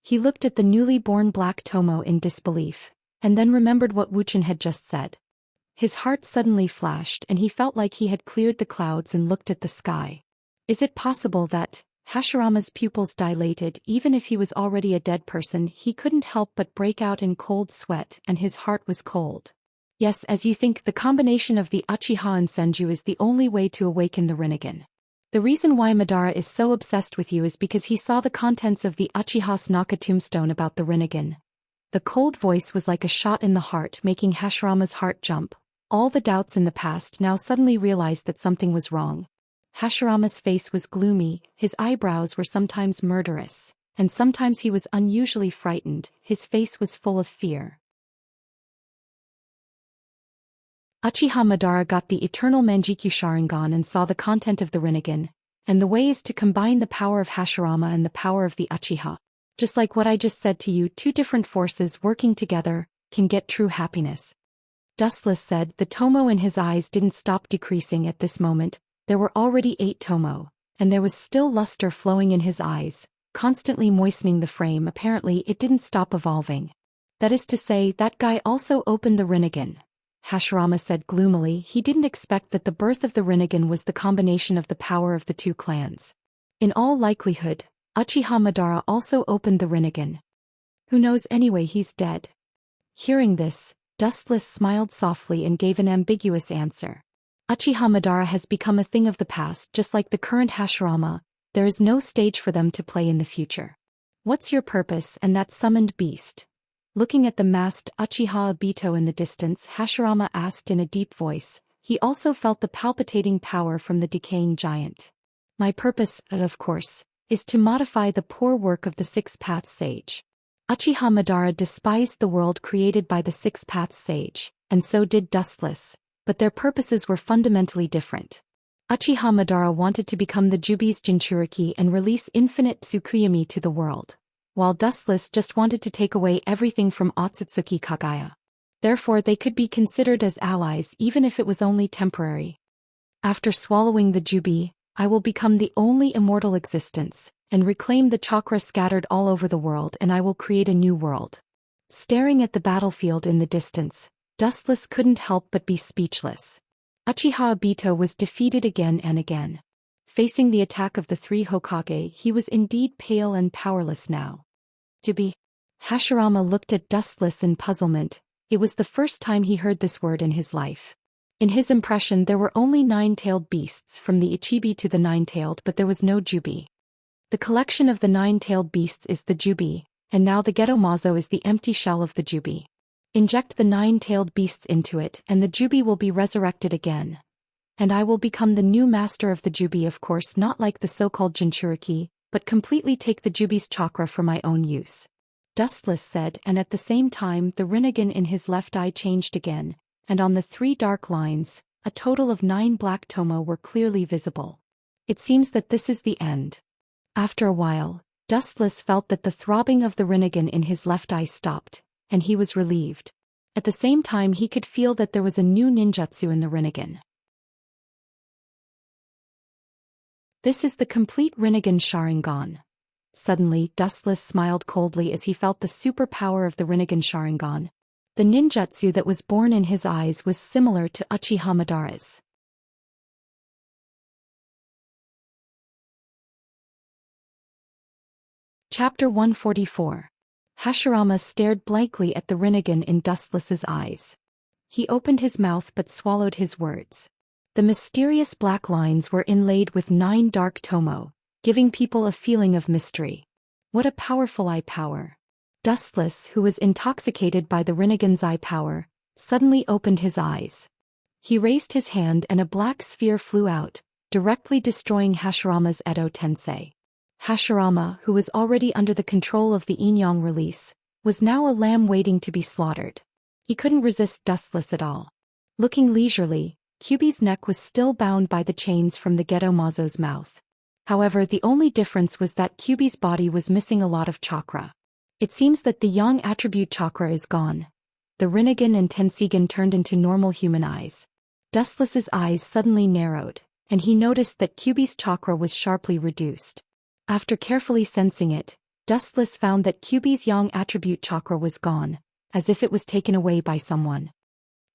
He looked at the newly born black tomo in disbelief, and then remembered what Wuxia had just said. His heart suddenly flashed and he felt like he had cleared the clouds and looked at the sky. Is it possible that... Hashirama's pupils dilated. Even if he was already a dead person, he couldn't help but break out in cold sweat and his heart was cold. Yes, as you think, the combination of the Uchiha and Senju is the only way to awaken the Rinnegan. The reason why Madara is so obsessed with you is because he saw the contents of the Uchiha's Naka tombstone about the Rinnegan. The cold voice was like a shot in the heart, making Hashirama's heart jump. All the doubts in the past now suddenly realized that something was wrong. Hashirama's face was gloomy, his eyebrows were sometimes murderous, and sometimes he was unusually frightened. His face was full of fear. Uchiha Madara got the eternal Manjikyu Sharingan and saw the content of the Rinnegan, and the way is to combine the power of Hashirama and the power of the Uchiha. Just like what I just said to you, two different forces working together can get true happiness. Dustless said. The tomo in his eyes didn't stop decreasing at this moment. There were already 8 tomo, and there was still luster flowing in his eyes, constantly moistening the frame. Apparently it didn't stop evolving. That is to say, that guy also opened the Rinnegan. Hashirama said gloomily. He didn't expect that the birth of the Rinnegan was the combination of the power of the two clans. In all likelihood, Uchiha Madara also opened the Rinnegan. Who knows anyway, he's dead. Hearing this, Dustless smiled softly and gave an ambiguous answer. Uchiha Madara has become a thing of the past, just like the current Hashirama. There is no stage for them to play in the future. What's your purpose and that summoned beast? Looking at the masked Uchiha Obito in the distance, Hashirama asked in a deep voice. He also felt the palpitating power from the decaying giant. My purpose, of course, is to modify the poor work of the Six Paths Sage. Uchiha Madara despised the world created by the Six Paths Sage, and so did Dustless, but their purposes were fundamentally different. Uchiha Madara wanted to become the Jubi's Jinchuriki and release infinite Tsukuyomi to the world, while Dustless just wanted to take away everything from Otsutsuki Kagaya. Therefore they could be considered as allies even if it was only temporary. After swallowing the Jubi, I will become the only immortal existence, and reclaim the chakra scattered all over the world, and I will create a new world. Staring at the battlefield in the distance, Dustless couldn't help but be speechless. Uchiha Obito was defeated again and again. Facing the attack of the 3 Hokage, he was indeed pale and powerless now. Jubi. Hashirama looked at Dustless in puzzlement. It was the first time he heard this word in his life. In his impression there were only 9-tailed beasts from the Ichibi to the 9-tailed, but there was no Jubi. The collection of the 9-tailed beasts is the Jubi, and now the Gedomazo is the empty shell of the Jubi. Inject the 9-tailed beasts into it and the Jubi will be resurrected again. And I will become the new master of the Jubi, of course not like the so-called Jinchuriki, but completely take the Jubi's chakra for my own use. Dustless said, and at the same time the Rinnegan in his left eye changed again, and on the 3 dark lines, a total of 9 black tomo were clearly visible. It seems that this is the end. After a while, Dustless felt that the throbbing of the Rinnegan in his left eye stopped, and he was relieved. At the same time he could feel that there was a new ninjutsu in the Rinnegan. This is the complete Rinnegan Sharingan. Suddenly, Dustless smiled coldly as he felt the superpower of the Rinnegan Sharingan. The ninjutsu that was born in his eyes was similar to Uchiha Madara's. Chapter 144. Hashirama stared blankly at the Rinnegan in Dustless's eyes. He opened his mouth but swallowed his words. The mysterious black lines were inlaid with 9 dark tomo, giving people a feeling of mystery. What a powerful eye power. Dustless, who was intoxicated by the Rinnegan's eye power, suddenly opened his eyes. He raised his hand and a black sphere flew out, directly destroying Hashirama's Edo Tensei. Hashirama, who was already under the control of the Yin-Yang release, was now a lamb waiting to be slaughtered. He couldn't resist Dustless at all. Looking leisurely, Kyubi's neck was still bound by the chains from the Gedomazo's mouth. However, the only difference was that Kyubi's body was missing a lot of chakra. It seems that the Yang attribute chakra is gone. The Rinnegan and Tensigan turned into normal human eyes. Dustless's eyes suddenly narrowed, and he noticed that Kyubi's chakra was sharply reduced. After carefully sensing it, Dustless found that Kyubi's Yang attribute chakra was gone, as if it was taken away by someone.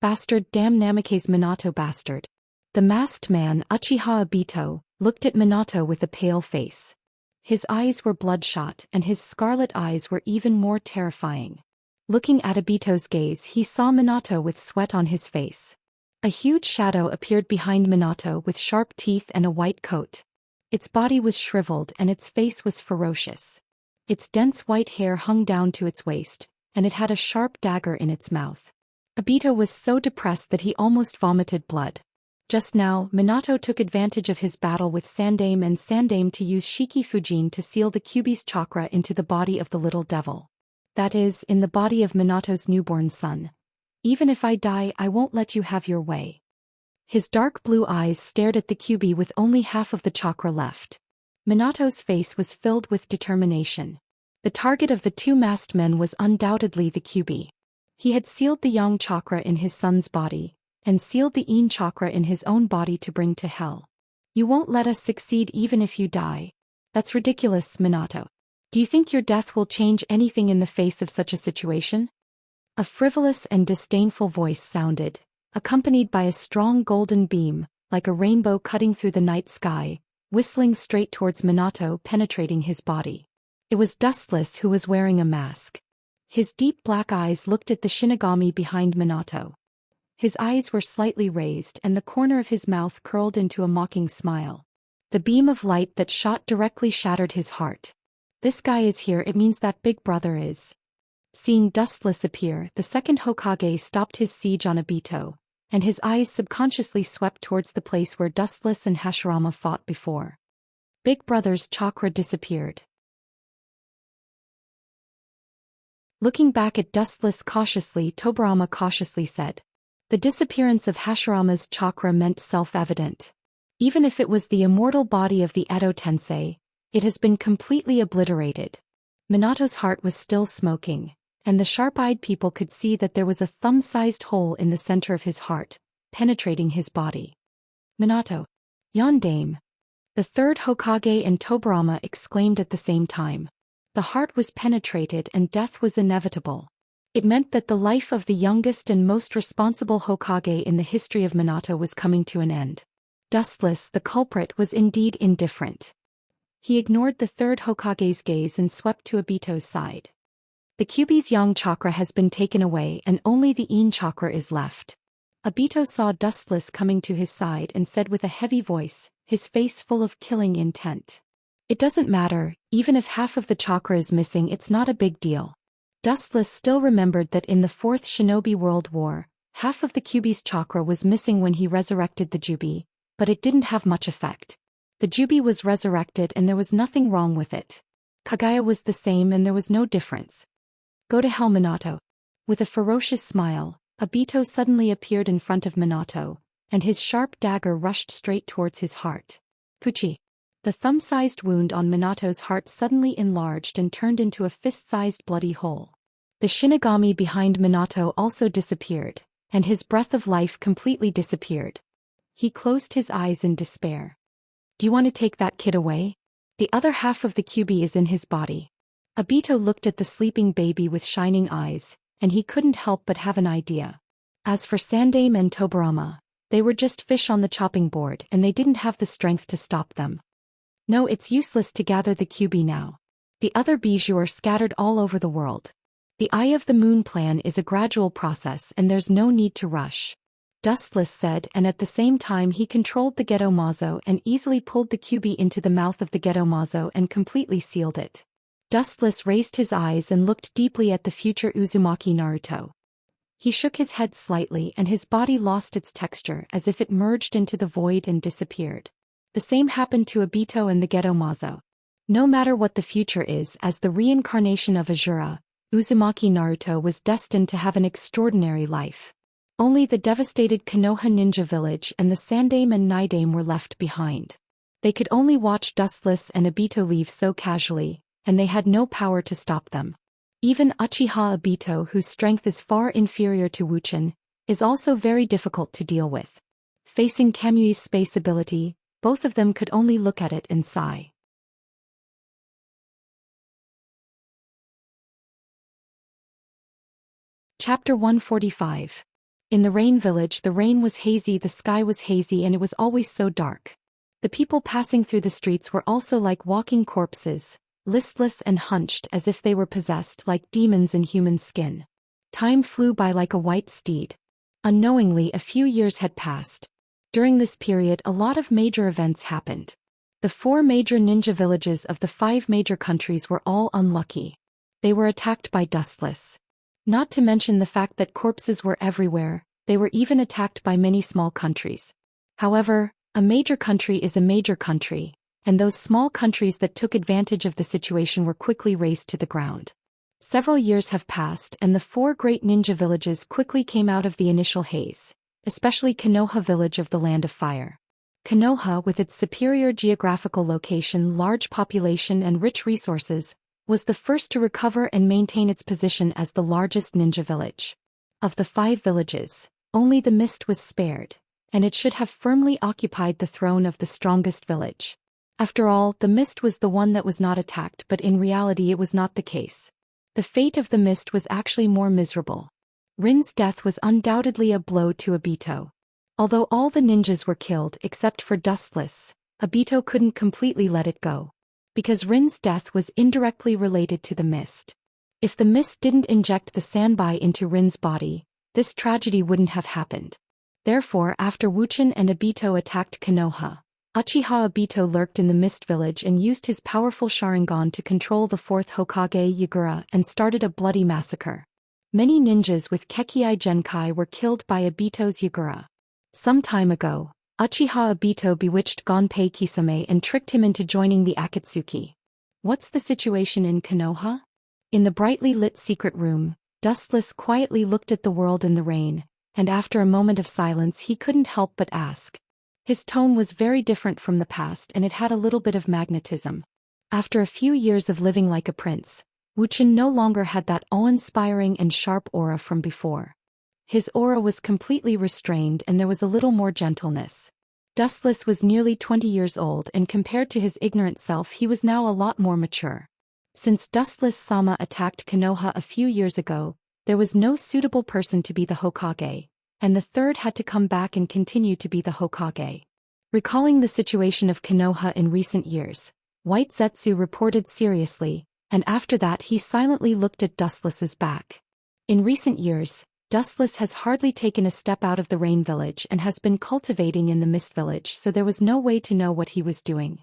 Bastard, damn Namake's Minato bastard. The masked man, Uchiha Obito, looked at Minato with a pale face. His eyes were bloodshot and his scarlet eyes were even more terrifying. Looking at Obito's gaze, he saw Minato with sweat on his face. A huge shadow appeared behind Minato with sharp teeth and a white coat. Its body was shriveled and its face was ferocious. Its dense white hair hung down to its waist, and it had a sharp dagger in its mouth. Obito was so depressed that he almost vomited blood. Just now, Minato took advantage of his battle with Sandaime and Sandaime to use Shiki Fujin to seal the Kyubi's chakra into the body of the little devil. That is, in the body of Minato's newborn son. Even if I die, I won't let you have your way. His dark blue eyes stared at the QB with only half of the chakra left. Minato's face was filled with determination. The target of the two masked men was undoubtedly the QB. He had sealed the Yang chakra in his son's body, and sealed the Yin chakra in his own body to bring to hell. You won't let us succeed even if you die. That's ridiculous, Minato. Do you think your death will change anything in the face of such a situation? A frivolous and disdainful voice sounded, accompanied by a strong golden beam, like a rainbow cutting through the night sky, whistling straight towards Minato, penetrating his body. It was Dustless, who was wearing a mask. His deep black eyes looked at the Shinigami behind Minato. His eyes were slightly raised and the corner of his mouth curled into a mocking smile. The beam of light that shot directly shattered his heart. This guy is here, it means that Big Brother is. Seeing Dustless appear, the second Hokage stopped his siege on Obito, and his eyes subconsciously swept towards the place where Dustless and Hashirama fought before. Big Brother's chakra disappeared. Looking back at Dustless cautiously, Tobirama cautiously said. The disappearance of Hashirama's chakra meant self-evident. Even if it was the immortal body of the Edo Tensei, it has been completely obliterated. Minato's heart was still smoking, and the sharp-eyed people could see that there was a thumb-sized hole in the center of his heart, penetrating his body. Minato. Yondaime. The third Hokage and Tobirama exclaimed at the same time. The heart was penetrated and death was inevitable. It meant that the life of the youngest and most responsible Hokage in the history of Minato was coming to an end. Dustless, the culprit, was indeed indifferent. He ignored the third Hokage's gaze and swept to Obito's side. The QB's Yang chakra has been taken away and only the Yin chakra is left. Obito saw Dustless coming to his side and said with a heavy voice, his face full of killing intent. It doesn't matter, even if half of the chakra is missing, it's not a big deal. Dustless still remembered that in the Fourth Shinobi World War, half of the QB's chakra was missing when he resurrected the Jubi, but it didn't have much effect. The Jubi was resurrected and there was nothing wrong with it. Kagaya was the same and there was no difference. Go to hell, Minato. With a ferocious smile, Obito suddenly appeared in front of Minato, and his sharp dagger rushed straight towards his heart. Puchi. The thumb-sized wound on Minato's heart suddenly enlarged and turned into a fist-sized bloody hole. The Shinigami behind Minato also disappeared, and his breath of life completely disappeared. He closed his eyes in despair. Do you want to take that kid away? The other half of the QB is in his body. Obito looked at the sleeping baby with shining eyes, and he couldn't help but have an idea. As for Sandaime and Tobirama, they were just fish on the chopping board and they didn't have the strength to stop them. No, it's useless to gather the QB now. The other bijou are scattered all over the world. The Eye of the Moon plan is a gradual process and there's no need to rush. Dustless said, and at the same time he controlled the Geto Mazo and easily pulled the QB into the mouth of the Geto Mazo and completely sealed it. Dustless raised his eyes and looked deeply at the future Uzumaki Naruto. He shook his head slightly and his body lost its texture as if it merged into the void and disappeared. The same happened to Obito and the Geto Mazo. No matter what the future is, as the reincarnation of Azura, Uzumaki Naruto was destined to have an extraordinary life. Only the devastated Konoha ninja village and the Sandaime and Nidaime were left behind. They could only watch Dustless and Obito leave so casually, and they had no power to stop them. Even Uchiha Obito, whose strength is far inferior to Wuxia, is also very difficult to deal with. Facing Kamui's space ability, both of them could only look at it and sigh. Chapter 145. In the Rain Village, the rain was hazy, the sky was hazy, and it was always so dark. The people passing through the streets were also like walking corpses, listless and hunched as if they were possessed like demons in human skin. Time flew by like a white steed. Unknowingly, a few years had passed. During this period, a lot of major events happened. The 4 major ninja villages of the 5 major countries were all unlucky. They were attacked by Dustless. Not to mention the fact that corpses were everywhere, they were even attacked by many small countries. However, a major country is a major country, and those small countries that took advantage of the situation were quickly razed to the ground. Several years have passed and the 4 great ninja villages quickly came out of the initial haze, especially Konoha village of the Land of Fire. Konoha, with its superior geographical location, large population and rich resources, was the first to recover and maintain its position as the largest ninja village. Of the 5 villages, only the Mist was spared, and it should have firmly occupied the throne of the strongest village. After all, the Mist was the one that was not attacked, but in reality it was not the case. The fate of the Mist was actually more miserable. Rin's death was undoubtedly a blow to Obito. Although all the ninjas were killed except for Dustless, Obito couldn't completely let it go. Because Rin's death was indirectly related to the Mist. If the Mist didn't inject the Sanbai into Rin's body, this tragedy wouldn't have happened. Therefore, after Wuxian and Obito attacked Konoha, Uchiha Obito lurked in the Mist village and used his powerful Sharingan to control the 4th Hokage Yagura and started a bloody massacre. Many ninjas with Kekkai Genkai were killed by Obito's Yagura. Some time ago, Uchiha Obito bewitched Gonpei Kisame and tricked him into joining the Akatsuki. What's the situation in Konoha? In the brightly lit secret room, Dustless quietly looked at the world in the rain, and after a moment of silence he couldn't help but ask. His tone was very different from the past and it had a little bit of magnetism. After a few years of living like a prince, Wuxian no longer had that awe-inspiring and sharp aura from before. His aura was completely restrained and there was a little more gentleness. Dustless was nearly 20 years old and compared to his ignorant self he was now a lot more mature. Since Dustless-sama attacked Konoha a few years ago, there was no suitable person to be the Hokage, and the 3rd had to come back and continue to be the Hokage. Recalling the situation of Konoha in recent years, White Zetsu reported seriously, and after that he silently looked at Dustless's back. In recent years, Dustless has hardly taken a step out of the Rain Village and has been cultivating in the Mist Village, so there was no way to know what he was doing.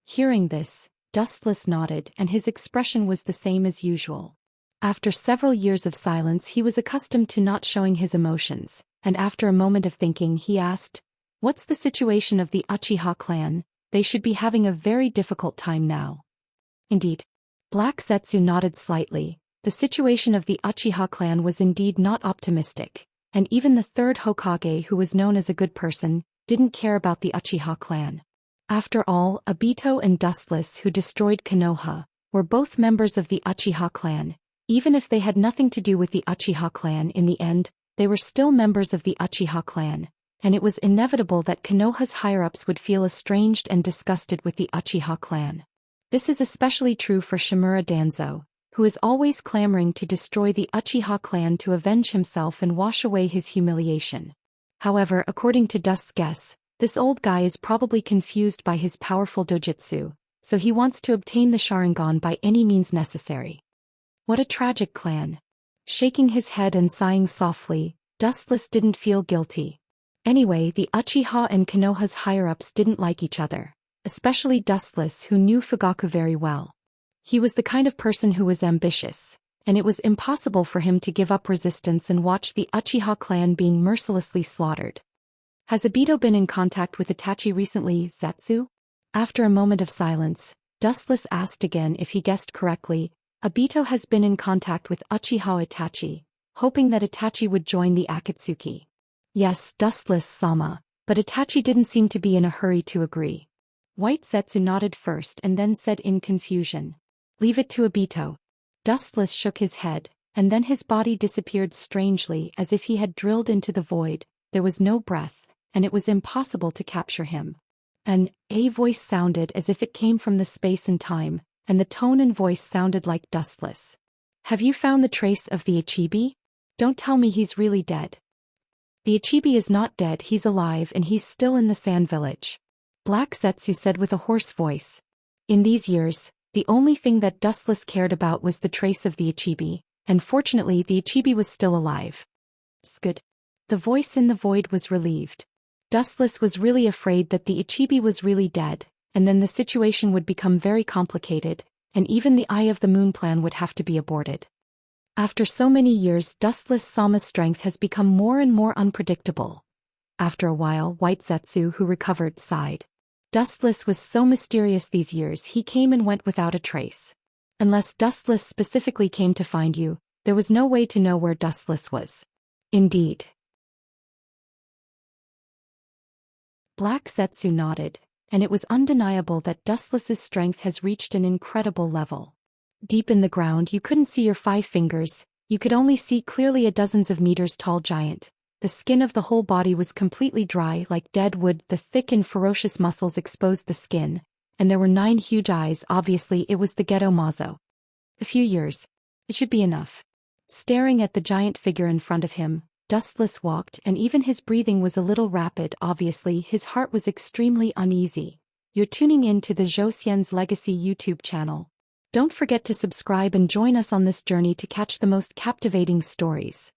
Hearing this, Dustless nodded and his expression was the same as usual. After several years of silence he was accustomed to not showing his emotions, and after a moment of thinking he asked, "What's the situation of the Uchiha clan? They should be having a very difficult time now." Indeed. Black Zetsu nodded slightly. The situation of the Uchiha clan was indeed not optimistic, and even the 3rd Hokage, who was known as a good person, didn't care about the Uchiha clan. After all, Obito and Dustless, who destroyed Konoha, were both members of the Uchiha clan. Even if they had nothing to do with the Uchiha clan in the end, they were still members of the Uchiha clan, and it was inevitable that Konoha's higher-ups would feel estranged and disgusted with the Uchiha clan. This is especially true for Shimura Danzo, who is always clamoring to destroy the Uchiha clan to avenge himself and wash away his humiliation. However, according to Dust's guess, this old guy is probably confused by his powerful dojutsu, so he wants to obtain the Sharingan by any means necessary. What a tragic clan. Shaking his head and sighing softly, Dustless didn't feel guilty. Anyway, the Uchiha and Konoha's higher-ups didn't like each other, especially Dustless, who knew Fugaku very well. He was the kind of person who was ambitious, and it was impossible for him to give up resistance and watch the Uchiha clan being mercilessly slaughtered. Has Obito been in contact with Itachi recently, Zetsu? After a moment of silence, Dustless asked again if he guessed correctly. Obito has been in contact with Uchiha Itachi, hoping that Itachi would join the Akatsuki. Yes, Dustless-sama, but Itachi didn't seem to be in a hurry to agree. White Zetsu nodded first and then said in confusion, "Leave it to Obito." Dustless shook his head, and then his body disappeared strangely as if he had drilled into the void. There was no breath, and it was impossible to capture him. A voice sounded as if it came from the space and time, and the tone and voice sounded like Dustless. "Have you found the trace of the Ichibi? Don't tell me he's really dead." "The Ichibi is not dead, he's alive and he's still in the Sand Village," Black Zetsu said with a hoarse voice. In these years, the only thing that Dustless cared about was the trace of the Ichibi, and fortunately the Ichibi was still alive. Good. The voice in the void was relieved. Dustless was really afraid that the Ichibi was really dead, and then the situation would become very complicated, and even the Eye of the Moon plan would have to be aborted. After so many years, Dustless-sama's strength has become more and more unpredictable. After a while, White Zetsu, who recovered, sighed. Dustless was so mysterious these years he came and went without a trace. Unless Dustless specifically came to find you, there was no way to know where Dustless was. Indeed. Black Zetsu nodded, and it was undeniable that Dustless's strength has reached an incredible level. Deep in the ground you couldn't see your 5 fingers, you could only see clearly a dozens of meters tall giant. The skin of the whole body was completely dry like dead wood, the thick and ferocious muscles exposed the skin, and there were 9 huge eyes. Obviously it was the Ghetto Mazo. A few years. It should be enough. Staring at the giant figure in front of him, Dustless walked, and even his breathing was a little rapid. Obviously his heart was extremely uneasy. You're tuning in to the Zhou Xian's Legacy YouTube channel. Don't forget to subscribe and join us on this journey to catch the most captivating stories.